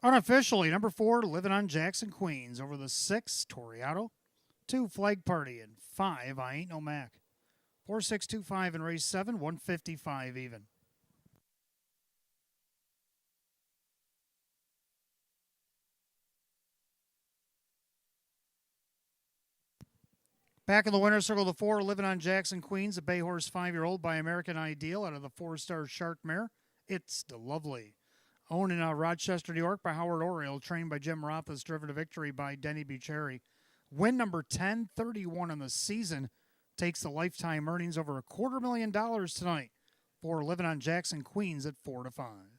Unofficially, number 4, Living on Jackson Queens. Over the 6, Toriato. 2, Flag Party. And 5, I Ain't No Mac. 4-6-2-5 in race 7, 155 even. Back in the winner's circle, the 4, Living on Jackson Queens, a bay horse 5-year-old by American Ideal out of the 4-star Shark Mare. It's the Lovely. Owned in Rochester, New York by Howard Oriole, trained by Jim Rothas, driven to victory by Denny Bucherri. Win number 1031 in the season. Takes the lifetime earnings over $250,000 tonight for Living on Jackson Queens at 4-5.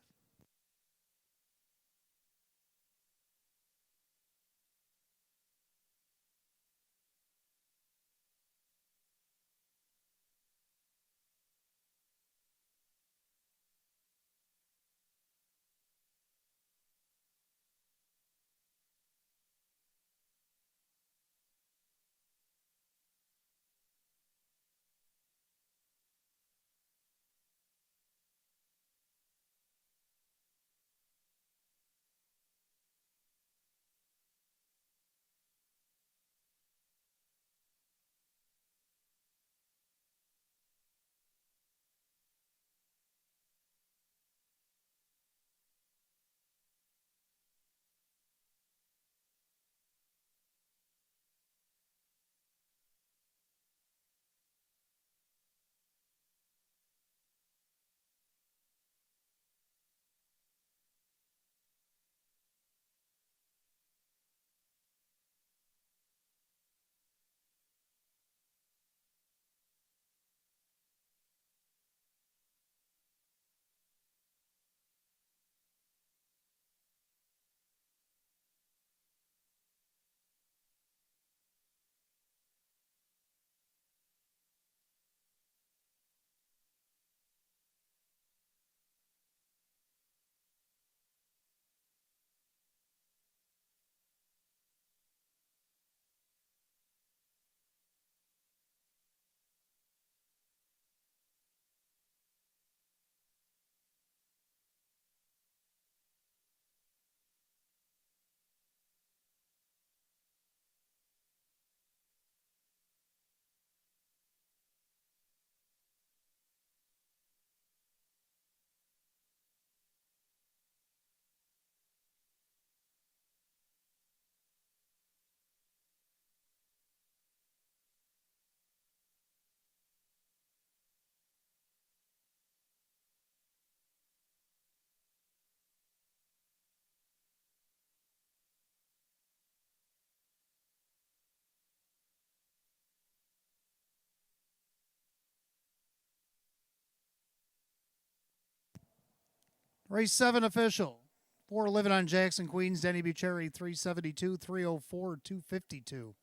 Race 7 official. 4 living on Jackson Queens, Denny Bucherry, 372, 304, 252.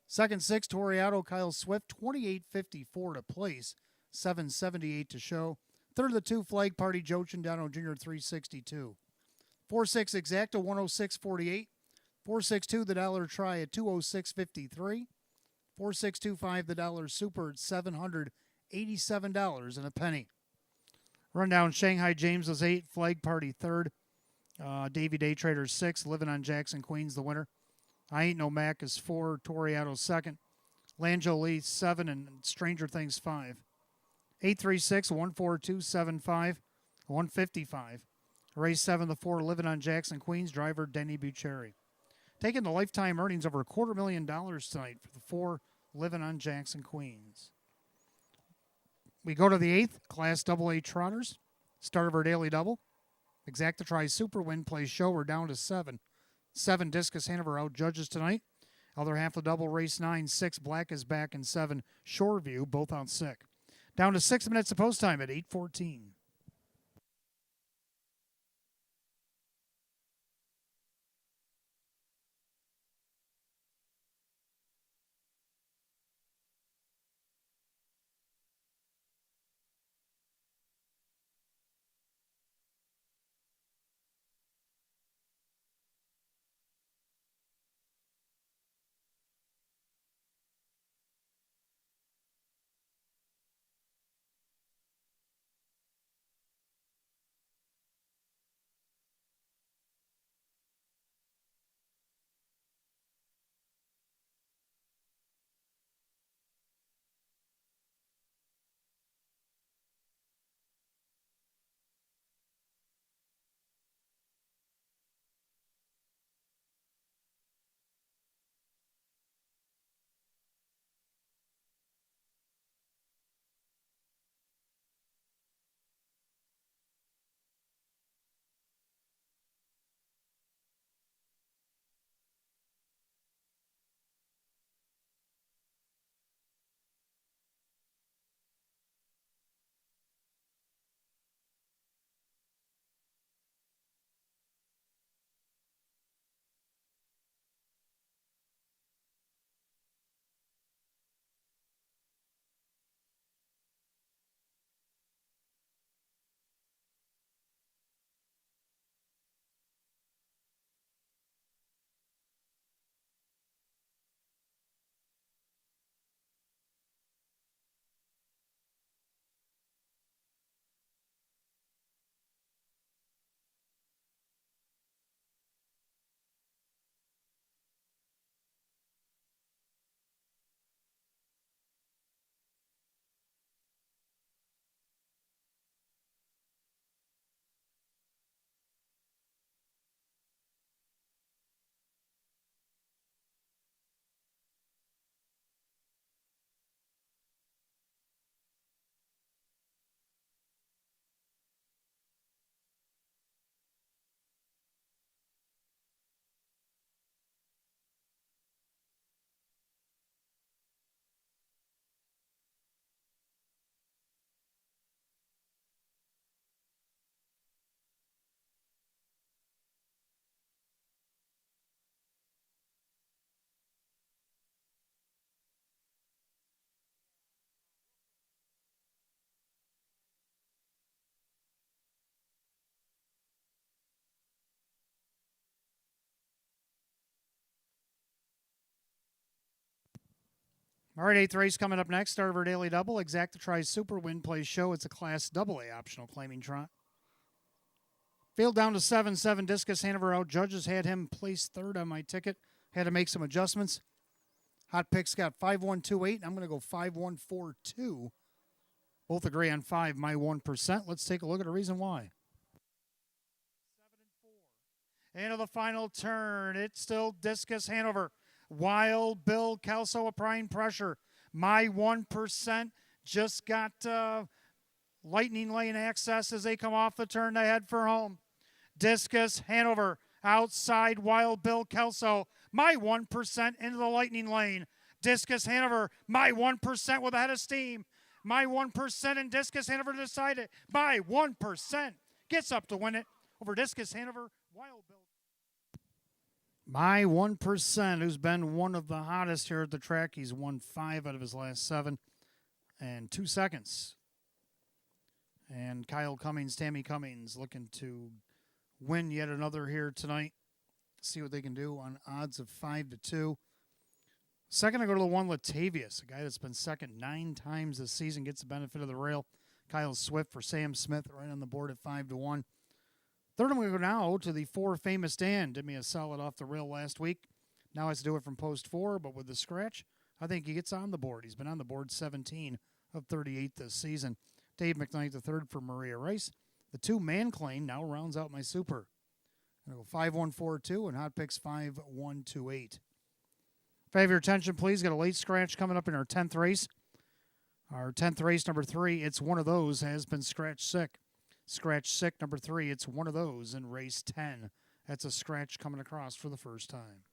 Second 6, Toriado, Kyle Swift, 28.54 to place, 778 to show. Third of the 2, Flag Party, Joe Chandano Jr., 362. 4-6, Exacta, 106.48. 4-6-2, the dollar try at 206.53. 4-6-2-5, the dollar super at $787 and a penny. Rundown, Shanghai James was 8, Flag Party 3rd. Davy Day Trader 6, living on Jackson Queens, the winner. I Ain't No Mac is 4, Toriado 2nd. Lanjo Lee 7, and Stranger Things 5. 836 142 75 155. Race 7, the 4, living on Jackson Queens, driver Denny Bucherry. Taking the lifetime earnings over $250,000 tonight for the 4, living on Jackson Queens. We go to the 8th, Class AA Trotters. Start of our daily double. Exacta tries Super Win plays show. We're down to 7. 7 Discus Hanover out judges tonight. Other half of the double, race 9, 6 Black is back, and 7 Shoreview, both out sick. Down to 6 minutes of post time at 8:14. All right, 8th race coming up next. Start of our daily double. Exacta tries Super Win plays show. It's a Class AA optional claiming trot. Field down to 7. 7 Discus Hanover out judges. Had him place 3rd on my ticket. Had to make some adjustments. Hot Picks got 5128. I'm going to go 5142. Both agree on 5, my 1%. Let's take a look at the reason why. 7 and 4. Into the final turn. It's still Discus Hanover. Wild Bill Kelso, a prime pressure. My 1% just got lightning lane access as they come off the turn to head for home. Discus Hanover outside Wild Bill Kelso. My 1% into the lightning lane. Discus Hanover, my 1% with a head of steam. My 1% and Discus Hanover decided. My 1%. Gets up to win it over Discus Hanover. Wild Bill. My 1%, who's been one of the hottest here at the track. He's won 5 out of his last 7 and 2 seconds. And Kyle Cummings, Tammy Cummings, looking to win yet another here tonight. See what they can do on odds of 5-2. Second, I go to the one Latavius, a guy that's been second 9 times this season, gets the benefit of the rail. Kyle Swift for Sam Smith, right on the board at 5-1. Third, I'm going to go now to the 4 Famous Dan. Did me a solid off the rail last week. Now has to do it from post 4, but with the scratch, I think he gets on the board. He's been on the board 17 of 38 this season. Dave McKnight, the third for Maria Rice. The 2 Manclain now rounds out my super. I'm going to go 5-1-4-2 and hot picks 5-1-2-8. If I have your attention, please, got a late scratch coming up in our 10th race. Our 10th race, number 3, it's one of those, has been scratch sick. Scratch sick, number 3, it's one of those in race 10. That's a scratch coming across for the first time.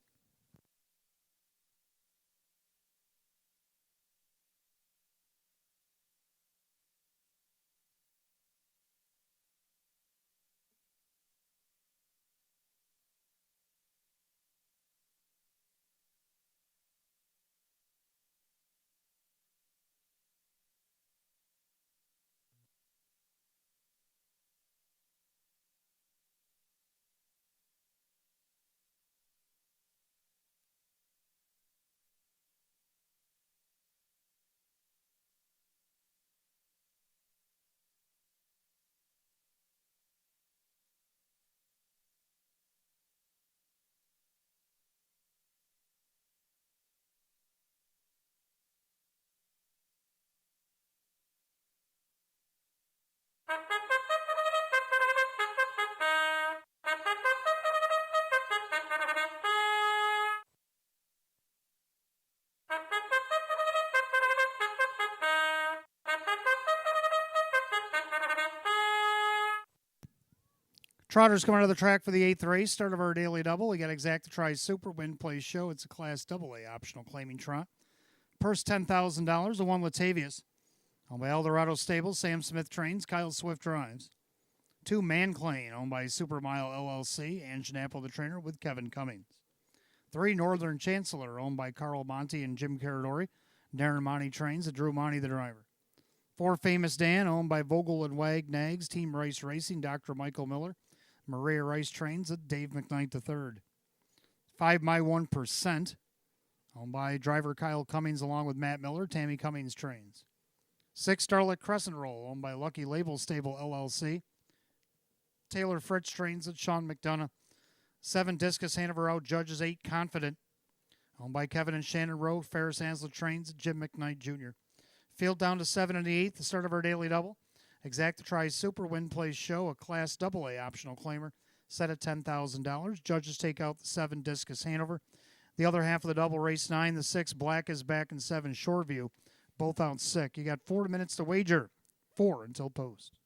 Trotters coming out of the track for the 8th race, start of our daily double. We got Exacta Try Super Win Play Show. It's a Class AA optional claiming trot. Purse $10,000, the 1 Latavius. Owned by Eldorado Stables, Sam Smith trains, Kyle Swift drives. 2 Manclain, owned by Supermile LLC, Ann Schnapple the trainer with Kevin Cummings. 3 Northern Chancellor, owned by Carl Monty and Jim Caradori. Darren Monty trains, and Drew Monty the driver. 4 Famous Dan, owned by Vogel and Wag Nags, Team Rice Racing, Dr. Michael Miller. Maria Rice trains at Dave McKnight III. 5 My 1%, owned by driver Kyle Cummings along with Matt Miller. Tammy Cummings trains. 6 Starlet Crescent Roll, owned by Lucky Label Stable LLC. Taylor Fritz trains at Sean McDonough. 7 Discus Hanover out judges 8 Confident, owned by Kevin and Shannon Rowe. Ferris Hansel trains at Jim McKnight Jr. Field down to 7 in the 8th, the start of our daily double. Exacta Try Super Win Plays Show, a Class AA optional claimer, set at $10,000. Judges take out the 7 Discus Hanover. The other half of the double, race 9, the 6 Black is Back, and 7 Shoreview, both out sick. You got 4 minutes to wager. 4 until post.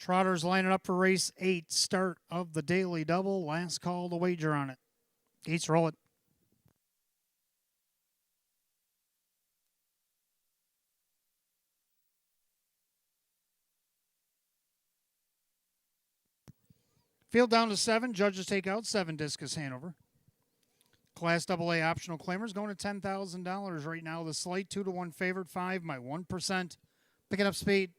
Trotters lining up for race 8, start of the daily double. Last call to wager on it. Gates, roll it. Field down to 7. Judges take out 7. Discus Hanover. Class AA optional claimers going to $10,000 right now. The slight 2-1 favorite. 5 my 1%. Picking up speed.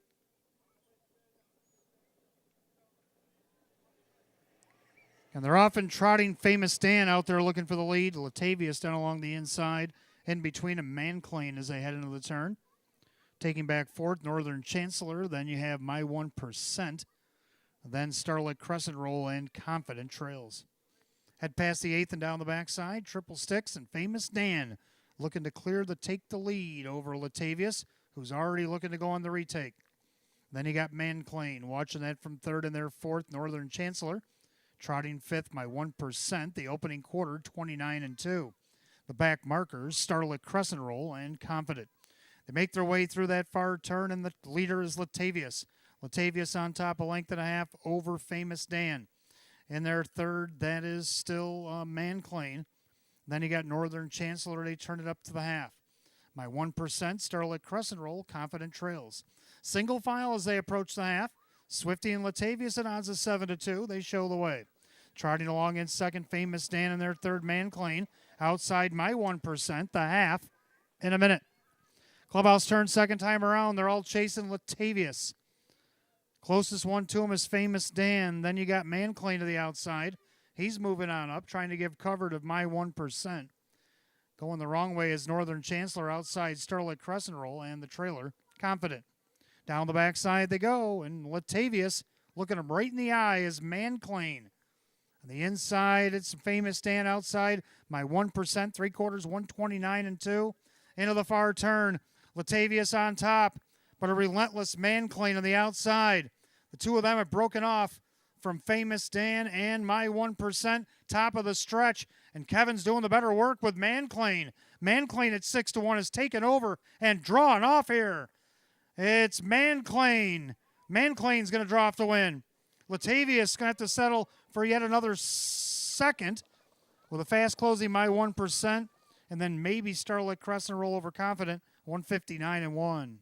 And they're often trotting Famous Dan out there looking for the lead. Latavius down along the inside. In between a Manclean as they head into the turn. Taking back fourth, Northern Chancellor. Then you have My 1%. Then Starlight Crescent Roll and Confident Trails. Head past the 8th and down the backside. Triple Sticks and Famous Dan looking to clear take the lead over Latavius, who's already looking to go on the retake. Then you got Manclean watching that from 3rd and their 4th, Northern Chancellor. Trotting 5th, My 1%. The opening quarter, 29-2. The back markers, Starlit Crescent Roll and Confident. They make their way through that far turn, and the leader is Latavius. Latavius on top, a length and a half over Famous Dan. In their 3rd, that is still Manclean. Then you got Northern Chancellor. They turn it up to the half. My 1%, Starlit Crescent Roll, Confident Trails. Single file as they approach the half. Swifty and Latavius at odds of 7-2. They show the way. Trotting along in 2nd, Famous Dan in their 3rd, Manclean. Outside My 1%, the half in a minute. Clubhouse turn 2nd time around. They're all chasing Latavius. Closest one to him is Famous Dan. Then you got Manclean to the outside. He's moving on up, trying to give cover to My 1%. Going the wrong way is Northern Chancellor outside Starlight Crescent Roll and the trailer, Confident. Down the backside they go, and Latavius, looking him right in the eye, is Manclean. On the inside, it's Famous Dan outside. My 1%, 3/4, 129-2. Into the far turn. Latavius on top, but a relentless Manclean on the outside. The two of them have broken off from Famous Dan and My 1%, top of the stretch. And Kevin's doing the better work with Manclean. Manclean at 6-1 is taken over and drawn off here. It's Manclean. Manclean's going to draw off the win. Latavius going to have to settle for yet another second with a fast closing My 1%, and then maybe Starlight Crescent Roll over Confident, 159-1.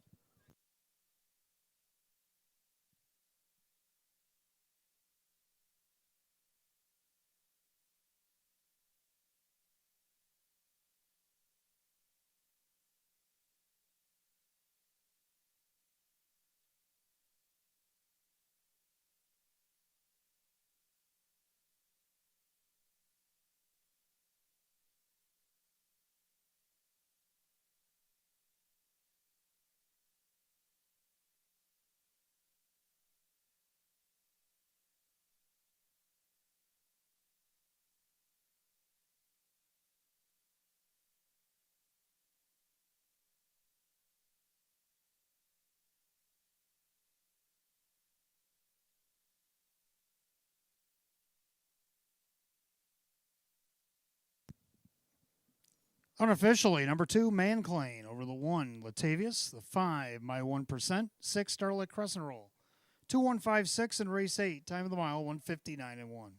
Unofficially, number 2, Manclean over the 1, Latavius. The 5, My 1%. 6, Starlight Crescent Roll. 2-1-5-6 in race 8. Time of the mile, 159-1.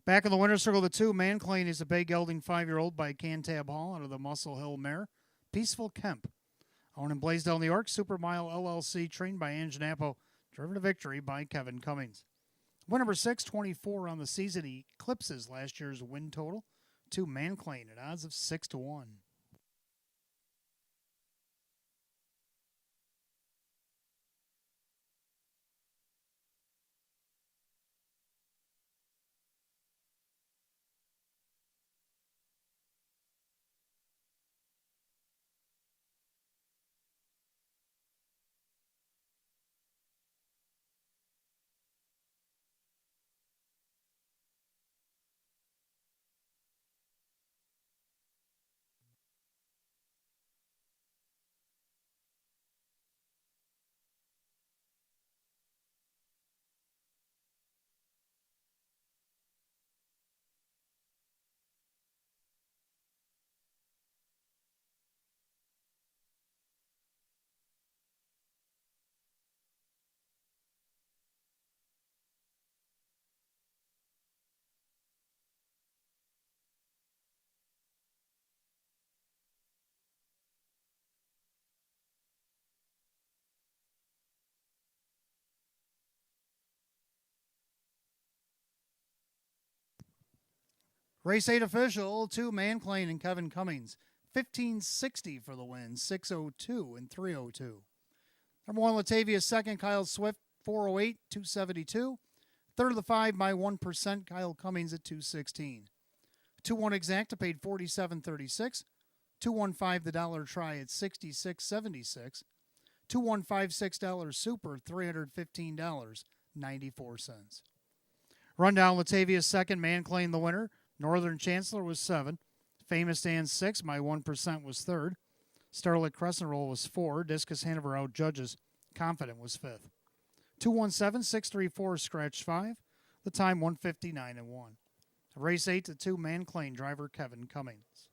Back in the winner's circle, the 2, Manclean is a bay gelding 5-year-old by Cantab Hall out of the Muscle Hill mare. Peaceful Kemp. Owned in Blaisdell, New York. Supermile LLC, trained by Ann Janapo. Driven to victory by Kevin Cummings. Win number 6, 24 on the season. He eclipses last year's win total. 2, Manclean at odds of 6-1. Race 8 official, 2 Manclain and Kevin Cummings. 1560 for the win, 602 and 302. Number 1, Batavia, second, Kyle Swift, 408, 272. Third of the 5 by 1%, Kyle Cummings at 216. 2-1 exacta paid 47.36. 2-1-5 the dollar try at 66.76. 2-1-5 $6 super, $315.94. Rundown, Latavia's second, Manclain the winner. Northern Chancellor was 7. Famous Dan 6, my 1% was 3rd. Starlit Crescent Roll was 4. Discus Hanover out judges. Confident was 5th. 2-1-7-6-3-4 scratch 5. The time 1:59 and 1. Race 8 to 2 Manclain driver Kevin Cummings.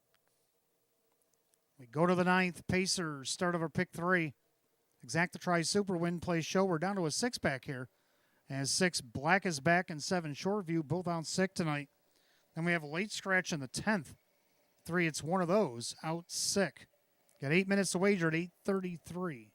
We go to the 9th. Pacers start over pick 3. Exacta tries super win play show. We're down to a 6-pack here. As 6 Black is back and 7 Shoreview both out sick tonight. Then we have a late scratch in the 10th. 3, it's one of those out sick. Got 8 minutes to wager at 8:33.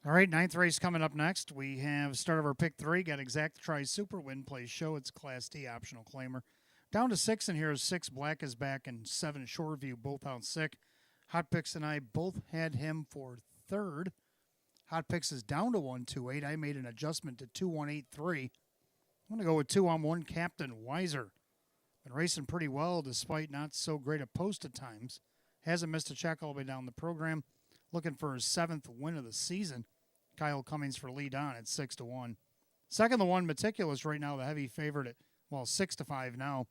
All right, ninth race coming up next. We have start of our pick 3. Got Exact Try Super Win Play Show. It's Class D optional claimer. Down to 6, and here is 6 Black is Back and 7 Shoreview, both out sick. Hot Picks and I both had him for third. Hot Picks is down to 128. I made an adjustment to 2183. I'm going to go with 2-on-1 Captain Weiser. Been racing pretty well despite not so great a post at times. Hasn't missed a check all the way down the program. Looking for his 7th win of the season. Kyle Cummings for lead on at 6-1. Second, the one Meticulous right now, the heavy favorite at, 6-5 now.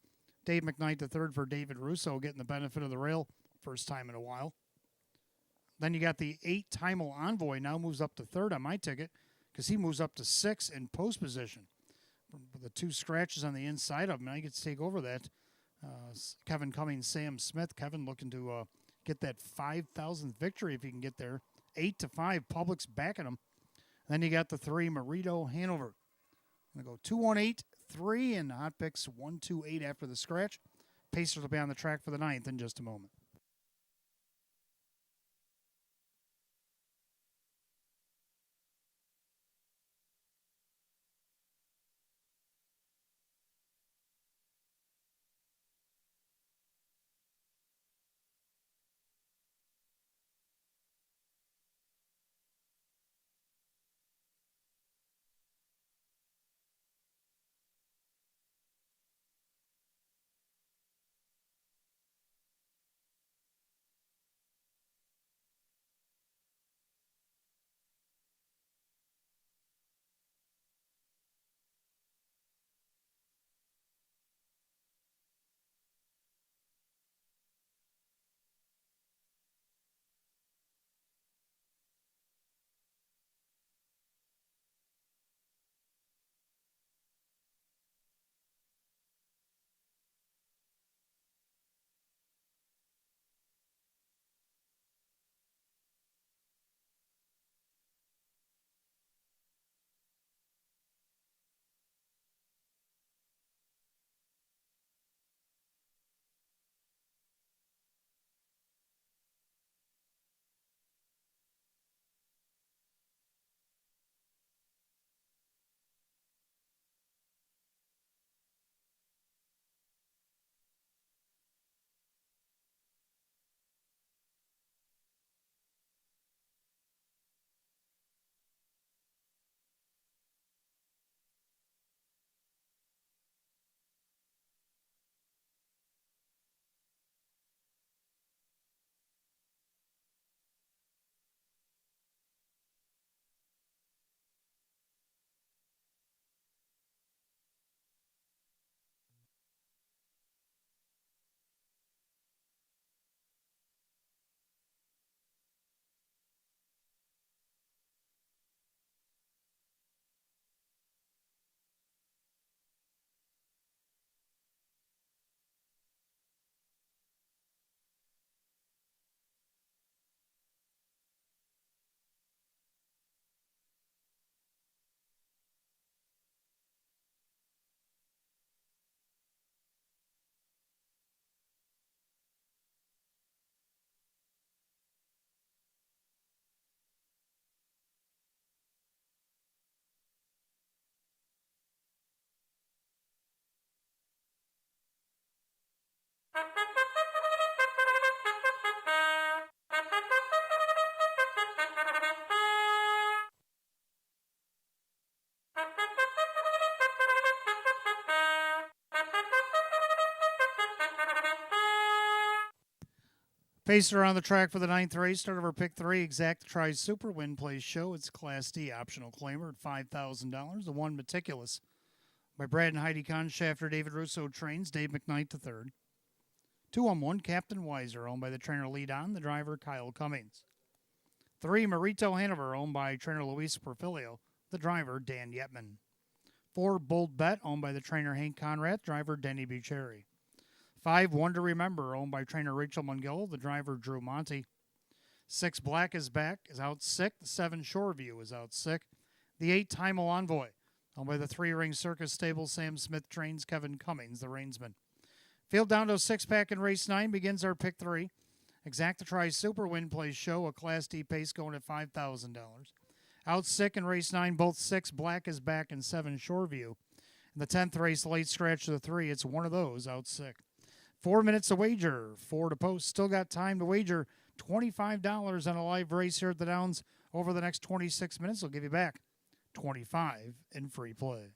Dave McKnight, the third for David Russo, getting the benefit of the rail. First time in a while. Then you got the 8 Timel Envoy now moves up to third on my ticket because he moves up to 6 in post position. With the 2 scratches on the inside of him, I get to take over that. Kevin Cummings, Sam Smith. Kevin looking to get that 5,000th victory if he can get there. 8-5, Publix backing him. Then you got the 3 Marito Hanover. I'm going to go 2-1-8-3 and Hot Picks 1-2-8 after the scratch. Pacers will be on the track for the 9th in just a moment. Pacer on the track for the 9th race. Start of our pick 3. Exact Try Super Win Play Show. It's Class D optional claimer at $5,000. The 1 Meticulous by Brad and Heidi Conshafter. David Russo trains. Dave McKnight the third. 2-on-1 Captain Weiser, owned by the trainer Lead On, the driver Kyle Cummings. 3 Marito Hanover, owned by trainer Luis Porfilio, the driver Dan Yetman. 4 Bold Bet, owned by the trainer Hank Conrad, driver Denny Bucheri. 5 One to Remember, owned by trainer Rachel Mungillo, the driver Drew Monty. 6 Black is Back is out sick. The 7 Shoreview is out sick. The 8 Timel Envoy, owned by the 3 Ring Circus Stable, Sam Smith trains Kevin Cummings, the reinsman. Field down to a 6-pack in race 9 begins our pick 3. Exact Try Super Win Play Show, a Class D pace going at $5,000. Out sick in race 9, both 6, Black is Back, and 7, Shoreview. In the 10th race, late scratch of the 3, it's one of those, out sick. 4 minutes to wager, 4 to post. Still got time to wager $25 on a live race here at the Downs over the next 26 minutes. We'll give you back $25 in free play.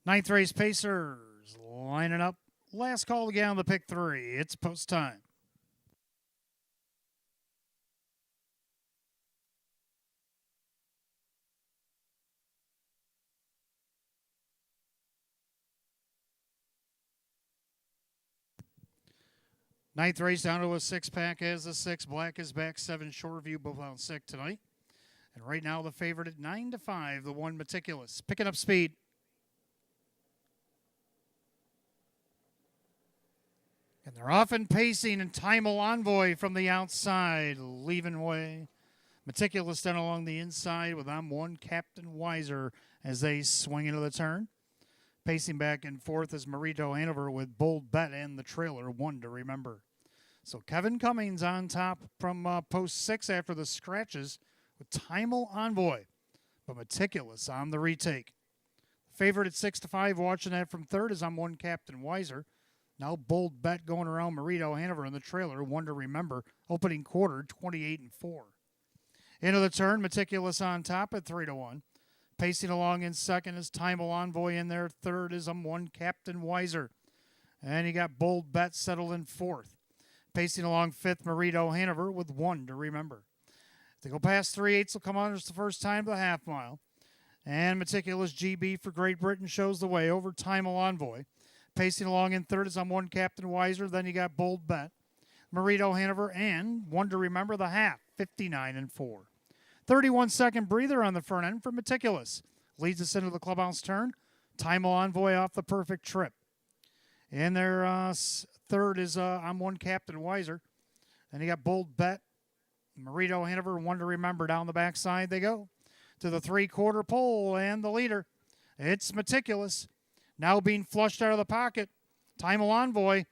Ninth race, Pacers lining up. Last call again on the pick 3. It's post time. Ninth race down to a 6-pack as a 6. Black is Back, 7, Shoreview, both out sick tonight. And right now the favorite at 9-5, the 1, Meticulous. Picking up speed. And they're often pacing, and Timal Envoy from the outside, leaving way. Meticulous down along the inside with I'm1, Captain Wiser, as they swing into the turn. Pacing back and forth is Marito Hanover with Bold Bet and the trailer, 1 to remember. So Kevin Cummings on top from post 6 after the scratches with Timal Envoy, but Meticulous on the retake. Favorite at 6-5, watching that from third is I'm1, Captain Wiser. Now Bold Bet going around Marito Hanover in the trailer, 1 to remember. Opening quarter, 28-4. Into the turn, Meticulous on top at 3-1. Pacing along in second is Timal Envoy in there. Third is I'm1, Captain Wiser. And you got Bold Bet settled in fourth. Pacing along fifth, Marito Hanover with 1 to remember. If they go past 3/8, will come on just the first time to the half mile. And Meticulous GB for Great Britain shows the way over Timal Envoy. Pacing along in third is on one Captain Weiser. Then you got Bold Bet, Marito Hanover, and one to remember the half, 59-4. 31-second breather on the front end for Meticulous. Leads us into the clubhouse turn. Time Envoy off the perfect trip. In their third is on one Captain Weiser. Then you got Bold Bet, Marito Hanover, one to remember. Down the backside they go to the three-quarter pole, and the leader, it's Meticulous. Now being flushed out of the pocket. Time Envoy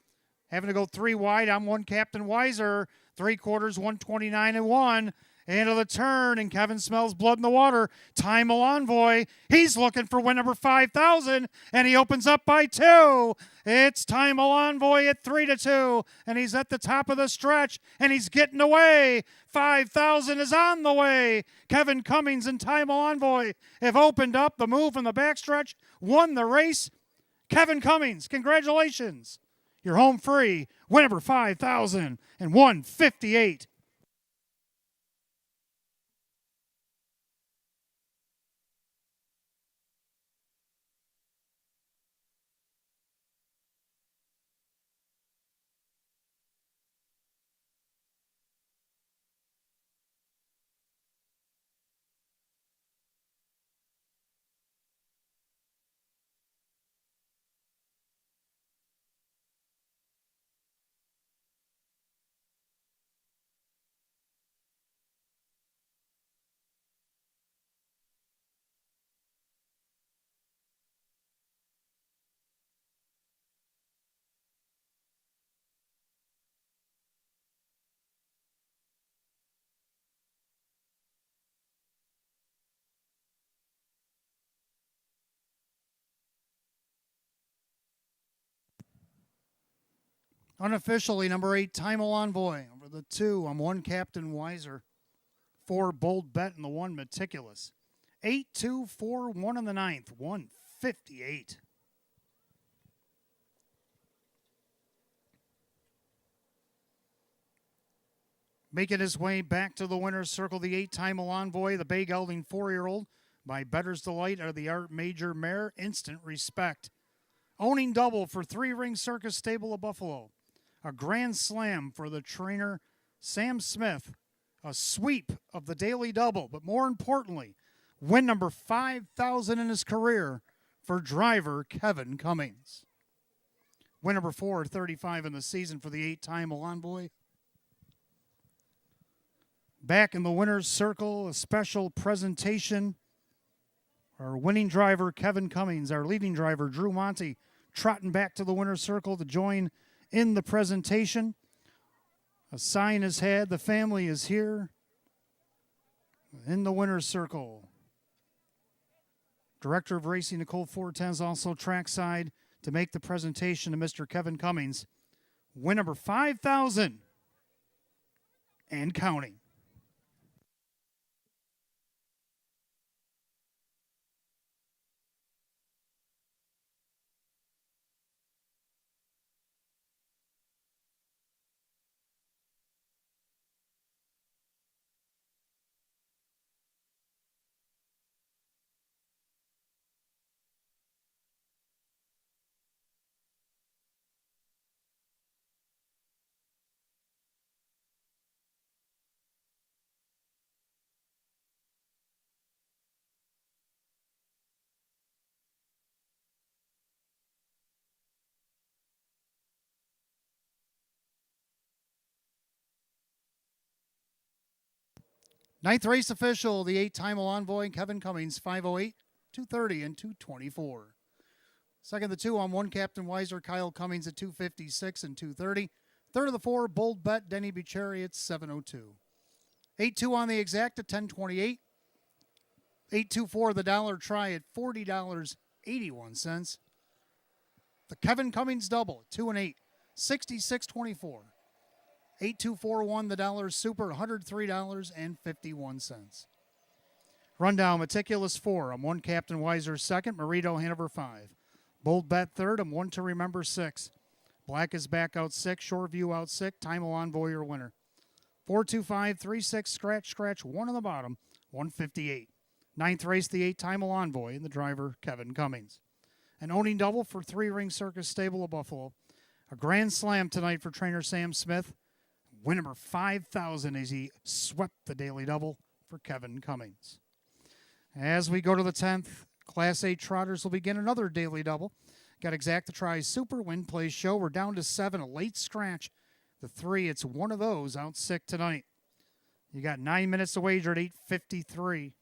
having to go three wide. I'm one Captain Weiser. Three quarters, 129-1. Into the turn, and Kevin smells blood in the water. Time Envoy. He's looking for win number 5,000, and he opens up by 2. It's Time Envoy at 3-2, and he's at the top of the stretch, and he's getting away. 5,000 is on the way. Kevin Cummings and Time Envoy have opened up the move in the backstretch, won the race. Kevin Cummings, congratulations. You're home free. Win number 5,000 and 158. Unofficially, number 8, Time Envoy. Over the 2, I'm one Captain Weiser. 4, Bold Bet, and the 1, Meticulous. 8-2-4-1 in the 9th, 158. Making his way back to the winner's circle, the 8, Time Envoy, the Bay Gelding 4-year-old, by Better's Delight out of the Art Major Mare, Instant Respect. Owning double for 3 Ring Circus Stable of Buffalo. A grand slam for the trainer Sam Smith. A sweep of the daily double, but more importantly, win number 5,000 in his career for driver Kevin Cummings. Win number 435 in the season for the 8, Time Envoy. Back in the winner's circle, a special presentation. Our winning driver, Kevin Cummings, our leading driver, Drew Monty, trotting back to the winner's circle to join in the presentation. A sign is had. The family is here in the winner's circle. Director of Racing Nicole Fortin is also trackside to make the presentation to Mr. Kevin Cummings. Win number 5,000 and counting. Ninth race official, the 8, Time Envoy, Kevin Cummings, 5:08, 2:30, and 2:24. Second, the 2 on 1, Captain Weiser, Kyle Cummings at 2:56 and 2:30. Third of the 4, Bold Bet, Denny Bucheri at 7:02. 8-2 on the exact at 10:28. 8-2-4 the dollar try at $40.81. The Kevin Cummings double, 2 and 8, 66.24. 8241 the dollar super, $103.51. Rundown, Meticulous 4. I'm 1, Captain Weiser 2nd, Marito Hanover 5. Bold Bet 3rd, I'm 1 to remember 6. Black is back out 6, Shoreview out 6, Time Envoy your winner. 4-2-5-3-6, scratch, 1 on the bottom, 158. Ninth race, the 8, Time Envoy, and the driver, Kevin Cummings. An owning double for Three Ring Circus Stable of Buffalo. A grand slam tonight for trainer Sam Smith. Win number 5,000 as he swept the daily double for Kevin Cummings. As we go to the 10th, Class 8 Trotters will begin another daily double. Got Exact the Try Super Win Play Show. We're down to 7, a late scratch. The 3, it's one of those out sick tonight. You got 9 minutes to wager at 8:53.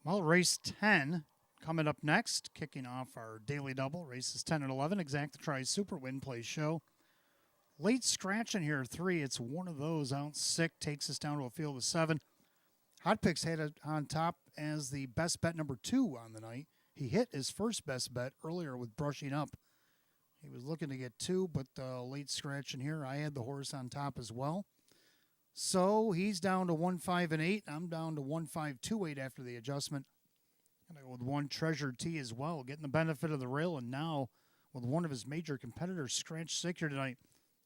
Well, race 10 coming up next, kicking off our daily double. Races 10 and 11, Exact the Try Super Win Play Show. Late scratch in here, 3. It's one of those out sick, takes us down to a field of 7. Hot Picks had it on top as the best bet number 2 on the night. He hit his first best bet earlier with brushing up. He was looking to get 2, but late scratch in here. I had the horse on top as well. So he's down to 1-5-8. I'm down to 1-5-2-8 after the adjustment. Gonna go with 1 Treasure T as well, getting the benefit of the rail, and now with one of his major competitors scratch sick here tonight.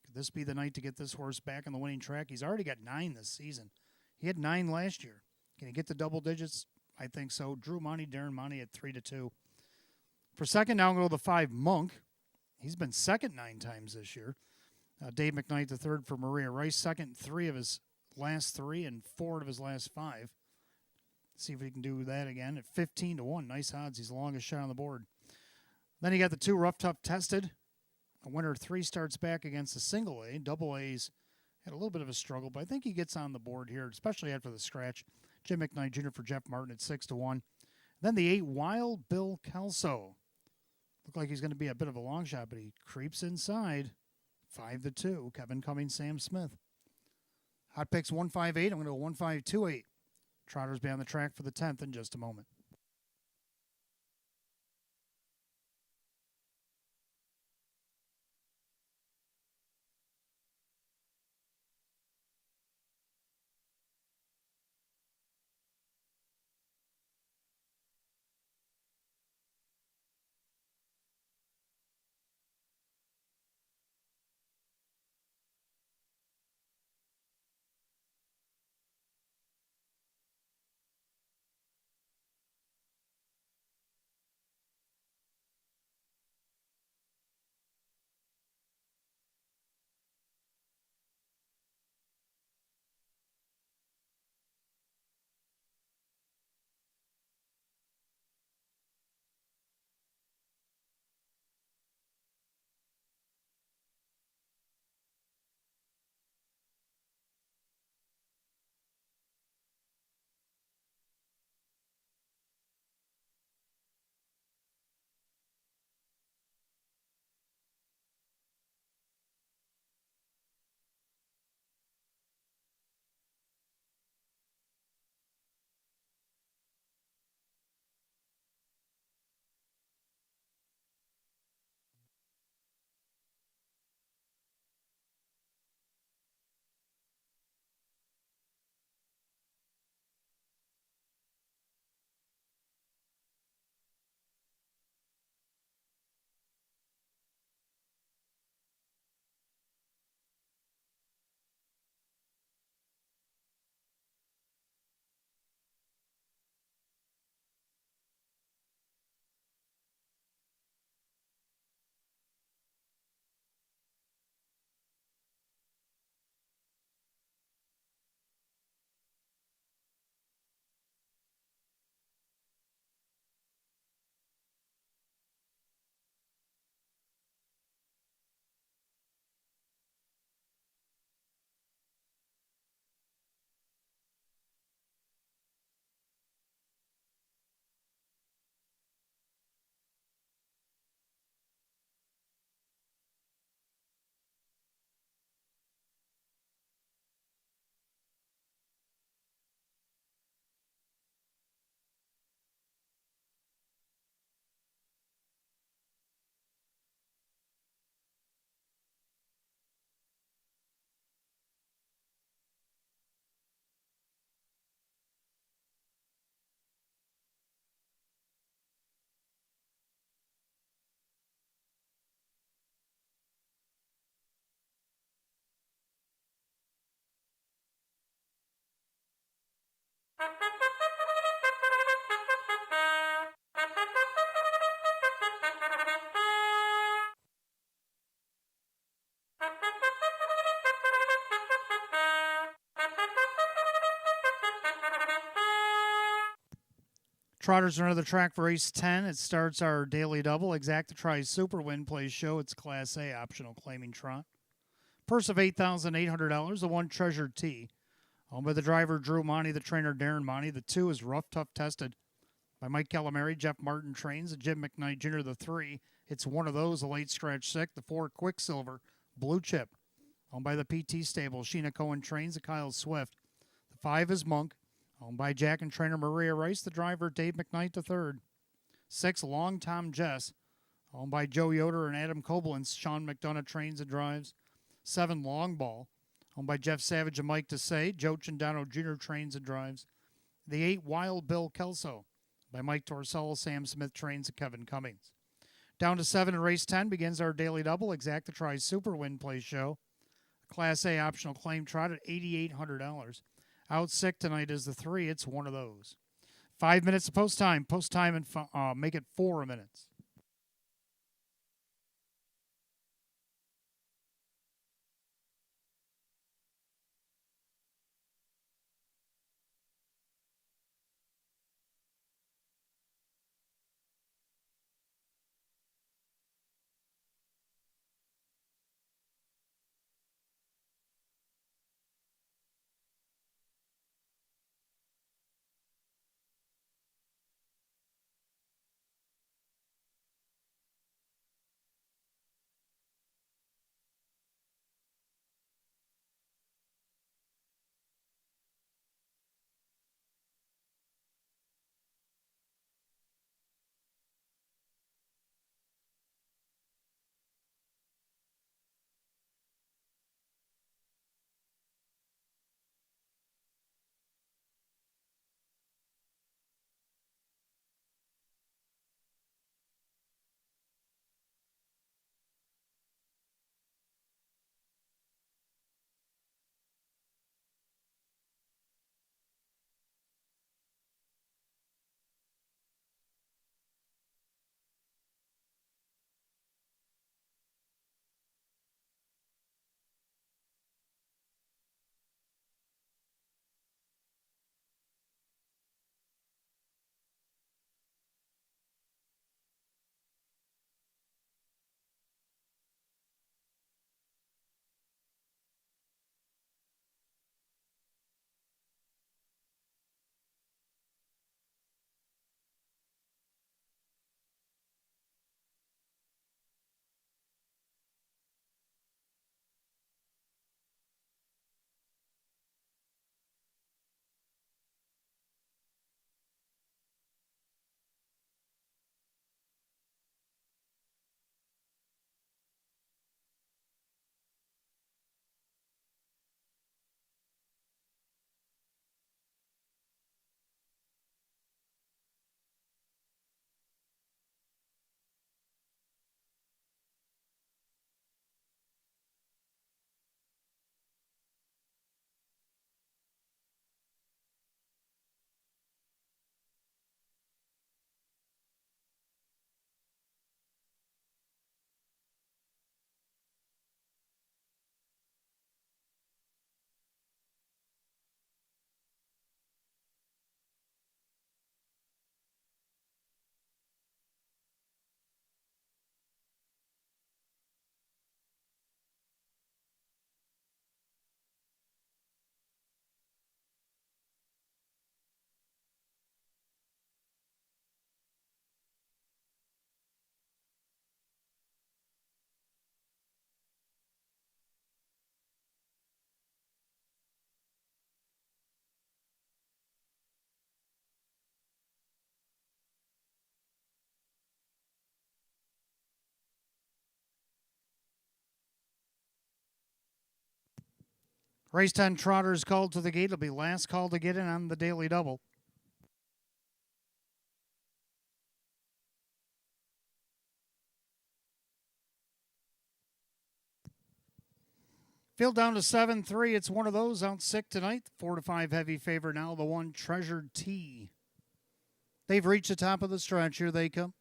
Could this be the night to get this horse back on the winning track? He's already got 9 this season. He had 9 last year. Can he get to double digits? I think so. Drew Monty, Darren Monty at 3-2. For second, now I'm going to go with the 5 Monk. He's been second 9 times this year. Dave McKnight, the third for Maria Rice, second 3 of his last 3 and 4 of his last 5. See if he can do that again at 15-1. Nice odds. He's the longest shot on the board. Then you got the 2 Rough Tough Tested. A winner 3 starts back against the single A. Double A's had a little bit of a struggle, but I think he gets on the board here, especially after the scratch. Jim McKnight Jr. for Jeff Martin at 6-1. Then the 8 Wild Bill Kelso. Looked like he's going to be a bit of a long shot, but he creeps inside. 5-2. Kevin Cummings, Sam Smith. Hot picks 1-5-8. I'm going to go 1-5-2-8. Trotters be on the track for the 10th in just a moment. Trotters are another track for race 10. It starts our daily double. Exactatri Super Win Plays Show. It's Class A optional claiming trot. Purse of $8,800. The 1 Treasure T. Owned by the driver Drew Monty, the trainer Darren Monty. The 2 is Rough Tough Tested by Mike Calamari. Jeff Martin trains. The Jim McKnight Jr. The 3. It's one of those. A late scratch sick. The 4 Quicksilver Blue Chip. Owned by the PT stable. Sheena Cohen trains. The Kyle Swift. The 5 is Monk. Owned by Jack and trainer Maria Rice, the driver Dave McKnight III. 6, Long Tom Jess, Owned by Joe Yoder and Adam Koblenz. Sean McDonough trains and drives. 7 Long Ball. Owned by Jeff Savage and Mike Desai. Joe Chandano Jr. trains and drives. The 8 Wild Bill Kelso by Mike Torsello, Sam Smith trains, and Kevin Cummings. Down to 7 in race 10 begins our daily double. Exacta Tri Super Win Play Show. Class A optional claim trot at $8,800. Out sick tonight is the 3. It's one of those. 5 minutes of post time. Post time and make it 4 minutes. Race 10 trotters called to the gate. It'll be last call to get in on the daily double. Field down to 7-3. It's one of those out sick tonight. 4-5 heavy favor now. The 1 Treasured Tea. They've reached the top of the stretch. Here they come.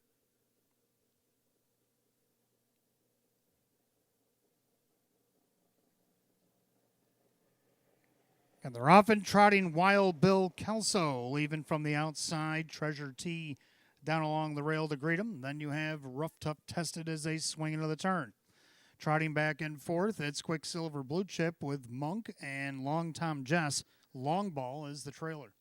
And they're off and trotting Wild Bill Kelso, leaving from the outside. Treasure Tea down along the rail to greet him. Then you have Rough Tough Tested as they swing into the turn. Trotting back and forth, it's Quicksilver Blue Chip with Monk and Long Tom Jess. Long Ball is the trailer.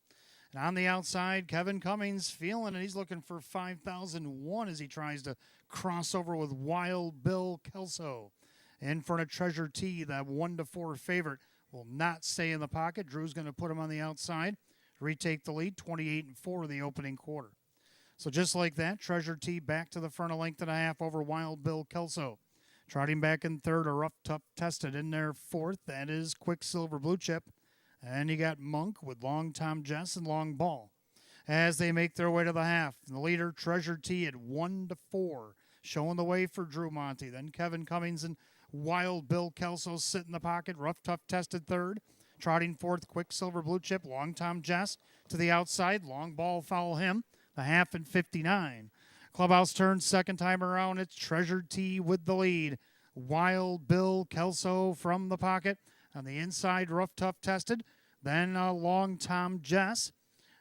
And on the outside, Kevin Cummings feeling it. He's looking for 5,001 as he tries to cross over with Wild Bill Kelso. In front of Treasure Tea, that 1-4 favorite will not stay in the pocket. Drew's going to put him on the outside, retake the lead, 28-4 in the opening quarter. So just like that, Treasure T back to the front, a length and a half over Wild Bill Kelso. Trotting back in third, a Rough Tough Tested in there fourth. That is Quicksilver Blue Chip. And you got Monk with Long Tom Jess and Long Ball as they make their way to the half. The leader, Treasure T, at 1-4, showing the way for Drew Monty. Then Kevin Cummings and Wild Bill Kelso sit in the pocket. Rough Tough Tested third. Trotting fourth, Quicksilver Blue Chip. Long Tom Jess to the outside. Long Ball follow him. The half and 59. Clubhouse turns second time around. It's Treasure T with the lead. Wild Bill Kelso from the pocket. On the inside, Rough Tough Tested. Then Long Tom Jess.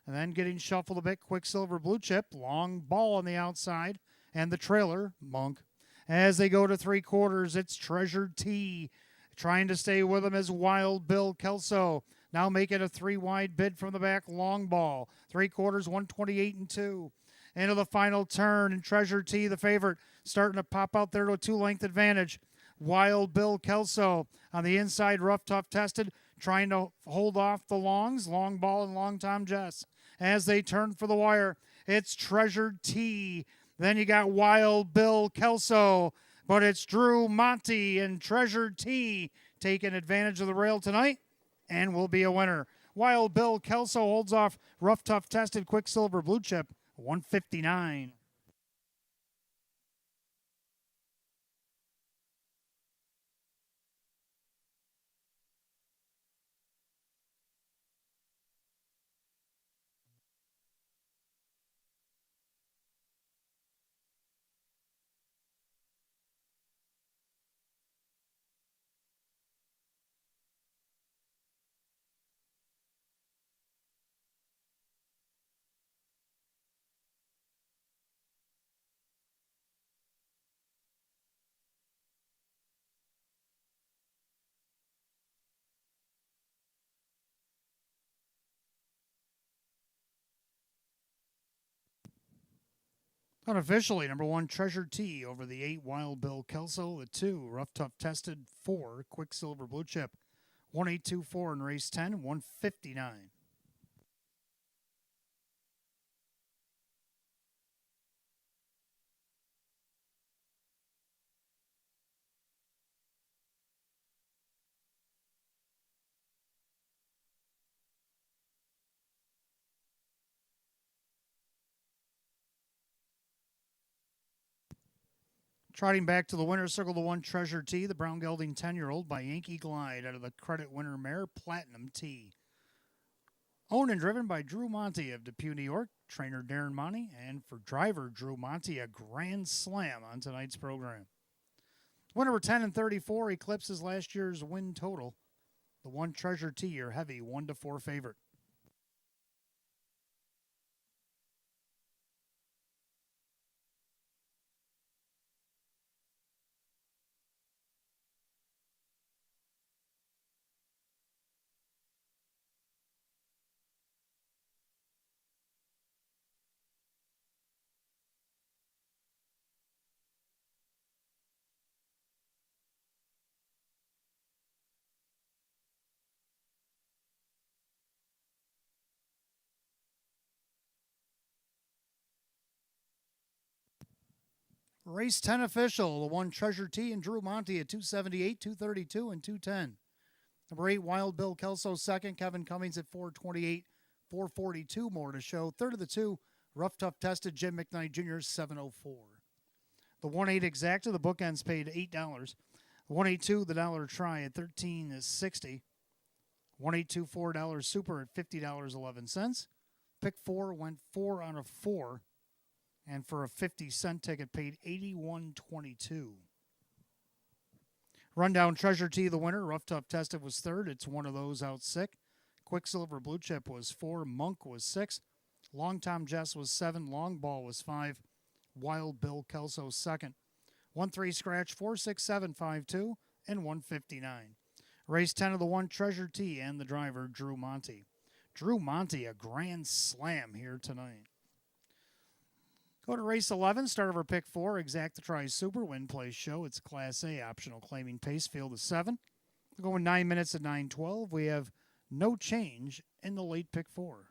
And then getting shuffled a bit, Quicksilver Blue Chip. Long Ball on the outside. And the trailer, Monk. As they go to three quarters, it's Treasure T. Trying to stay with him is Wild Bill Kelso. Now make it a three-wide bid from the back, Long Ball. Three quarters, 128-2. Into the final turn, and Treasure T, the favorite, starting to pop out there to a two-length advantage. Wild Bill Kelso on the inside, Rough Tough Tested, trying to hold off the longs, Long Ball and Long Tom Jess. As they turn for the wire, it's Treasure T. Then you got Wild Bill Kelso, but it's Drew Monty and Treasure T taking advantage of the rail tonight and will be a winner. Wild Bill Kelso holds off Rough Tough Tested Quicksilver Blue Chip, 159. Unofficially, number one, Treasure T over the 8, Wild Bill Kelso. The 2, Rough Tough Tested. 4, Quicksilver Blue Chip. 1824 in race 10, 159. Trotting back to the winner's circle, the 1, Treasure T, the brown gelding 10-year-old by Yankee Glide out of the credit winner mare, Platinum T. Owned and driven by Drew Monty of Depew, New York, trainer Darren Monty, and for driver Drew Monty, a grand slam on tonight's program. Winner number 10 and 34 eclipses last year's win total. The 1, Treasure T, your heavy 1-4 favorite. Race 10 official, the 1, Treasure T and Drew Monty at 278, 232, and 210. Number 8, Wild Bill Kelso second, Kevin Cummings at 428, 442 more to show. Third of the 2, Rough Tough Tested, Jim McKnight Jr., 704. The 1-8 exacta, the bookends paid $8. The 182, the dollar try at $13.60. 1-824 super at $50.11. Pick 4 went 4 on a 4. And for a 50-cent ticket, paid $81.22. Rundown Treasure T, the winner. Rough Tough Tested was third. It's one of those out sick. Quicksilver Blue Chip was 4. Monk was 6. Long Tom Jess was 7. Long Ball was 5. Wild Bill Kelso second. 1-3 scratch, 46752 and 159. Race 10 of the 1, Treasure T, and the driver, Drew Monty. Drew Monty, a grand slam here tonight. Go to race 11, start over pick 4, Exacta Try Super, Win Place Show. It's Class A, optional claiming pace, field of 7. We're going 9 minutes at 9:12. We have no change in the late pick 4.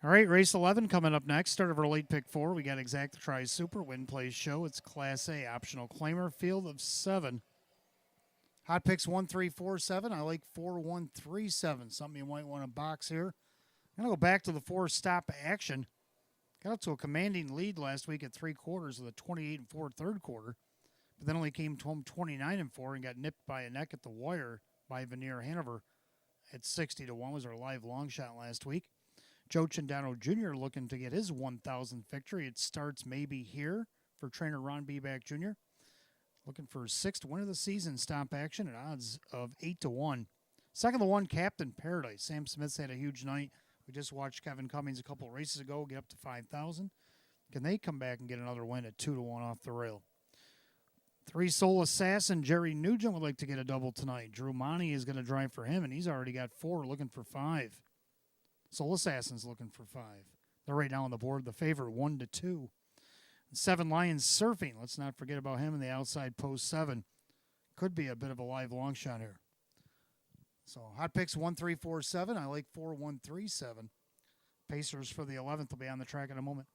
All right, race 11 coming up next. Start of our late pick 4. We got Exact Tries Super, Win Plays Show. It's Class A, optional claimer, field of 7. Hot picks 1, 3, 4, 7. I like 4, 1, 3, 7. Something you might want to box here. I'm going to go back to the 4 stop action. Got up to a commanding lead last week at 3/4 with a 28 and 4 third quarter, but then only came home 29 and 4 and got nipped by a neck at the wire by Veneer Hanover at 60 to 1. Was our live long shot last week. Joe Chindano Jr. looking to get his 1,000th victory. It starts maybe here for trainer Ron Beback Jr. Looking for his 6th win of the season. Stop action at odds of 8 to 1. Second to 1, Captain Paradise. Sam Smith's had a huge night. We just watched Kevin Cummings a couple of races ago get up to 5,000. Can they come back and get another win at 2 to 1 off the rail? 3 Soul Assassin. Jerry Nugent would like to get a double tonight. Drew Monty is going to drive for him, and he's already got 4, looking for 5. Soul Assassin's looking for 5. They're right now on the board. The favorite 1 to 2. 7 Lions Surfing. Let's not forget about him in the outside post 7. Could be a bit of a live long shot here. So hot picks 1, 3, 4, 7. I like 4, 1, 3, 7. Pacers for the 11th will be on the track in a moment.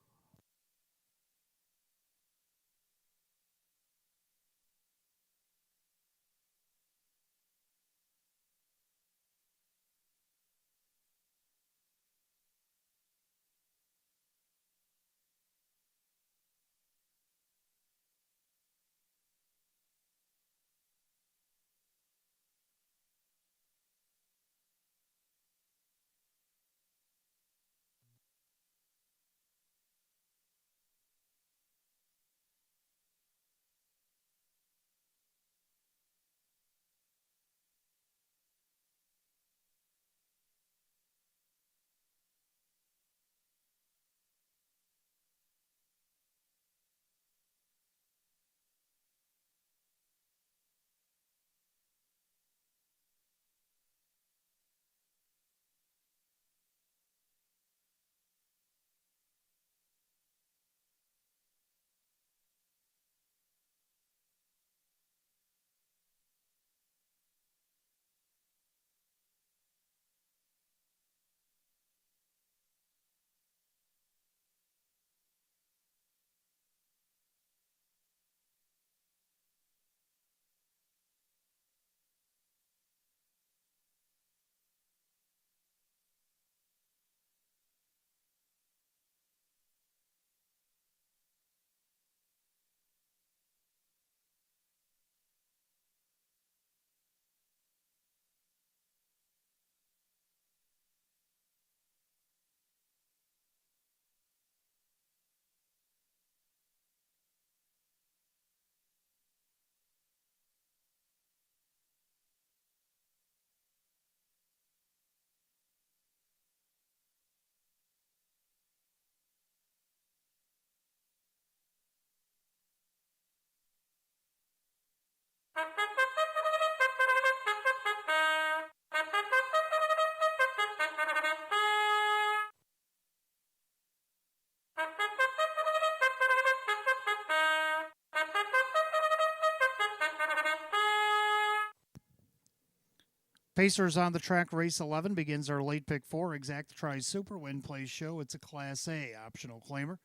Pacers on the track. Race 11 begins our late pick 4. Exact Tries Super, Win Plays Show. It's a Class A, optional claimer.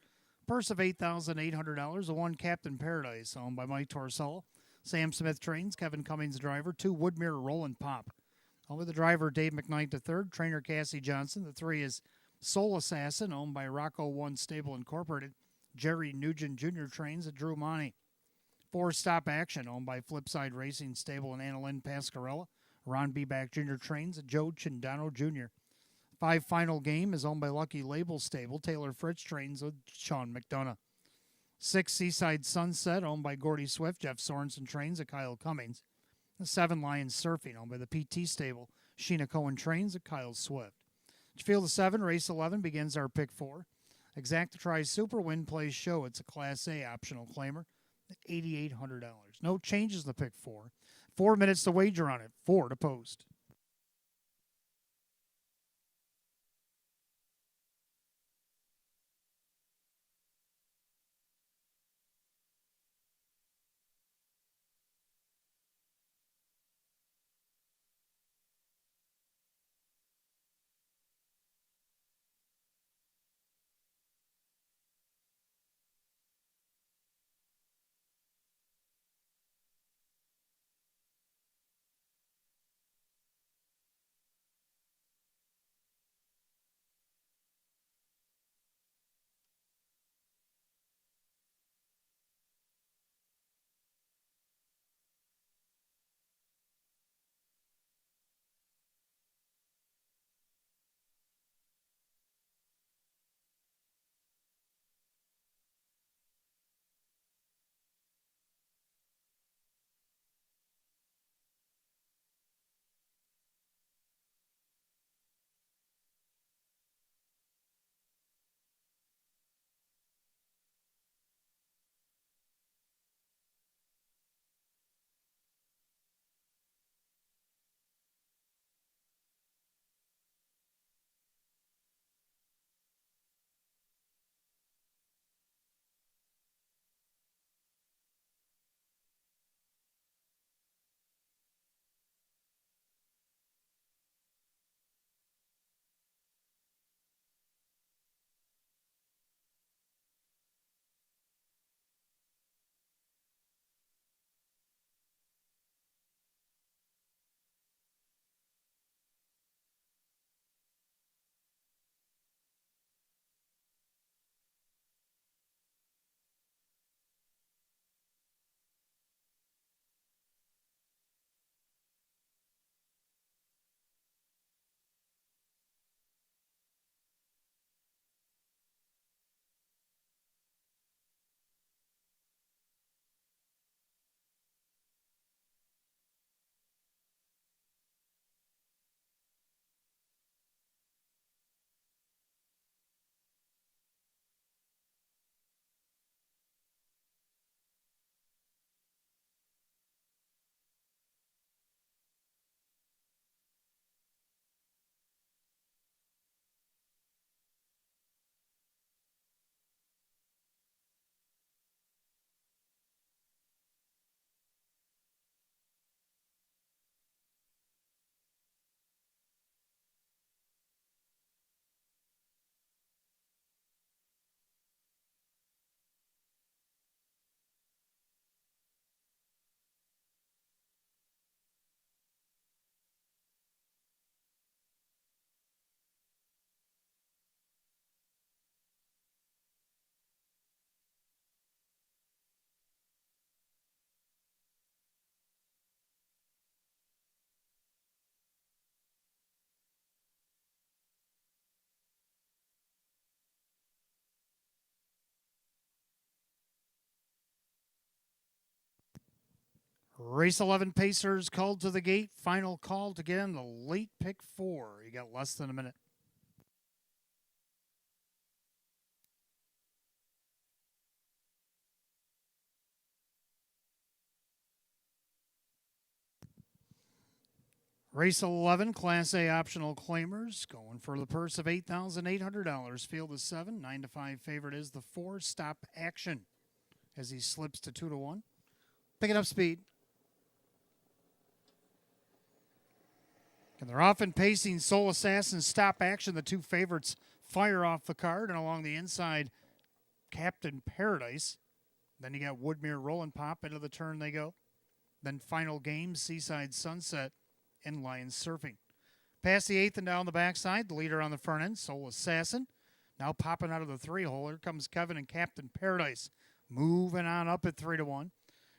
Purse of $8,800. A 1 Captain Paradise, owned by Mike Torsella. Sam Smith trains. Kevin Cummings driver. 2 Woodmere Roland Pop. Over the driver Dave McKnight the third. Trainer Cassie Johnson. The 3 is Soul Assassin, owned by Rocco One Stable Incorporated. Jerry Nugent Jr. trains at Drew Monty. 4 Stop Action, owned by Flipside Racing Stable and Annalyn Pascarella. Ron Beback Jr. trains at Joe Chindano Jr. 5 Final Game is owned by Lucky Label Stable. Taylor Fritz trains with Sean McDonough. 6 Seaside Sunset, owned by Gordy Swift. Jeff Sorensen trains at Kyle Cummings. 7 Lions Surfing, owned by the PT Stable. Sheena Cohen trains at Kyle Swift. Field of 7, race 11 begins our pick 4. Exact Tries Super, Win Plays Show. It's a Class A optional claimer at $8,800. No changes to the pick 4. 4 minutes to wager on it. 4 to post. Race 11 Pacers called to the gate. Final call to get in the late pick 4. You got less than a minute. Race 11 Class A optional claimers going for the purse of $8,800. Field is 7. 9 to 5 favorite is the 4. Stop Action as he slips to 2 to 1. Picking up speed. And they're off and pacing. Soul Assassin, Stop Action. The two favorites fire off the card. And along the inside, Captain Paradise. Then you got Woodmere Roll and Pop. Into the turn they go. Then Final Game, Seaside Sunset, and Lions Surfing. Past the 8th and down the backside, the leader on the front end, Soul Assassin. Now popping out of the 3-hole. Here comes Kevin and Captain Paradise. Moving on up at 3 to 1.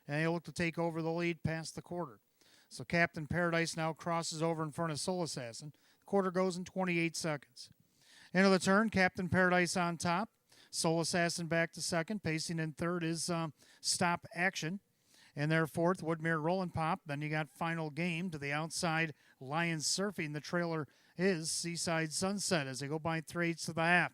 And they look to take over the lead past the quarter. So Captain Paradise now crosses over in front of Soul Assassin. The quarter goes in 28 seconds. Into the turn, Captain Paradise on top. Soul Assassin back to second. Pacing in third is Stop Action. And their fourth, Woodmere Roll and Pop. Then you got Final Game to the outside, Lions Surfing. The trailer is Seaside Sunset as they go by 3/8 of the half.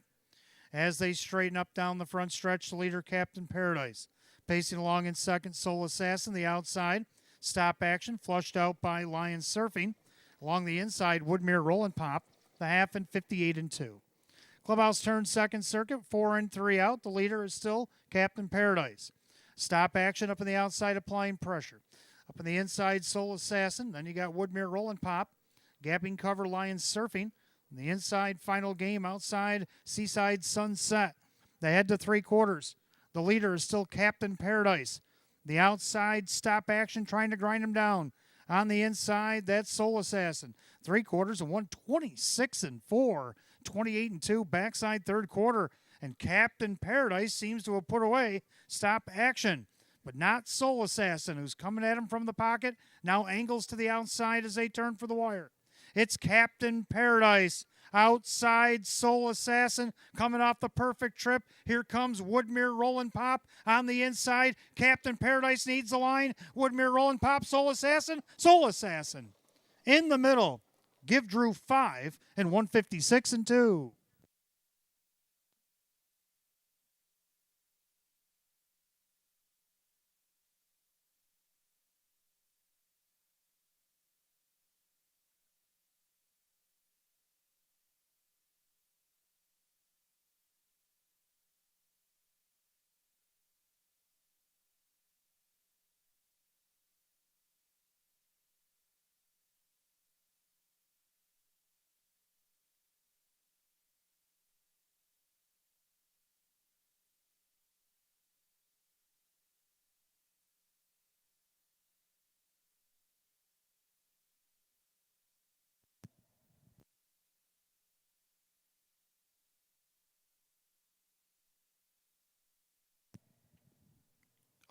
As they straighten up down the front stretch, the leader, Captain Paradise. Pacing along in second, Soul Assassin. The outside, Stop Action, flushed out by Lions Surfing. Along the inside, Woodmere Roll and Pop. The half in 58 and 2. Clubhouse turn second circuit, 4 and 3 out. The leader is still Captain Paradise. Stop Action up on the outside, applying pressure. Up on the inside, Soul Assassin. Then you got Woodmere Roll and Pop. Gapping cover, Lions Surfing. On the inside, Final Game outside, Seaside Sunset. They head to 3/4. The leader is still Captain Paradise. The outside, Stop Action, trying to grind him down. On the inside, that's Soul Assassin. 3/4 and 126 and 4. 28 and 2. Backside third quarter. And Captain Paradise seems to have put away Stop Action. But not Soul Assassin, who's coming at him from the pocket. Now angles to the outside as they turn for the wire. It's Captain Paradise. Outside, Soul Assassin coming off the perfect trip. Here comes Woodmere Roll and Pop on the inside. Captain Paradise needs the line. Woodmere Roll and Pop, Soul Assassin. Soul Assassin. In the middle, give Drew 5 and 156 and 2.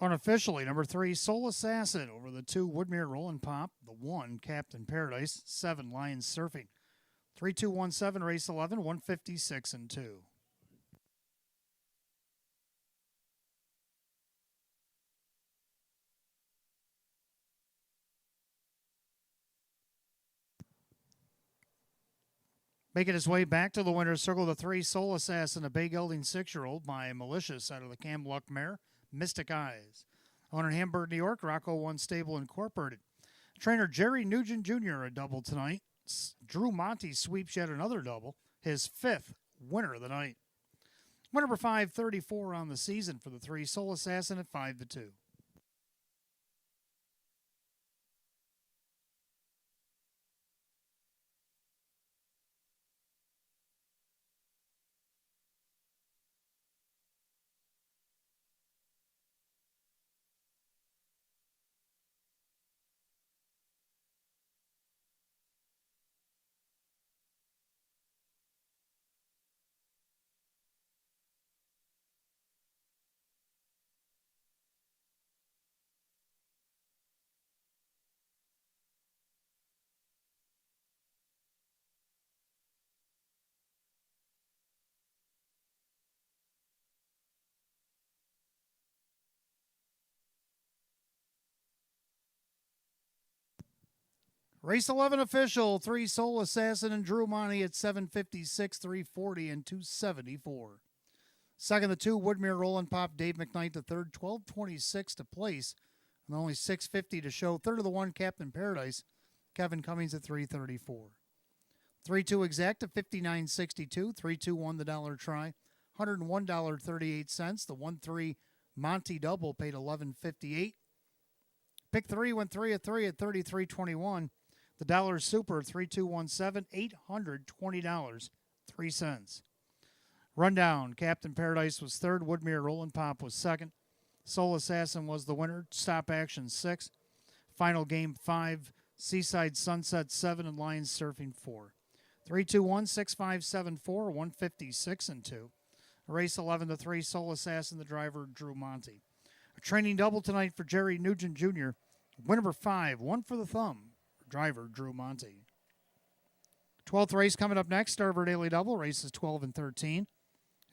Unofficially, number 3, Soul Assassin over the 2, Woodmere Roll and Pop. The 1, Captain Paradise. 7, Lions Surfing. 3-2-1-7, race 11, 156 and 2. Making his way back to the winner's circle, the 3, Soul Assassin, a Bay Gelding 6-year-old by Malicious out of the Cam Luck mare, Mystic Eyes. Owner in Hamburg, New York, Rocco One Stable Incorporated. Trainer Jerry Nugent Jr. a double tonight. Drew Monty sweeps yet another double, his 5th winner of the night. Winner number 534 on the season for the 3, Soul Assassin at 5 to 2. Race 11 official, 3 Soul Assassin and Drew Monty at 756, 340, and 274. Second, the 2 Woodmere Roland Pop, Dave McKnight, the third, 1226 to place, and only 650 to show. Third of the 1 Captain Paradise, Kevin Cummings at 334. 3-2 Exacta, 59.62. 3-2 the dollar try, $101.38. The 1-3 Monty Double paid $11.58. Pick 3 went 3 of 3 at $33.21. The dollar super 3217, $820.03. Rundown: Captain Paradise was third. Woodmere Roland Pop was second. Soul Assassin was the winner. Stop Action 6. Final game 5. Seaside Sunset 7 and Lions Surfing 4. 3-2-1, 6-5-7-4, 156 and 2. Race 11 to 3. Soul Assassin, the driver Drew Monty. A training double tonight for Jerry Nugent Jr. Win number 5, 1 for the thumb. Driver Drew Monty. 12th race coming up next. Start of our daily double. Races 12 and 13.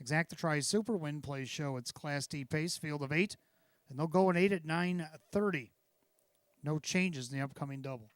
Exacta Tri Super Win Plays Show. It's Class D pace, field of 8. And they'll go an 8 at 9:30. No changes in the upcoming double.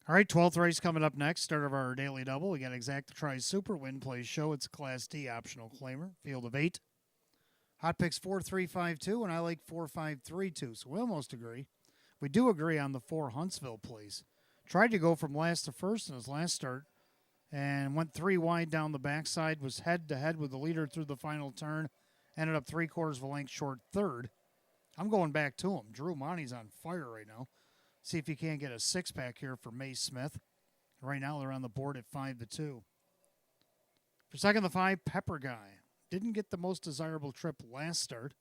All right, 12th race coming up next. Start of our daily double. We got Exacta Tri Super Win Plays Show. It's a Class D optional claimer. Field of 8. Hot picks 4352, and I like 4532. So we almost agree. We do agree on the 4 Huntsville place. Tried to go from last to first in his last start and went 3 wide down the backside, was head to head with the leader through the final turn, ended up 3/4 of a length short third. I'm going back to him. Drew Monty's on fire right now. See if he can't get a 6-pack here for May Smith. Right now they're on the board at 5-2. For second, the 5, Pepper Guy. Didn't get the most desirable trip last start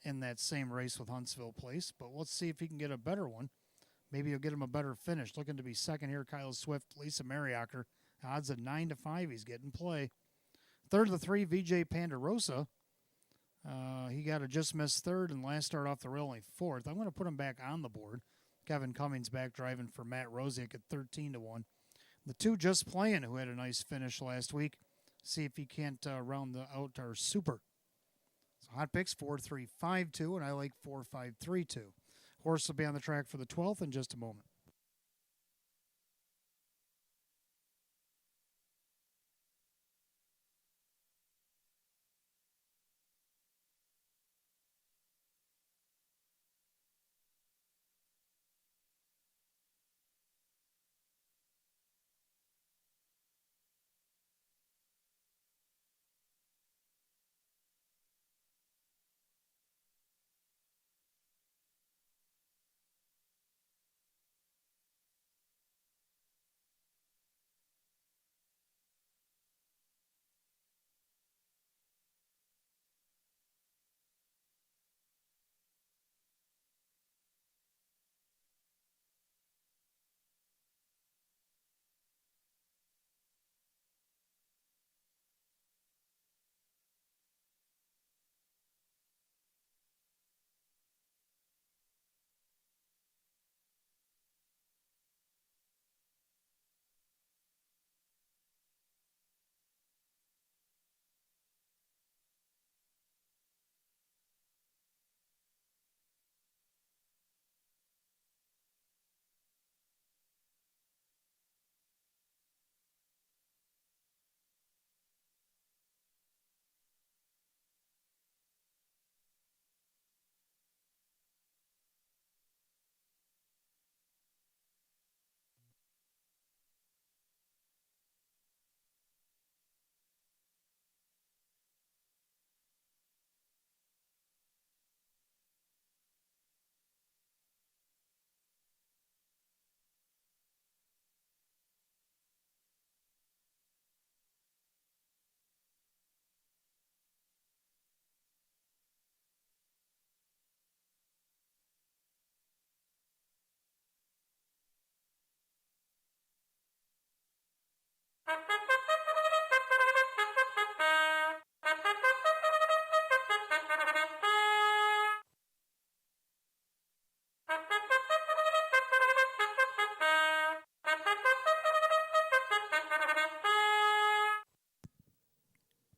in that same race with Huntsville Place, but let's see if he can get a better one. Maybe he'll get him a better finish. Looking to be second here, Kyle Swift, Lisa Mariacker. Odds of 9-5. He's getting play. Third of the 3, VJ Pandarosa. He got a just missed third and last start off the rail only fourth. I'm going to put him back on the board. Kevin Cummings back driving for Matt Rosiak at 13-1. The 2 Just Playing, who had a nice finish last week. See if he can't round out our super. So hot picks 4-3-5-2, and I like 4-5-3-2. Horse will be on the track for the 12th in just a moment.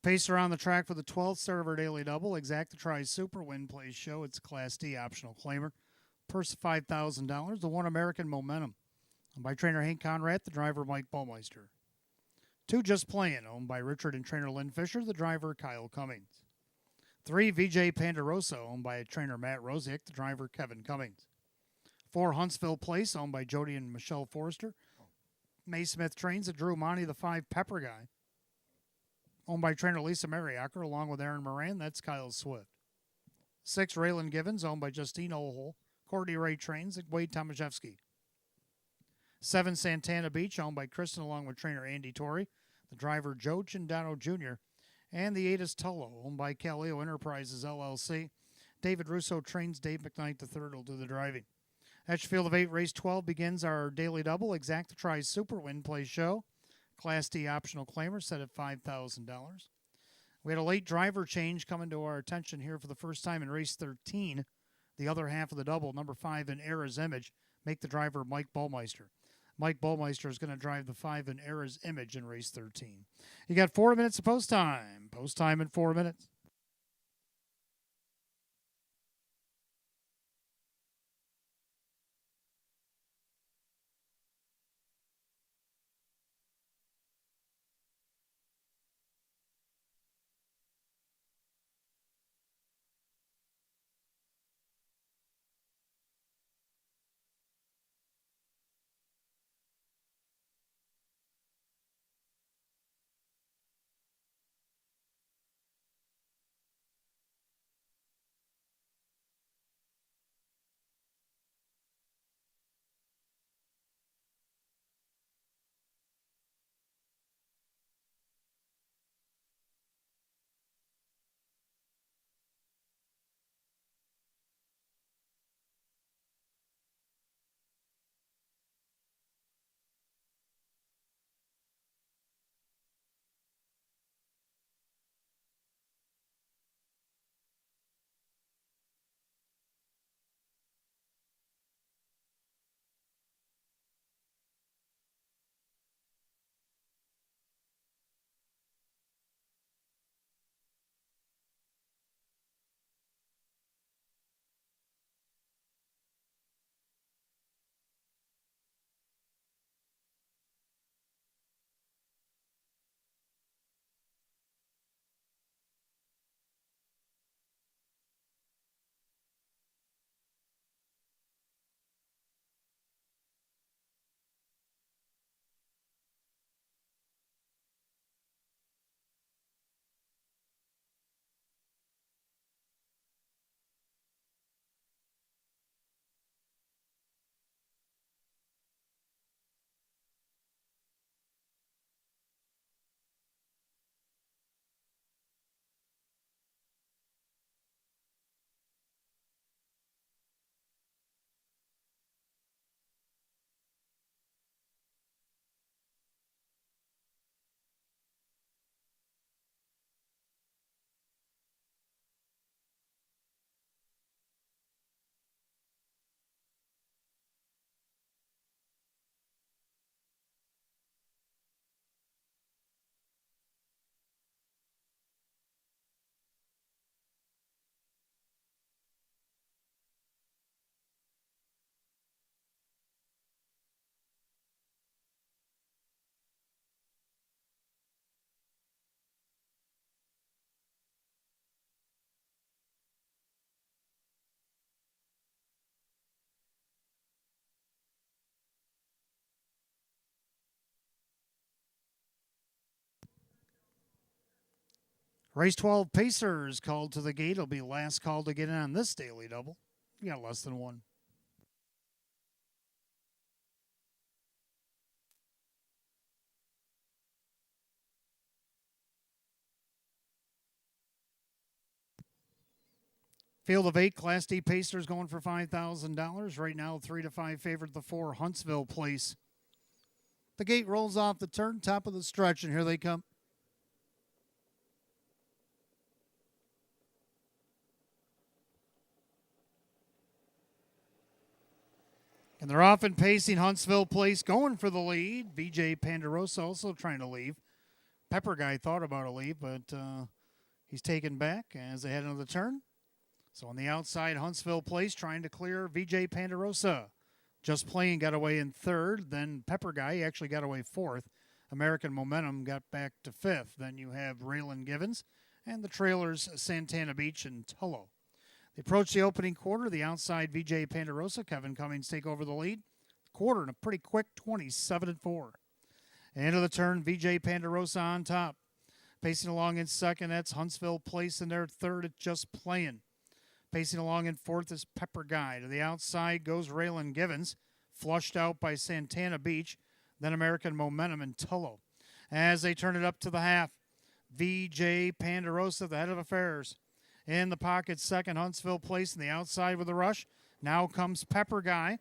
Pacer on the track for the 12th start of our daily double. Exacta Tries Super Win Plays Show. It's a Class D optional claimer. Purse of $5,000. The 1 American Momentum. Owned by trainer Hank Conrad, the driver Mike Baumeister. 2 Just Playing, owned by Richard and trainer Lynn Fisher, the driver Kyle Cummings. 3 VJ Pandarosa, owned by trainer Matt Rosiak, the driver Kevin Cummings. 4 Huntsville Place, owned by Jody and Michelle Forrester. May Smith trains the Drew Monty, the 5 Pepper Guy, owned by trainer Lisa Mariacker, along with Aaron Moran. That's Kyle Swift. 6 Raylan Givens, owned by Justine Ohol, Courtney Ray trains, and Wade Tomaszewski. 7 Santana Beach, owned by Kristen, along with trainer Andy Torrey, the driver Joe Cindano Jr., and the 8 is Tullo, owned by Calio Enterprises, LLC. David Russo trains. Dave McKnight III will do the driving. At your field of 8, race 12 begins our daily double. Exacta Tries Super Win Play Show. Class D optional claimer set at $5,000. We had a late driver change coming to our attention here for the first time in race 13. The other half of the double, number 5 in Era's Image, make the driver Mike Baumeister. Mike Baumeister is going to drive the 5 in Era's Image in race 13. You got 4 minutes of post time. Post time in 4 minutes. Race 12 Pacers called to the gate. It'll be last call to get in on this daily double. You got less than one. Field of 8, Class D Pacers going for $5,000. Right now, 3 to 5 favorite, the 4 Huntsville Place. The gate rolls off the turn, top of the stretch, and here they come. And they're off and pacing. Huntsville Place going for the lead. VJ Pandarosa also trying to leave. Pepper Guy thought about a leave, but he's taken back as they head into the turn. So on the outside, Huntsville Place trying to clear VJ Pandarosa. Just Playing got away in third. Then Pepper Guy actually got away fourth. American Momentum got back to fifth. Then you have Raylan Givens and the trailers Santana Beach and Tullo. They approach the opening quarter. The outside VJ Pandarosa, Kevin Cummings take over the lead. Quarter in a pretty quick 27-4. End of the turn, VJ Pandarosa on top. Pacing along in second, that's Huntsville Place in their third at Just Playing. Pacing along in fourth is Pepper Guy. To the outside goes Raylan Givens, flushed out by Santana Beach, then American Momentum and Tullo. As they turn it up to the half, VJ Pandarosa, the head of affairs. In the pocket, second, Huntsville Place, in the outside with a rush. Now comes Pepper Guy,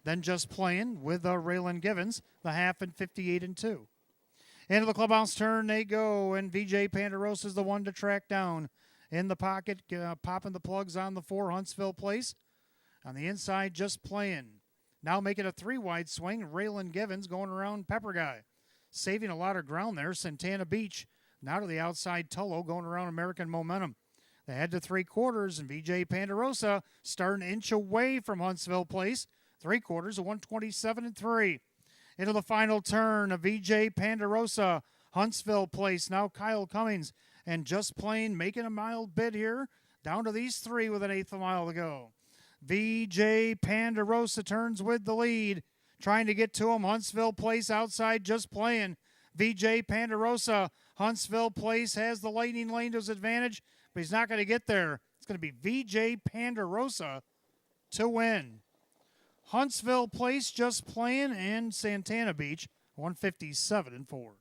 then Just Playing with Raylan Givens, the half and 58-2. Into the clubhouse turn they go, and VJ Pandarosa is the one to track down. In the pocket, popping the plugs on the 4, Huntsville Place. On the inside, Just Playing. Now making a 3-wide swing, Raylan Givens going around Pepper Guy. Saving a lot of ground there, Santana Beach. Now to the outside, Tullo going around American Momentum. They head to 3/4, and VJ Pandarosa starting to inch away from Huntsville Place. 3/4 of 127-3. Into the final turn of VJ Pandarosa, Huntsville Place. Now Kyle Cummings and Just Playing making a mild bid here. Down to these 3 with an 1/8 of a mile to go. VJ Pandarosa turns with the lead. Trying to get to him. Huntsville Place outside, Just Playing. VJ Pandarosa, Huntsville Place has the lightning lane to his advantage, but he's not going to get there. It's going to be VJ Pandarosa to win. Huntsville Place, Just Playing, and Santana Beach, 157-4.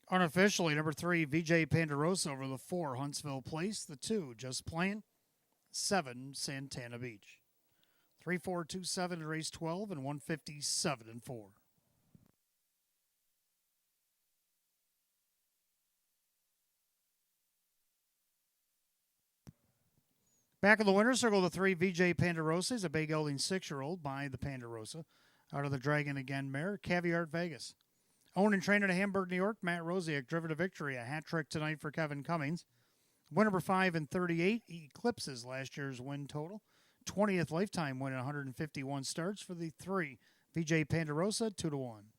Unofficially, number 3, VJ Pandarosa over the 4, Huntsville Place. The 2, Just Playing. 7, Santana Beach. 3-4-2-7 to race 12 and 157-4. Back in the winner's circle, the 3, VJ Pandarosa is a big gelding 6-year-old by the Pandarosa. Out of the Dragon Again mare, Caviar Vegas. Owned and trained in Hamburg, New York, Matt Rosiak driven to victory. A hat trick tonight for Kevin Cummings. Win number 5 and 38 eclipses last year's win total. 20th lifetime win in 151 starts for the 3, VJ Pandarosa, 2-1.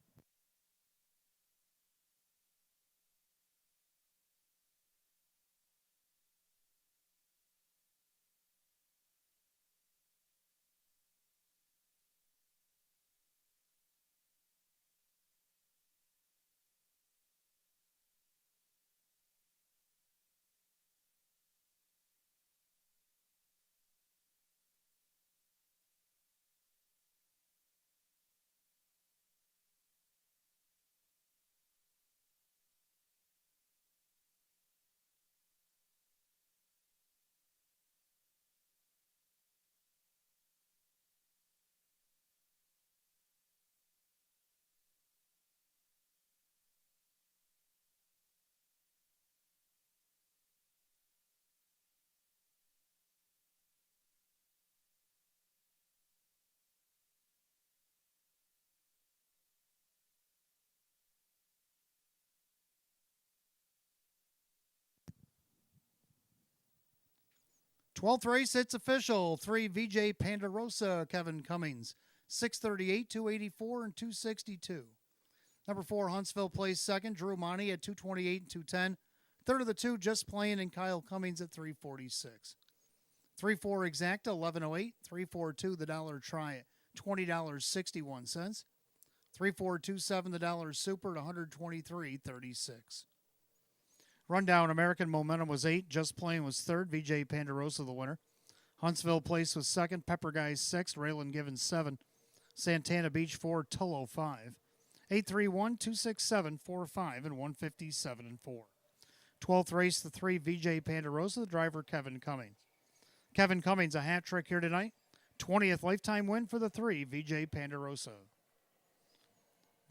12th race, it's official. 3 VJ Pandarosa, Kevin Cummings. 638, 284, and 262. Number 4, Huntsville plays second. Drew Monty at 228 and 210. Third of the two, Just Playing, and Kyle Cummings at 346. 3-4 Exacta, 1108. 3-4-2 The Dollar Try at $20.61. 3-4-2-7 The Dollar Super at $123.36. Rundown American Momentum was 8. Just Playing was third. VJ Pandarosa the winner. Huntsville Place was second. Pepper Guys 6. Raylan Givens 7. Santana Beach 4. Tullo 5. 831, 267, 45, and 157 and 4. 12th race, the 3 VJ Pandarosa, the driver Kevin Cummings. Kevin Cummings, a hat trick here tonight. 20th lifetime win for the 3 VJ Pandarosa.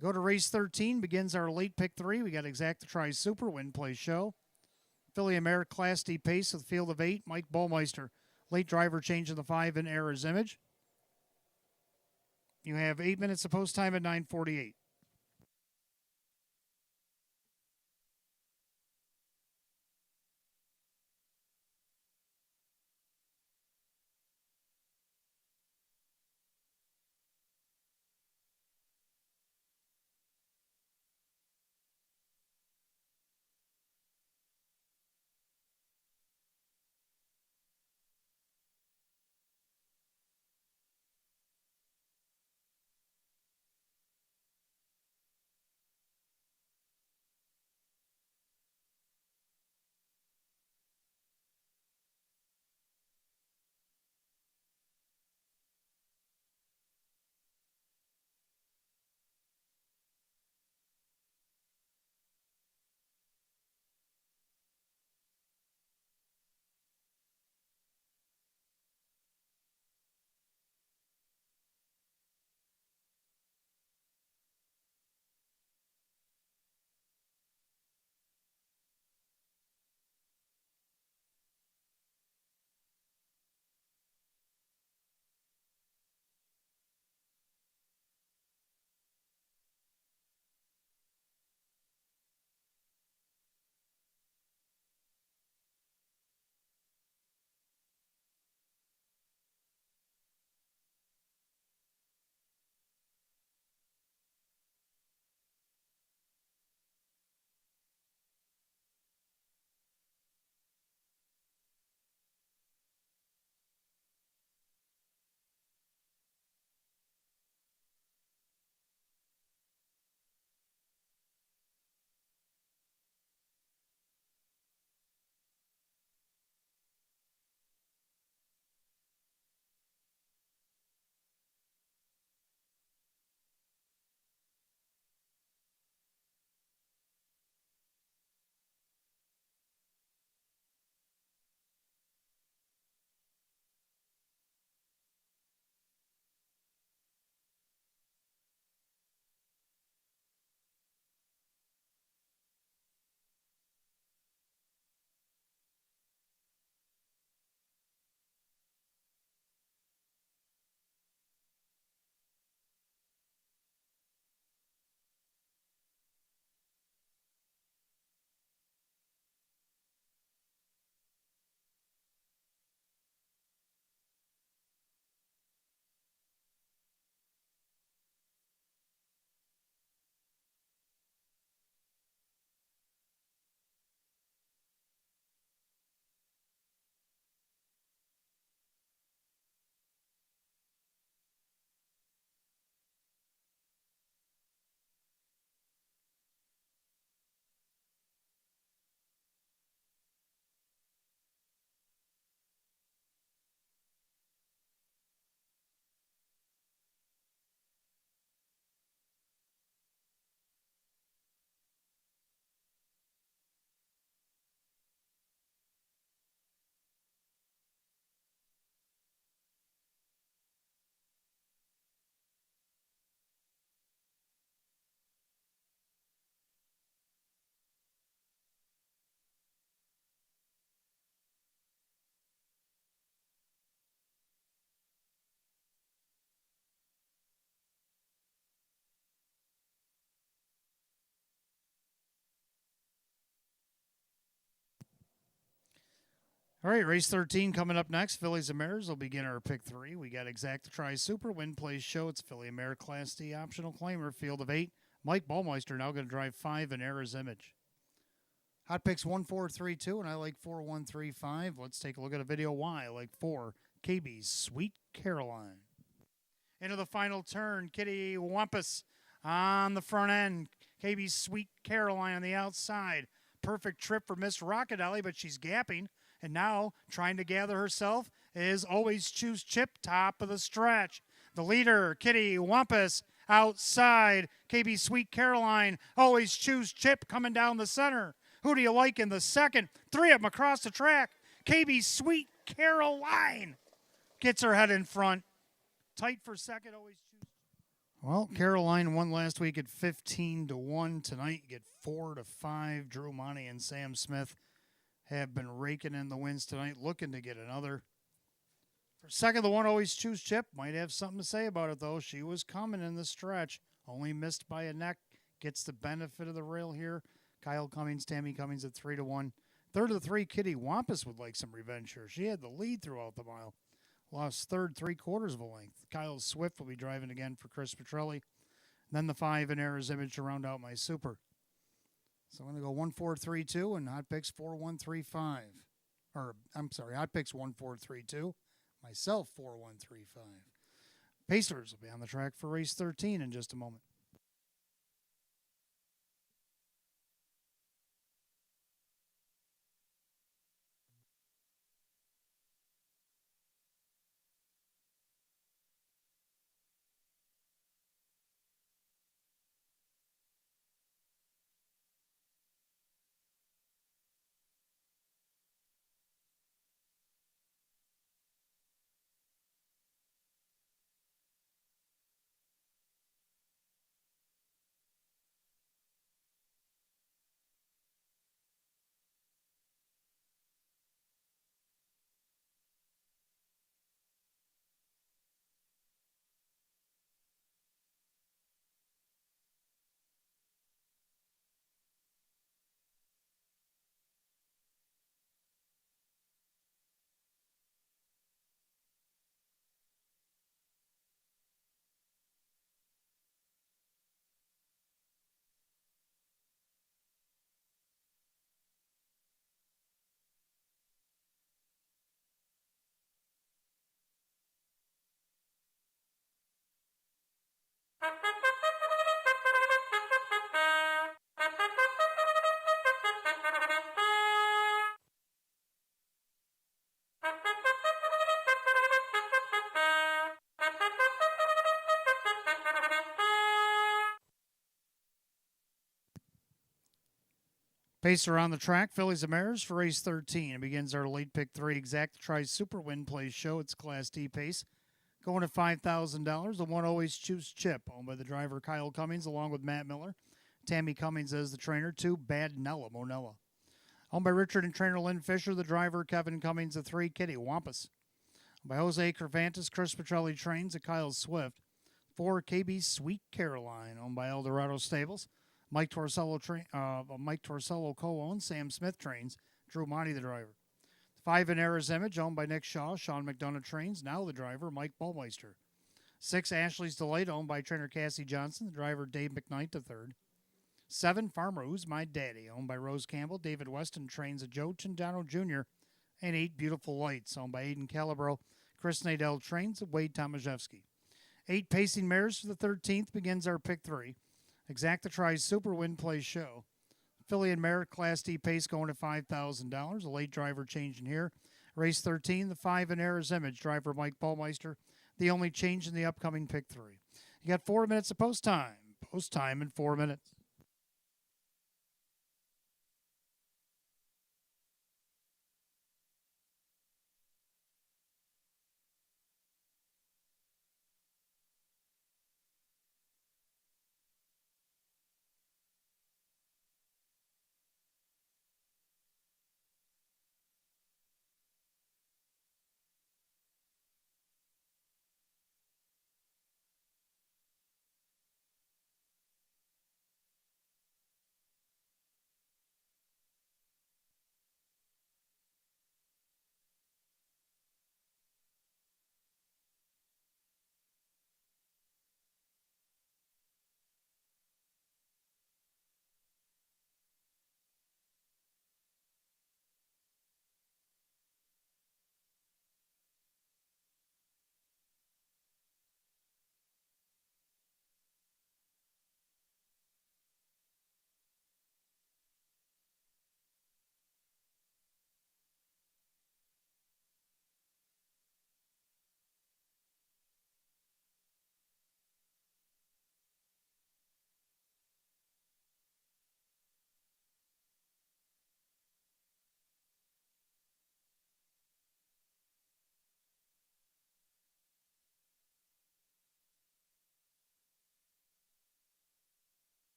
Go to race 13, begins our late pick 3. We got Exacta Tri Super, Win Play Show. Philly America Class D Pace with field of 8. Mike Bullmeister, late driver change of the 5 in Error's Image. You have 8 minutes of post time at 9:48. All right, race 13 coming up next. Fillies and Mares will begin our pick three. We got Exact the Try Super, Win Plays Show. It's Filly and Mare Class D optional claimer, field of 8. Mike Ballmeister now going to drive 5 in Era's Image. Hot picks 1, 4, 3, 2, and I like 4, 1, 3, 5. Let's take a look at a video why I like 4. KB's Sweet Caroline. Into the final turn, Kitty Wampus on the front end. KB's Sweet Caroline on the outside. Perfect trip for Miss Rockadelli, but she's gapping. And now, trying to gather herself, is Always Choose Chip, top of the stretch. The leader, Kitty Wampus, outside. KB Sweet Caroline, Always Choose Chip, coming down the center. Who do you like in the second? 3 of them across the track. KB Sweet Caroline gets her head in front. Tight for second, Always Choose. Well, Caroline won last week at 15-1. Tonight, you get 4-5. Drew Monty and Sam Smith have been raking in the wins tonight, looking to get another. For second, the one Always Choose Chip might have something to say about it, though. She was coming in the stretch, only missed by a neck. Gets the benefit of the rail here. Kyle Cummings, Tammy Cummings at 3-1. Third of the 3, Kitty Wampus would like some revenge here. She had the lead throughout the mile. Lost third, 3/4 of a length. Kyle Swift will be driving again for Chris Petrelli. Then the 5 in Era's Image to round out my super. So I'm going to go 1, 4, 3, 2, and hot picks 4, 1, 3, 5. Or, I'm sorry, hot picks 1, 4, 3, 2. Myself 4, 1, 3, 5. Pacers will be on the track for race 13 in just a moment. Pacer on the track, Fillies and Mares for race 13. It begins our late pick 3 Exact Tries Super Win Plays Show. It's Class D pace. Going at $5,000. The one Always Choose Chip, owned by the driver Kyle Cummings, along with Matt Miller. Tammy Cummings as the trainer. 2, Bad Nella Monella. Owned by Richard and trainer Lynn Fisher, the driver Kevin Cummings, the 3, Kitty Wampus. Owned by Jose Cervantes, Chris Petrelli trains, at Kyle Swift. 4, KB Sweet Caroline, owned by Eldorado Stables. Mike Torsello co-owns. Sam Smith trains. Drew Monty, the driver. 5 in Era's Image, owned by Nick Shaw. Sean McDonough trains. Now the driver, Mike Ballmeister. 6, Ashley's Delight, owned by trainer Cassie Johnson. The driver, Dave McKnight, the third. 7, Farmer Who's My Daddy, owned by Rose Campbell. David Weston trains at Joe Chindano Jr. And 8, Beautiful Lights, owned by Aiden Calabro. Chris Nadell trains at Wade Tomaszewski. 8, Pacing Mares for the 13th begins our pick 3. Exact the Tries Super Win Play Show. Filly and Mare Class D pace going at $5,000. A late driver changing here. Race 13, the 5 in Era's Image. Driver Mike Ballmeister. The only change in the upcoming pick 3. You got 4 minutes of post time. Post time in 4 minutes.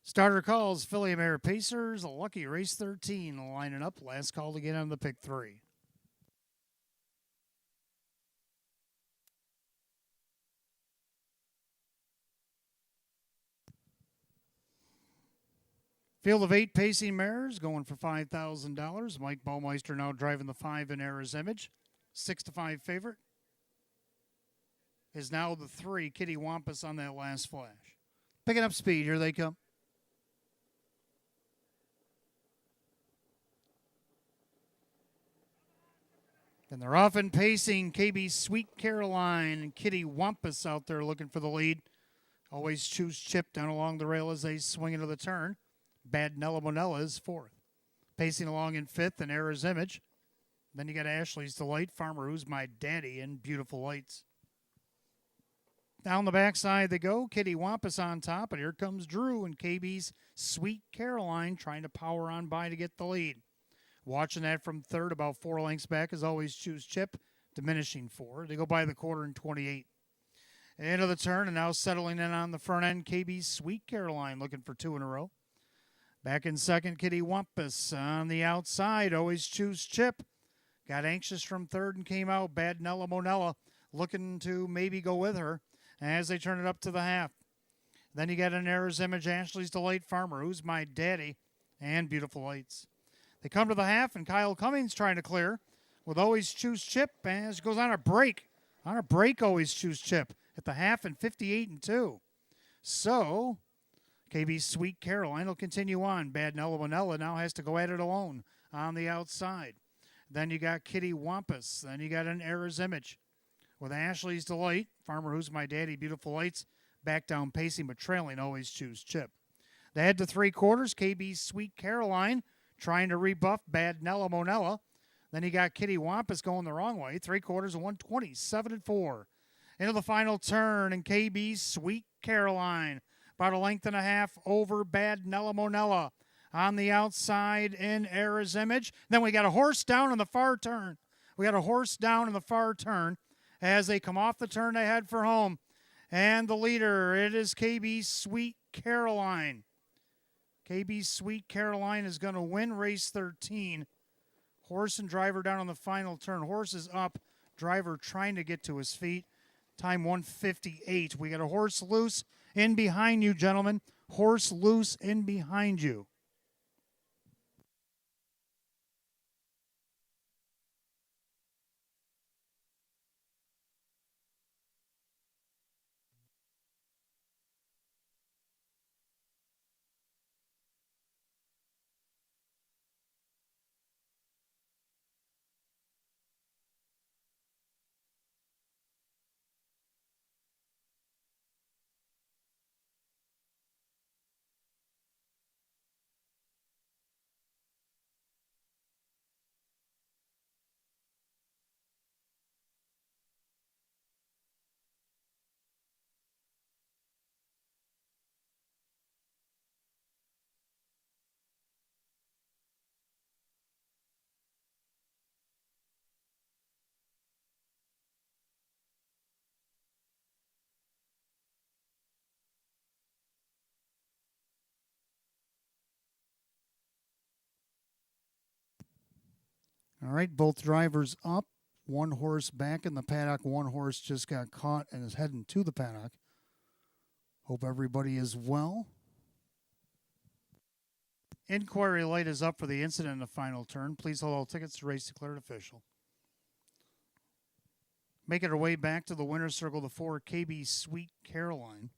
Starter calls, Philly Mare Pacers, Lucky Race 13 lining up. Last call to get on the pick 3. Field of 8 pacing mares going for $5,000. Mike Baumeister now driving the 5 in Era's Image. 6-5 favorite is now the 3, Kitty Wampus on that last flash. Picking up speed. Here they come. And they're off and pacing. KB Sweet Caroline and Kitty Wampus out there looking for the lead. Always Choose Chip down along the rail as they swing into the turn. Bad Nella Monella is 4th. Pacing along in 5th in Era's Image. Then you got Ashley's Delight, Farmer Who's My Daddy, and Beautiful Lights. Down the backside they go. Kitty Wampus on top, and here comes Drew and KB's Sweet Caroline trying to power on by to get the lead. Watching that from 3rd, about 4 lengths back, is Always Choose Chip, diminishing 4. They go by the quarter in 28. Into the turn, and now settling in on the front end, KB's Sweet Caroline looking for 2 in a row. Back in 2nd, Kitty Wampus. On the outside, Always Choose Chip. Got anxious from 3rd and came out. Bad Nella Monella looking to maybe go with her as they turn it up to the half. Then you got an Era's Image, Ashley's Delight, Farmer Who's My Daddy, and Beautiful Lights. They come to the half, and Kyle Cummings trying to clear with Always Choose Chip as it goes on a break. On a break, Always Choose Chip at the half in 58-2. So, KB Sweet Caroline will continue on. Bad Nella Manella now has to go at it alone on the outside. Then you got Kitty Wampus. Then you got an Era's Image with Ashley's Delight, Farmer Who's My Daddy, Beautiful Lights, back down pacing but trailing Always Choose Chip. They head to 3/4, KB Sweet Caroline trying to rebuff Bad Nella Monella. Then you got Kitty Wampus going the wrong way. 3/4 of 127-4. Into the final turn, and KB Sweet Caroline about a length and a half over Bad Nella Monella. On the outside in Era's Image. Then we got a horse down in the far turn. As they come off the turn, they head for home. And the leader, it is KB Sweet Caroline. KB Sweet Caroline is going to win race 13. Horse and driver down on the final turn. Horse is up. Driver trying to get to his feet. Time 1:58. We got a horse loose in behind you, gentlemen. Horse loose in behind you. All right, both drivers up. One horse back in the paddock. One horse just got caught and is heading to the paddock. Hope everybody is well. Inquiry light is up for the incident in the final turn. Please hold all tickets to race declared official. Making her way back to the winner's circle, the 4 KB Sweet Caroline.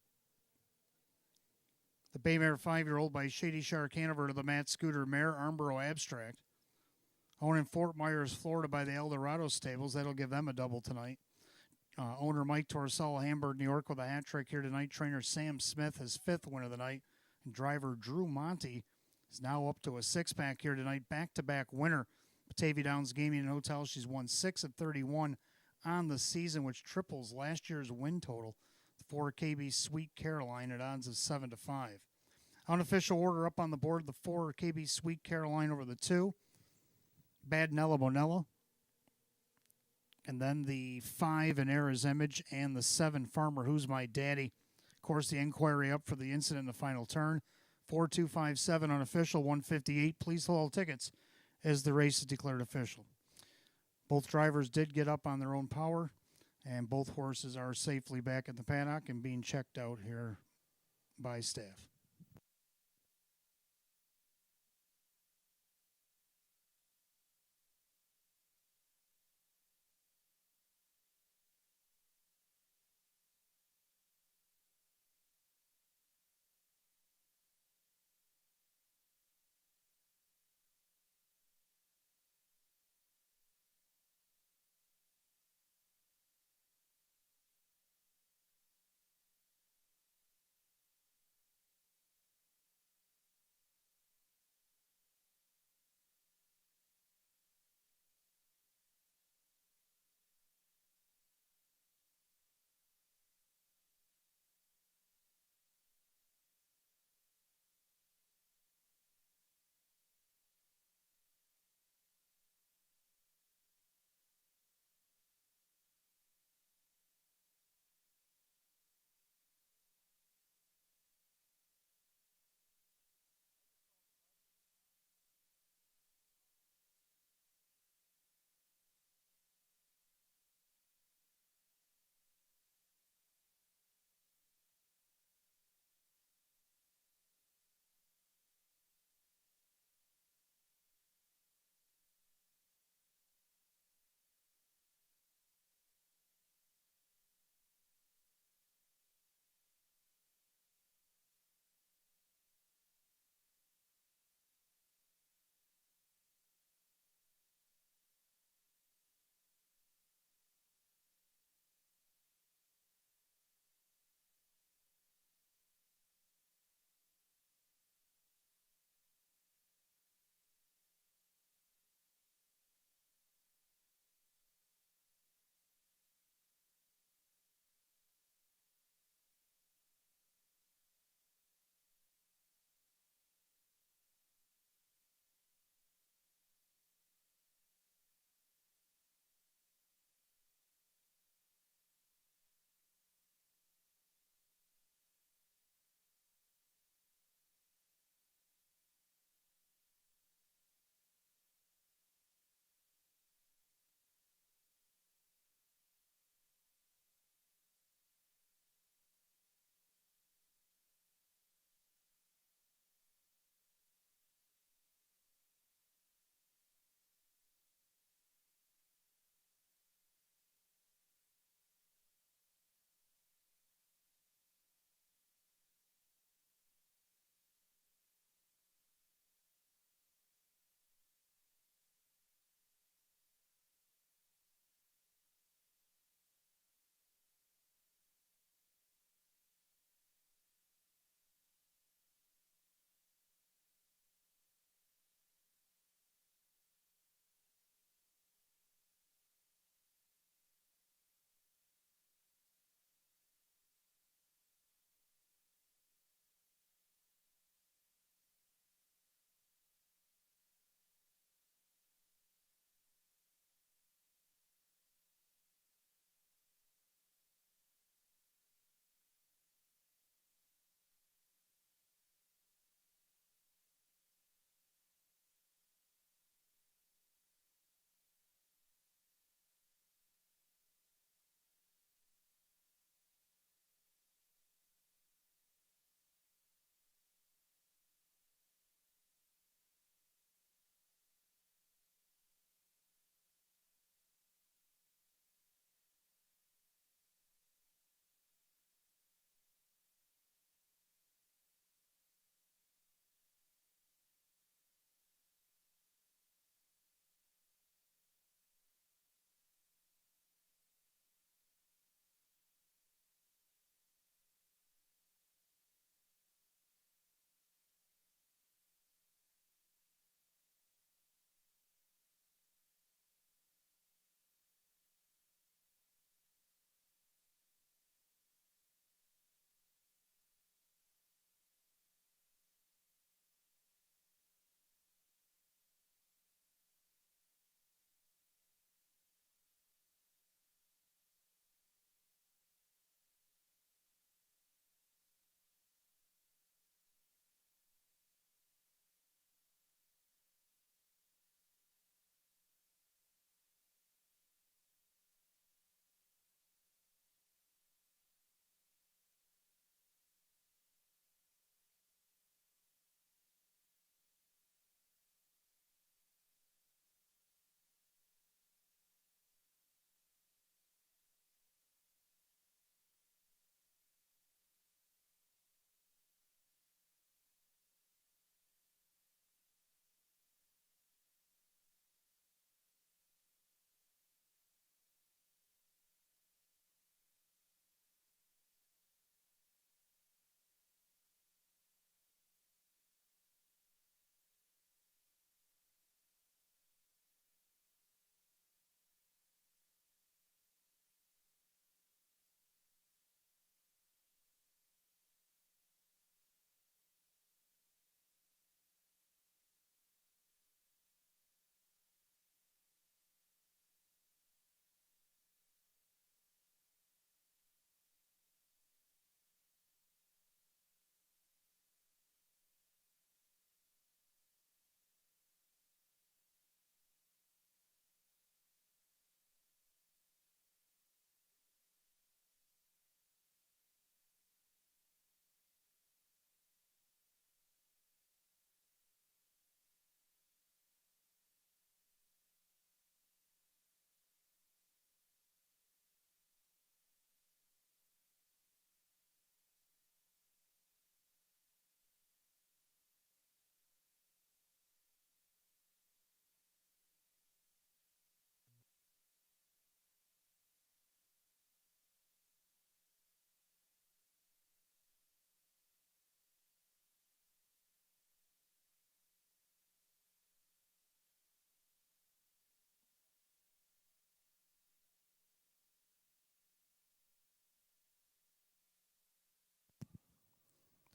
The Baymare 5-year-old by Shady Shark Hanover to the Matt Scooter mare, Armborough Abstract. Owned in Fort Myers, Florida by the Eldorado Stables. That'll give them a double tonight. Owner Mike Torsella, Hamburg, New York with a hat trick here tonight. Trainer Sam Smith, his 5th win of the night. And driver Drew Monty is now up to a 6-pack here tonight. Back-to-back winner. Batavia Downs Gaming and Hotel. She's won 6 of 31 on the season, which triples last year's win total. The 4 KB Sweet Caroline at odds of 7-5. Unofficial order up on the board. The 4 KB Sweet Caroline over the 2. Bad Nella Monella. And then the 5 in Era's Image and the 7 Farmer Who's My Daddy. Of course, the inquiry up for the incident in the final turn. 4257 unofficial, 158 please hold all tickets as the race is declared official. Both drivers did get up on their own power, and both horses are safely back at the paddock and being checked out here by staff.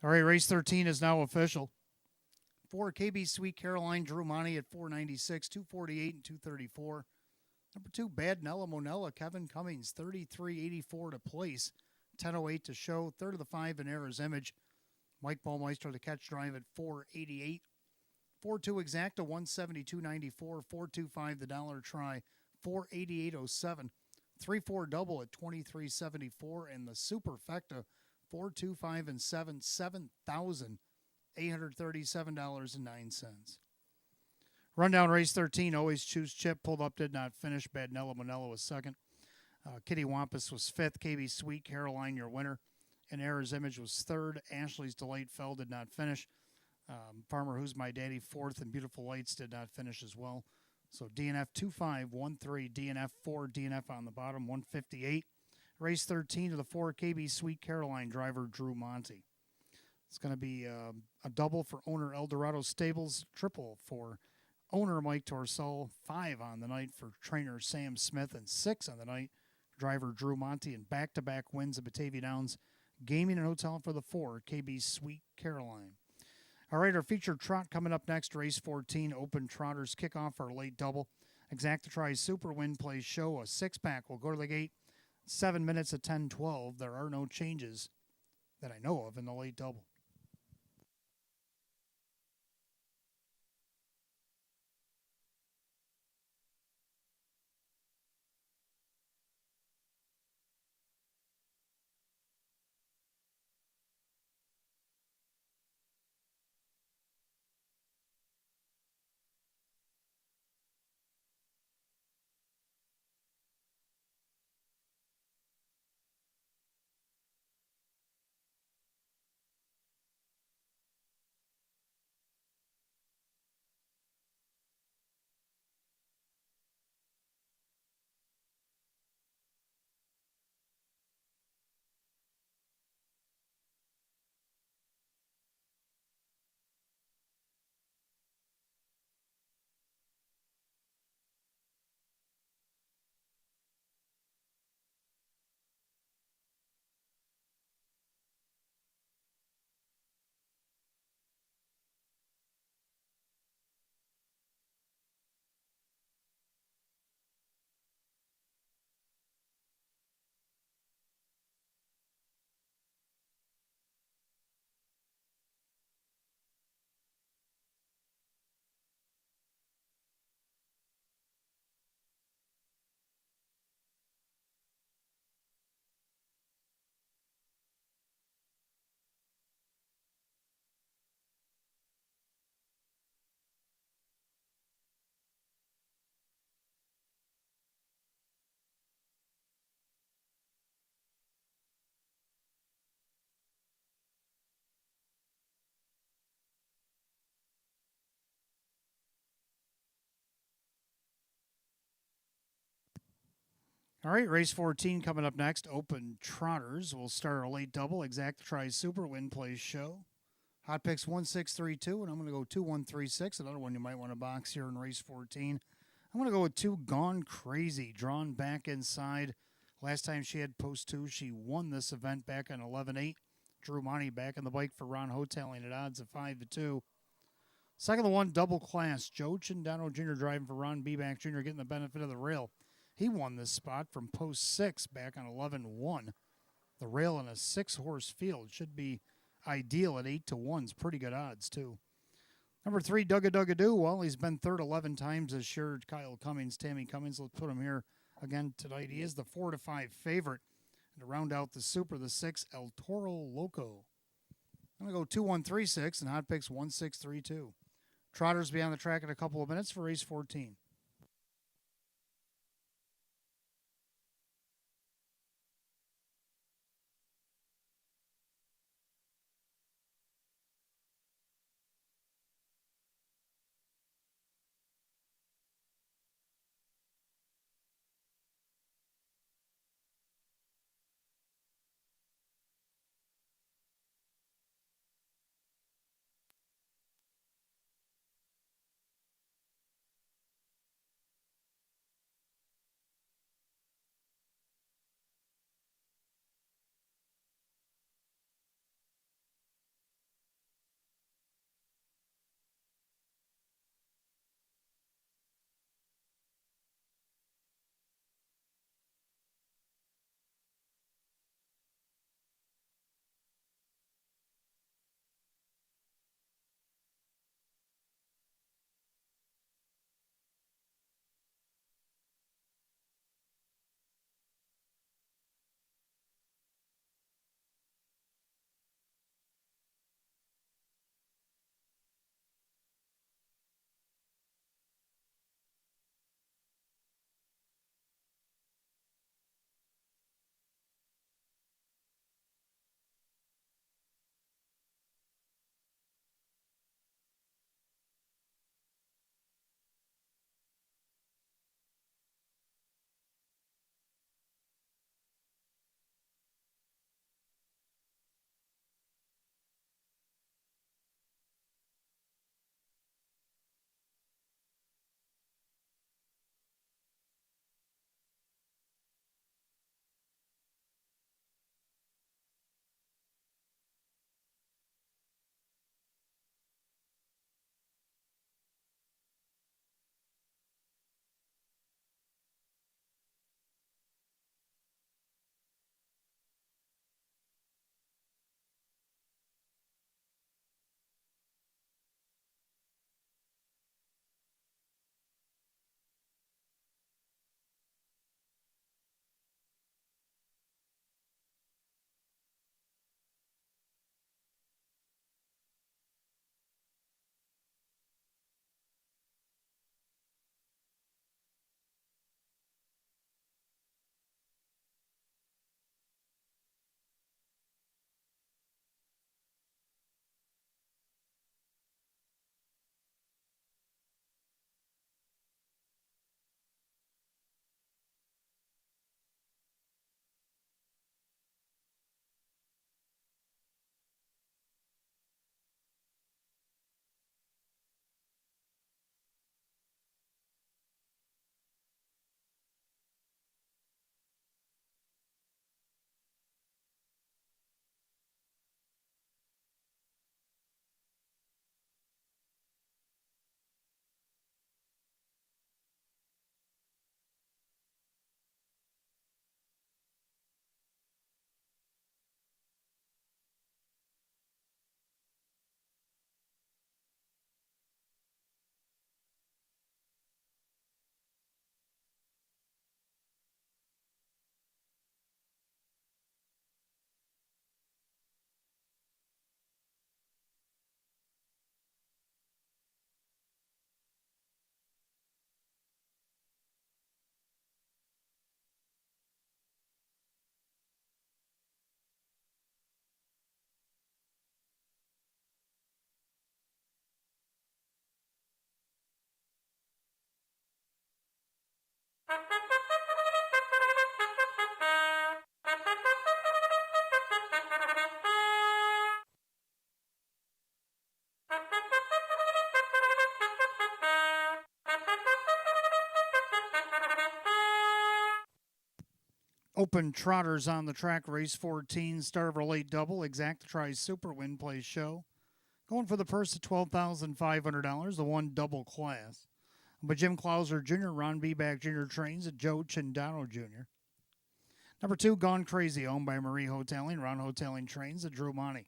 All right, race 13 is now official. 4 KB Sweet Caroline Drew Monty at 496, 248, and 234. Number 2 Bad Nella Monella Kevin Cummings 33.84 to place, 10:08 to show. Third of the 5 in Error's Image. Mike Ballmeister to catch drive at 488. 4-2 Exacta 172.94. 4-2-5 the dollar try 488.07. 3-4 double at 23.74, and the superfecta 4-2-5 and 7 $7,837.09. Rundown race 13. Always Choose Chip pulled up, did not finish. Bad Nella Manella was second. Kitty Wampus was fifth. KB Sweet Caroline, your winner. And Error's Image was third. Ashley's Delight Fell did not finish. Farmer Who's My Daddy fourth, and Beautiful Lights did not finish as well. So DNF 2513, DNF 4, DNF on the bottom 158. Race 13 to the 4 KB Sweet Caroline driver Drew Monty. It's going to be a double for owner Eldorado Stables, triple for owner Mike Torsell, 5 on the night for trainer Sam Smith, and 6 on the night driver Drew Monty, and back-to-back wins at Batavia Downs Gaming and Hotel for the 4 KB Sweet Caroline. All right, our featured trot coming up next, race 14, Open Trotters kick off our late double. Exacta Tries Super Win Plays Show, a 6-pack will go to the gate, 7 minutes at 10:12. There are no changes that I know of in the late double. All right, race 14 coming up next. Open Trotters. We'll start our late double. Exacta Tries Super Win Plays Show. Hot picks 1632, and I'm going to go 2136. Another one you might want to box here in race 14. I'm going to go with 2 Gone Crazy, drawn back inside. Last time she had post 2, she won this event back on 11-8. Drew Monty back on the bike for Ron Hoteling at odds of 5-2. Second of the 1, Double Class. Joe Chindano Jr. driving for Ron Beback Jr. getting the benefit of the rail. He won this spot from post 6 back on 11-1. The rail in a 6-horse field should be ideal at 8-1's. Pretty good odds, too. Number 3, Dugga-Dugga-Doo. Well, he's been third 11 times this year. Kyle Cummings, Tammy Cummings. Let's put him here again tonight. He is the 4-5 favorite. And to round out the Super, the 6, El Toro Loco. I'm going to go 2136 and hot picks 1632. Trotters be on the track in a couple of minutes for race 14. Open Trotters on the track, race 14, start of our late double. Exacta tries Super Win Plays Show. Going for the purse of $12,500, the one double class. But Jim Clauser Jr., Ron Beback Jr. trains at Joe Chindano Jr. Number 2, Gone Crazy, owned by Marie Hoteling. Ron Hoteling trains at Drew Monty.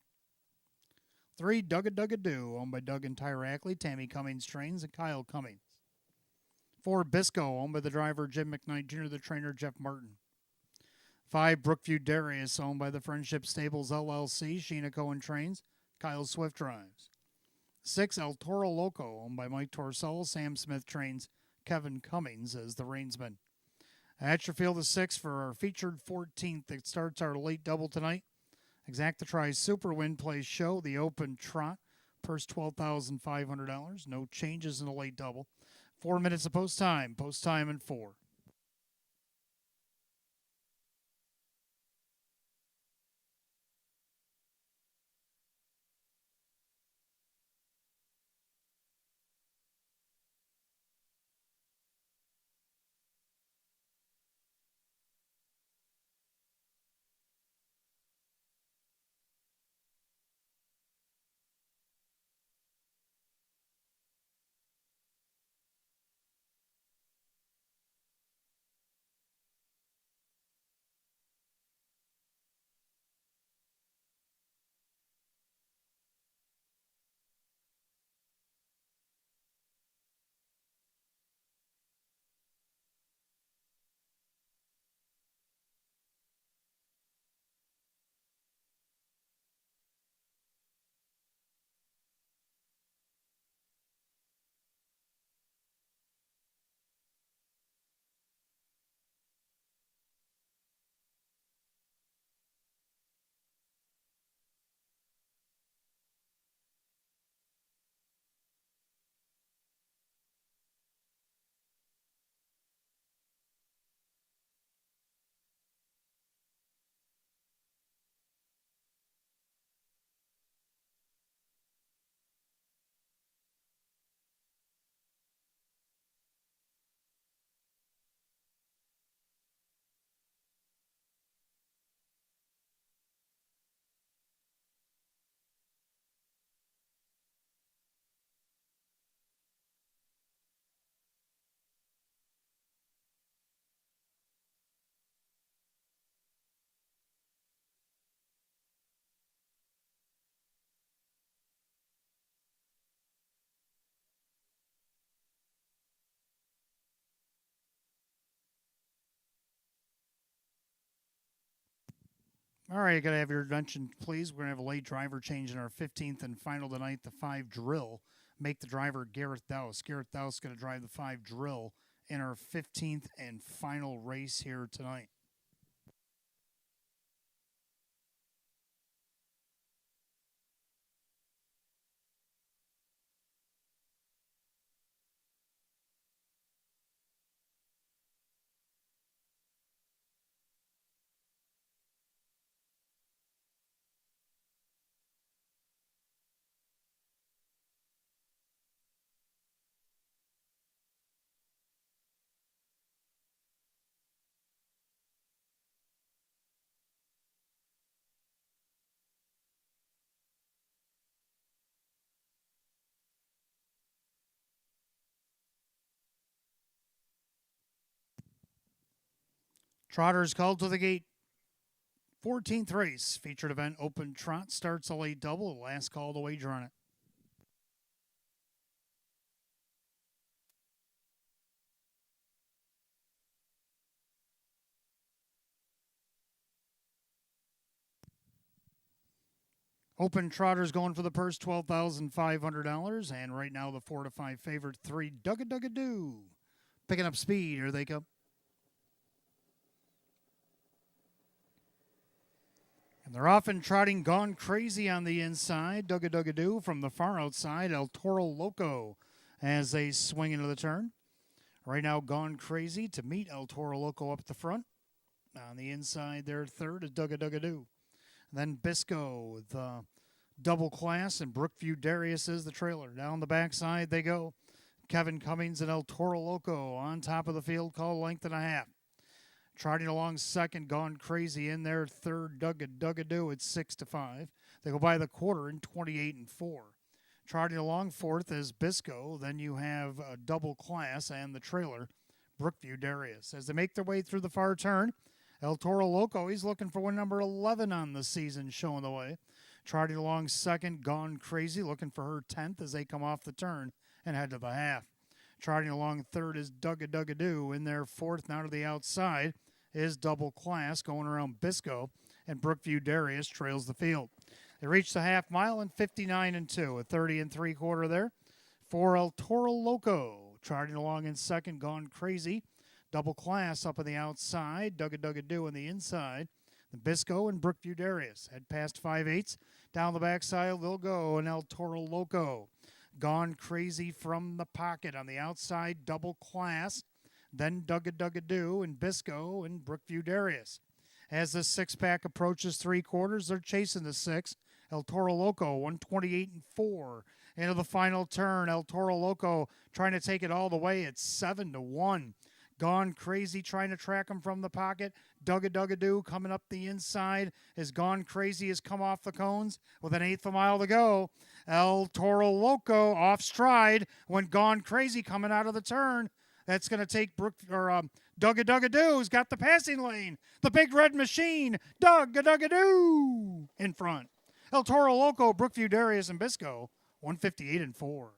3, Dugga owned by Doug and Tyra Ackley. Tammy Cummings trains at Kyle Cummings. 4, Bisco, owned by the driver Jim McKnight Jr., the trainer Jeff Martin. 5, Brookview Darius, owned by the Friendship Stables LLC. Sheena Cohen trains. Kyle Swift drives. 6, El Toro Loco, owned by Mike Torsello. Sam Smith trains. Kevin Cummings as the reinsman. At your field of 6 for our featured 14th that starts our late double tonight. Exacta tries Super Win Plays Show, the open trot. Purse $12,500. No changes in the late double. 4 minutes of post time. Post time in 4. All right, you got to have your attention, please. We're going to have a late driver change in our 15th and final tonight, the 5 drill. Make the driver Gareth Dowse. Gareth Dowse going to drive the 5 drill in our 15th and final race here tonight. Trotters called to the gate. 14th race, featured event open trot, starts a late double, last call to wager on it. Open Trotters going for the purse, $12,500, and right now the 4 to 5 favorite, 3 Dugga Doo. Picking up speed, here they come. And they're off and trotting Gone Crazy on the inside. Dugga Doo from the far outside. El Toro Loco as they swing into the turn. Right now, Gone Crazy to meet El Toro Loco up the front. On the inside, their third is Dugga Dugga Doo. Then Bisco with Double Class, and Brookview Darius is the trailer. Down the backside they go. Kevin Cummings and El Toro Loco on top of the field, call length and a half. Trotting along second, Gone Crazy in there. Third, Dugga Dugga Doo at 6-5. They go by the quarter in 28-4. Trotting along fourth is Bisco. Then you have Double Class and the trailer, Brookview Darius. As they make their way through the far turn, El Toro Loco, he's looking for win number 11 on the season, showing the way. Trotting along second, Gone Crazy, looking for her 10th as they come off the turn and head to the half. Trotting along third is Dugga Dugga Doo. In there fourth, now to the outside, is Double Class going around Bisco, and Brookview Darius trails the field. They reach the half mile in 59-2, a 30 3/4 there for El Toro Loco. Trotting along in second, Gone Crazy. Double Class up on the outside, Dugga Dugga Doo on the inside. The Bisco and Brookview Darius head past 5/8. Down the backside they'll go, and El Toro Loco. Gone Crazy from the pocket on the outside, Double Class. Then Dugga Dugga Doo and Bisco and Brookview Darius. As the six-pack approaches 3/4, they're chasing the six. El Toro Loco, 128-4. Into the final turn, El Toro Loco trying to take it all the way at 7-1. Gone Crazy trying to track him from the pocket. Dugga Dugga Doo coming up the inside as Gone Crazy has come off the cones with an eighth of a mile to go. El Toro Loco off stride when Gone Crazy coming out of the turn. That's going to take Dugga Dugga Doo's got the passing lane. The big red machine, Dugga Dugga Doo in front. El Toro Loco, Brookview Darius, and Bisco, 158-4.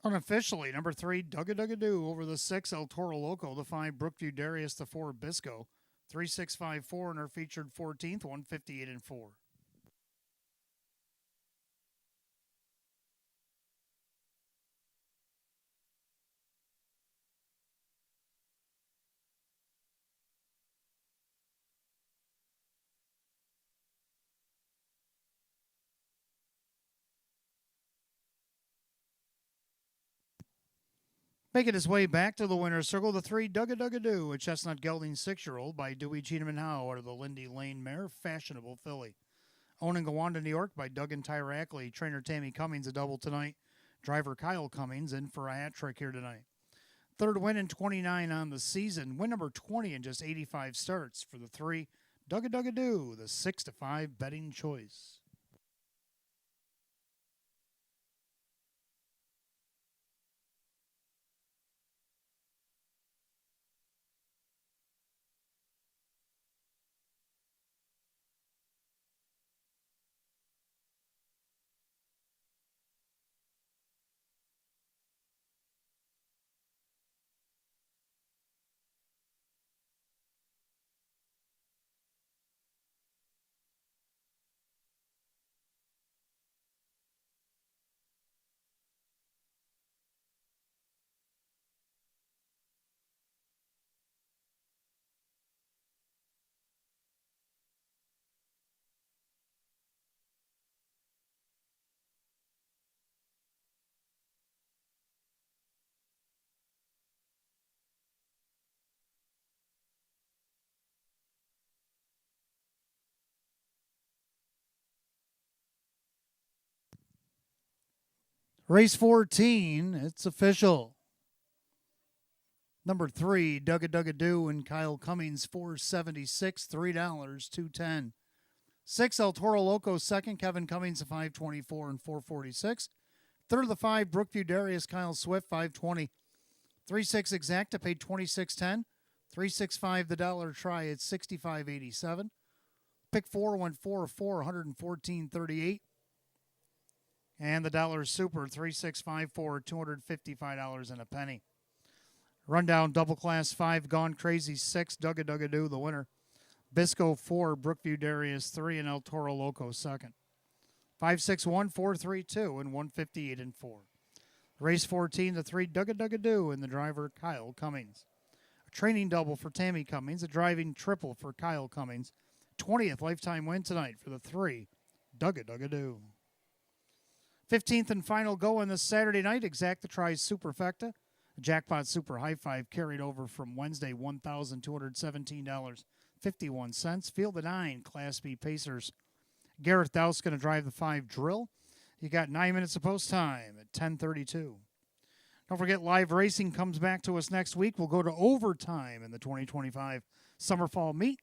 Unofficially, number 3, Dugga Dugga Doo over the 6, El Toro Loco, the 5, Brookview Darius, the 4, Bisco, 3-6-5-4, and our featured 14th, 158-4. Making his way back to the winner's circle, the 3, Dugga Dugga Doo, a chestnut gelding 6-year-old by Dewey Cheatham Howe out of the Lindy Lane mare, Fashionable Filly. Owning Gowanda, New York by Doug and Tyra Ackley. Trainer Tammy Cummings a double tonight. Driver Kyle Cummings in for a hat trick here tonight. Third win in 29 on the season. Win number 20 in just 85 starts for the 3, Dugga Dugga Doo, the 6-5 betting choice. Race 14, it's official. Number 3, Dugga Dugga Doo and Kyle Cummings, 476, $3, 210. 6, El Toro Loco, second, Kevin Cummings, 524 and 446. Third of the five, Brookview Darius Kyle Swift, 520. 3-6 exacta paid 26.10. 3-6-5 the dollar try at 65.87. Pick four went 4-4, 114.38. And the dollar super 3654, $255 and a penny. Rundown double class 5, Gone Crazy 6, Dugga Dugga Doo the winner. Bisco 4, Brookview Darius 3, and El Toro Loco second. 5-6-1, 4-3-2, and 158 and 4. Race 14, the 3, Dugga Dugga Doo, and the driver Kyle Cummings. A training double for Tammy Cummings, a driving triple for Kyle Cummings. 20th lifetime win tonight for the 3, Dugga Dugga Doo. 15th and final go on this Saturday night, Exacta tries Superfecta. Jackpot Super High Five carried over from Wednesday, $1,217.51. Field of 9, Class B Pacers. Gareth Dowse going to drive the 5 drill. You got 9 minutes of post time at 10:32. Don't forget, live racing comes back to us next week. We'll go to overtime in the 2025 Summer Fall Meet.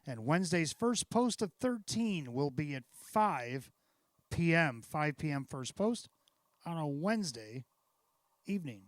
And Wednesday's first post of 13 will be at 5 p.m. 5 p.m. first post on a Wednesday evening.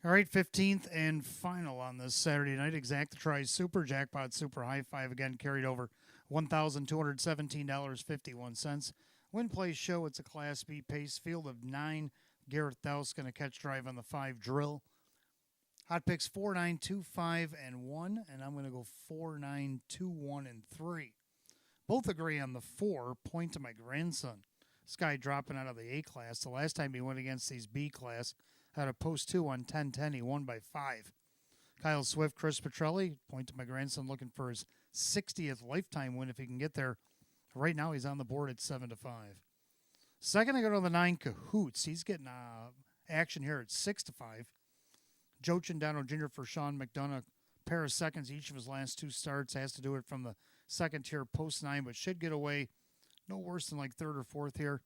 All right, 15th and final on this Saturday night. Exact Try Super Jackpot Super High Five again carried over $1,217.51. Win Play Show, it's a Class B pace field of 9. Garrett Douse going to catch drive on the 5 drill. Hot picks 4, 9, 2, 5, and 1, and I'm going to go 4, 9, 2, 1, and 3. Both agree on the 4, point to my grandson. This guy dropping out of the A class. The last time he went against these B class, had a post 2 on 10-10. He won by 5. Kyle Swift, Chris Petrelli, point to my grandson looking for his 60th lifetime win if he can get there. Right now he's on the board at 7 to 5. Second, I go to the 9 Cahoots. He's getting action here at 6 to 5. Joe Chindano Jr. for Sean McDonough. Pair of seconds each of his last 2 starts. Has to do it from the second tier post 9, but should get away no worse than like 3rd or 4th here.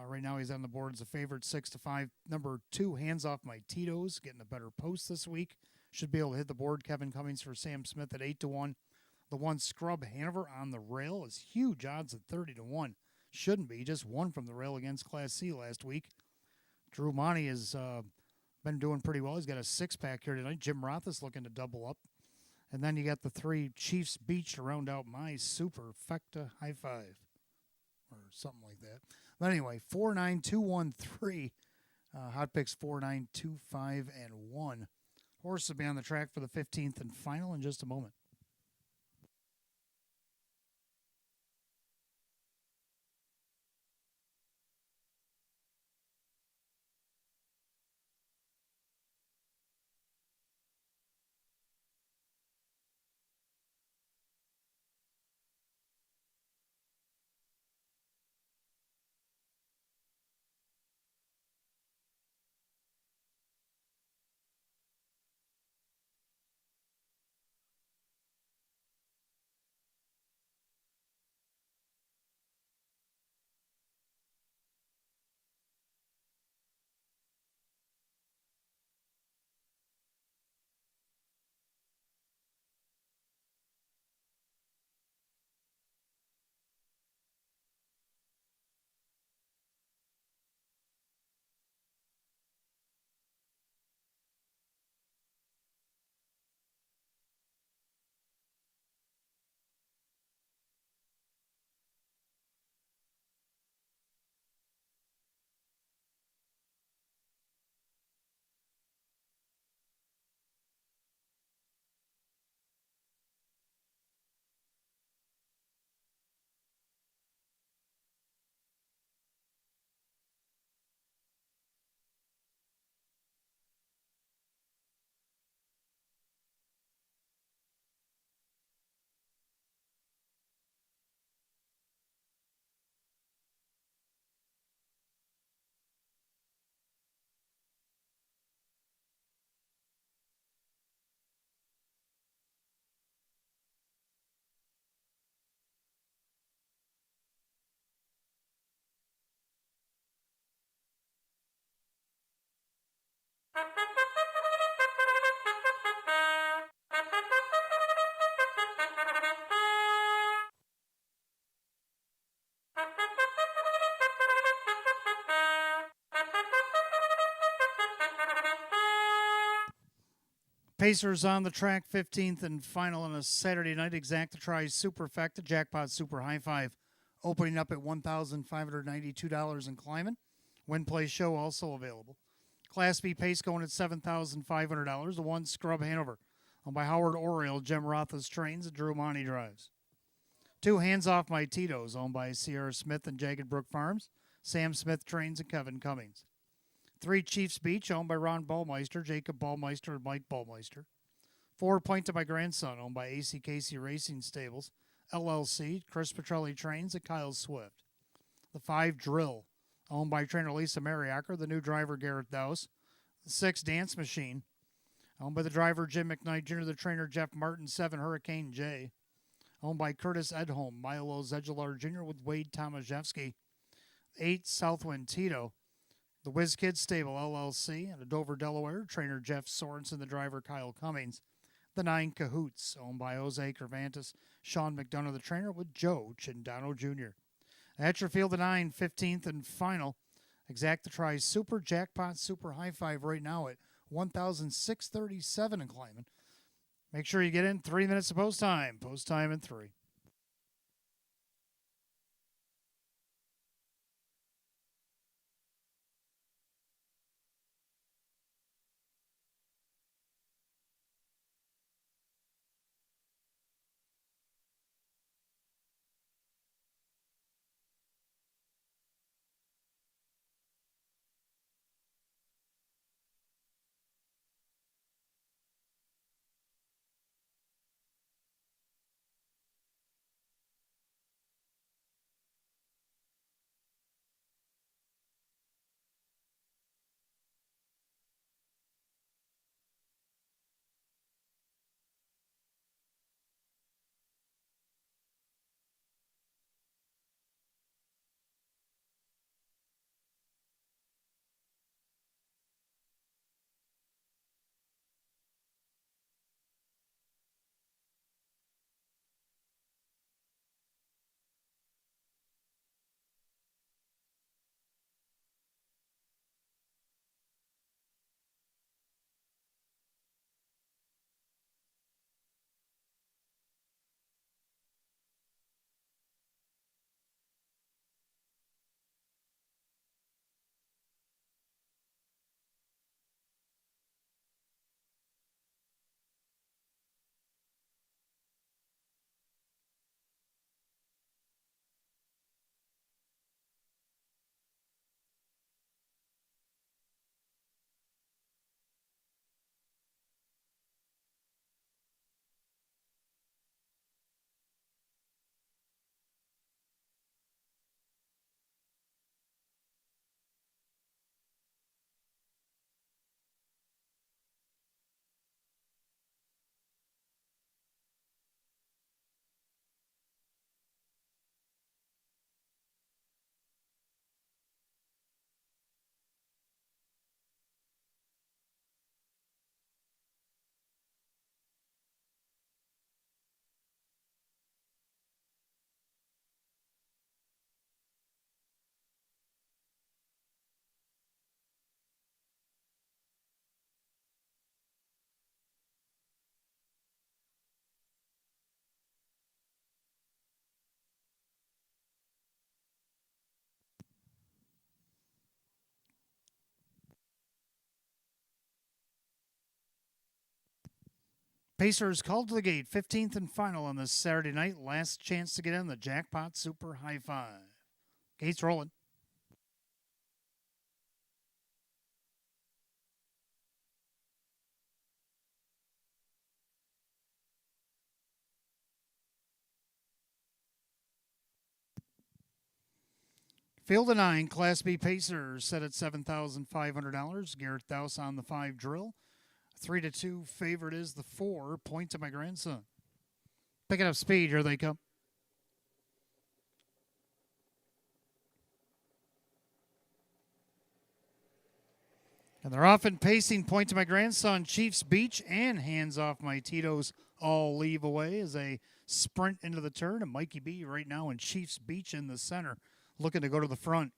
Right now he's on the board as a favorite, 6 to 5. Number 2, Hands Off My Tito's, getting a better post this week. Should be able to hit the board. Kevin Cummings for Sam Smith at 8 to 1. The 1 Scrub Hanover on the rail is huge odds at 30 to 1. Shouldn't be. He just won from the rail against Class C last week. Drew Monty has been doing pretty well. He's got a 6-pack here tonight. Jim Roth is looking to double up. And then you got the 3 Chiefs Beach to round out my superfecta high five. Or something like that. But anyway, 4, 9, 2, 1, 3. Hot picks 4, 9, 2, 5, and 1. Horse will be on the track for the 15th and final in just a moment. Pacers on the track, 15th and final on a Saturday night. Exact Try Superfecta Jackpot Super High Five, opening up at $1,592 and climbing. Win Play Show also available. Class B pace going at $7,500. The 1 Scrub Hanover, owned by Howard Oriel, Jim Roth's trains, and Drew Monty drives. 2 Hands Off My Tito's, owned by Sierra Smith and Jagged Brook Farms, Sam Smith trains, and Kevin Cummings. 3 Chiefs Beach, owned by Ron Ballmeister, Jacob Ballmeister, and Mike Ballmeister. 4 Point to My Grandson, owned by AC Casey Racing Stables, LLC, Chris Petrelli Trains, and Kyle Swift. The 5 Drill, owned by trainer Lisa Mariacker, the new driver Garrett Douse. The 6 Dance Machine, owned by the driver Jim McKnight Jr., the trainer Jeff Martin, 7 Hurricane J, owned by Curtis Edholm, Milo Zedular Jr. with Wade Tomaszewski. 8 Southwind Tito, the Whiz Kids Stable LLC, and a Dover, Delaware, trainer Jeff Sorensen, the driver Kyle Cummings. The 9 Cahoots, owned by Jose Cervantes, Sean McDonough, the trainer, with Joe Chindano Jr. At your field of 9, 15th and final. Exact Try Super Jackpot Super High Five right now at 1,637 and climbing. Make sure you get in 3 minutes of post time. Post time in 3. Pacers called to the gate, 15th and final on this Saturday night. Last chance to get in the Jackpot Super High Five. Gates rolling. Field of 9, Class B Pacers set at $7,500. Garrett Douse on the 5 drill. 3-2 favorite is the 4. Point to my grandson. Picking up speed. Here they come. And they're off and pacing. Point to my grandson. Chiefs Beach and hands off my Tito's all leave away as they sprint into the turn. And Mikey B right now in Chiefs Beach in the center, looking to go to the front.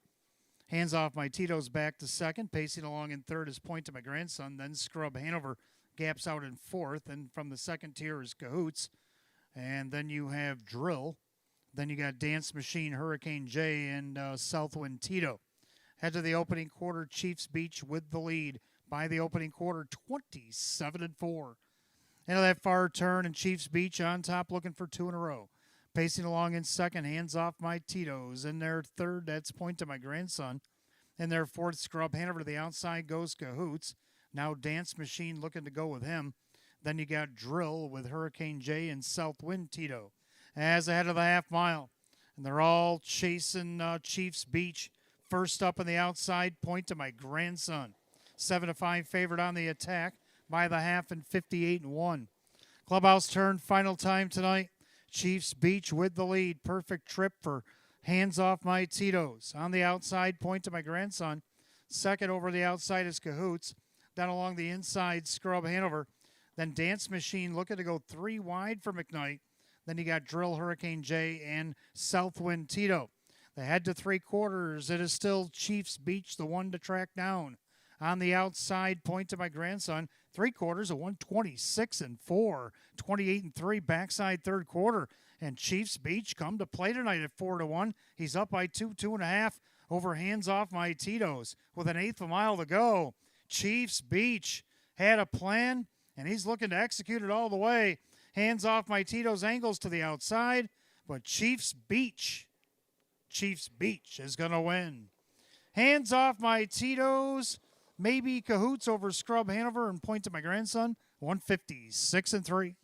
Hands off my Tito's back to second. Pacing along in third is Point to my grandson. Then Scrub Hanover gaps out in fourth. And from the second tier is Cahoots. And then you have Drill. Then you got Dance Machine, Hurricane J, and Southwind Tito. Head to the opening quarter, Chiefs Beach with the lead by the opening quarter, 27-4. Into that far turn, and Chiefs Beach on top looking for 2 in a row. Pacing along in second, hands off my Tito's. In their third, that's Point to my grandson. In their fourth, Scrub Hanover to the outside goes Cahoots. Now Dance Machine looking to go with him. Then you got Drill with Hurricane J and Southwind Tito. As ahead of the half mile. And they're all chasing Chiefs Beach. First up on the outside, Point to my grandson. 7-5 favorite on the attack by the half and 58-1. Clubhouse turn, final time tonight. Chiefs Beach with the lead. Perfect trip for hands off my Tito's. On the outside, Point to my grandson. Second over the outside is Cahoots. Down along the inside, Scrub Hanover. Then Dance Machine looking to go 3 wide for McKnight. Then you got Drill, Hurricane J, and Southwind Tito. The head to 3 quarters. It is still Chiefs Beach, the one to track down. On the outside, point to my grandson. 3/4 a 126-4, 28-3 backside third quarter. And Chiefs Beach come to play tonight at 4-1. He's up by 2.5 over Hands Off My Tito's with an eighth of a mile to go. Chiefs Beach had a plan, and he's looking to execute it all the way. Hands Off My Tito's angles to the outside, but Chiefs Beach is going to win. Hands Off My Tito's, maybe cahoots over Scrub Hanover, and point to my grandson, 156-3.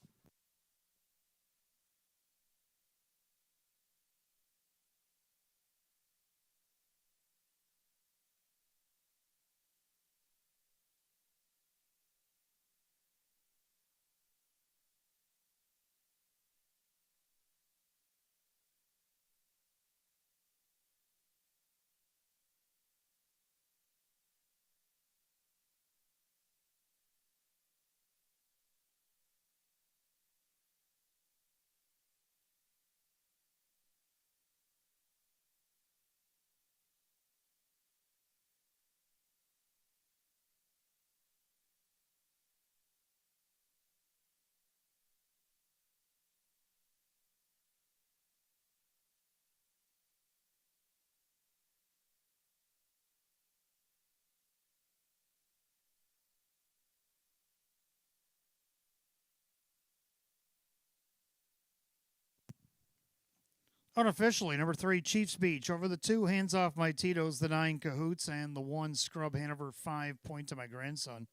Unofficially, number 3, Chiefs Beach. Over the 2, Hands Off My Tito's, the 9, Cahoots, and the 1, Scrub Hanover, 5, point to my grandson.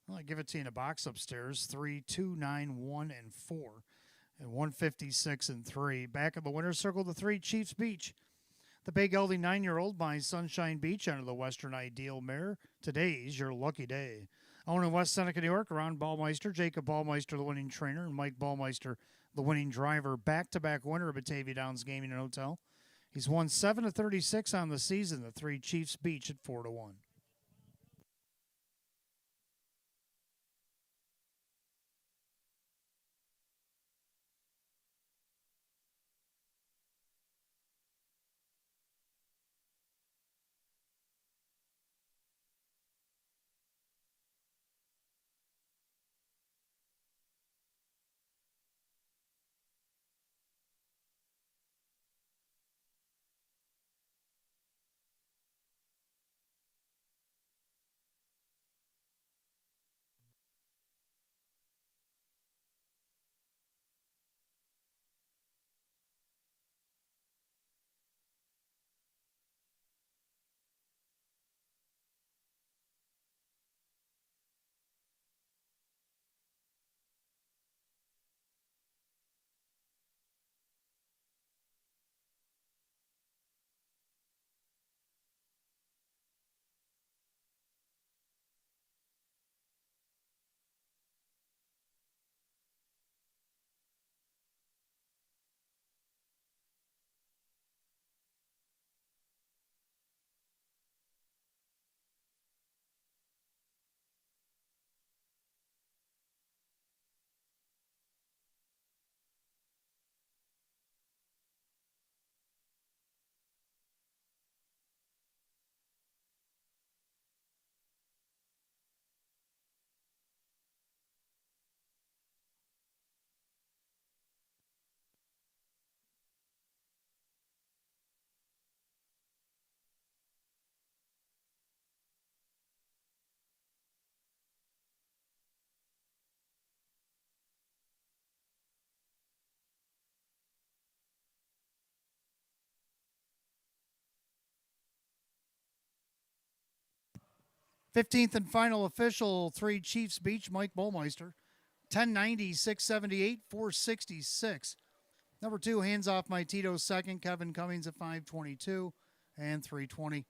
Well, I give it to you in a box upstairs, 3, 2, 9, 1, and 4, and 156-3. Back in the winner's circle, the 3, Chiefs Beach. The Bay Gelding 9-year-old by Sunshine Beach under the Western Ideal mare. Today's your lucky day. Owned in West Seneca, New York, Ron Ballmeister, Jacob Ballmeister, the winning trainer, and Mike Ballmeister, the winning driver, back-to-back winner of Batavia Downs Gaming and Hotel. He's won 7-36 on the season, the 3, Chiefs Beach at 4-1. Fifteenth and final official, 3, Chiefs Beach, Mike Ballmeister. 1090, 678, 466. Number 2, Hands Off My Tito, second. Kevin Cummings at 522 and 320.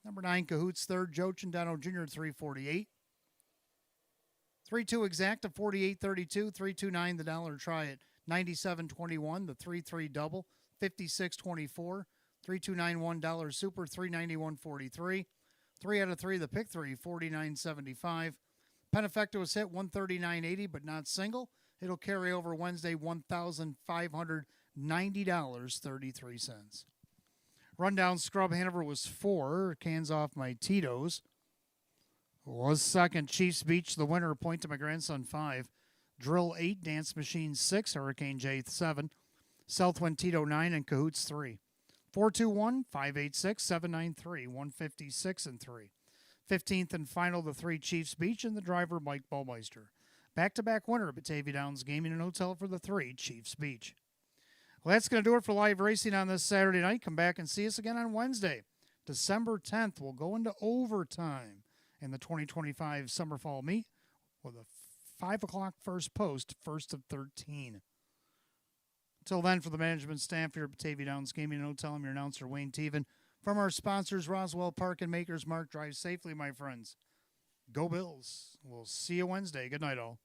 Number 9, Cahoots, third. Joe Chandano Jr. at 348. 3-2 exact to 48.32. 3-2-9 the dollar try at 97.21. The 3-3 double 56.24. 3-2-9 $1 super 391.43. 3 out of 3 the pick 3 49.75. Penefecto was hit 139.80 but not single. It'll carry over Wednesday $1,590.33. Rundown Scrub Hanover was 4. Hands Off My Tito's Was second. Chiefs Beach, the winner. Point to my grandson, 5. Drill 8. Dance Machine 6. Hurricane J 7. Southwind Tito 9. And Cahoots 3. 421-586-793. 156 and 3. 15th and final, the 3 Chiefs Beach, and the driver, Mike Baumeister. Back-to-back winner, Batavia Downs Gaming and Hotel for the 3 Chiefs Beach. Well, that's going to do it for live racing on this Saturday night. Come back and see us again on Wednesday, December 10th. We'll go into overtime in the 2025 Summer Fall Meet with a 5 o'clock first post, first of 13. Until then, for the management staff here at Batavia Downs Gaming and Hotel, I'm your announcer, Wayne Teven. From our sponsors, Roswell Park and Makers Mark, drive safely, my friends. Go Bills. We'll see you Wednesday. Good night, all.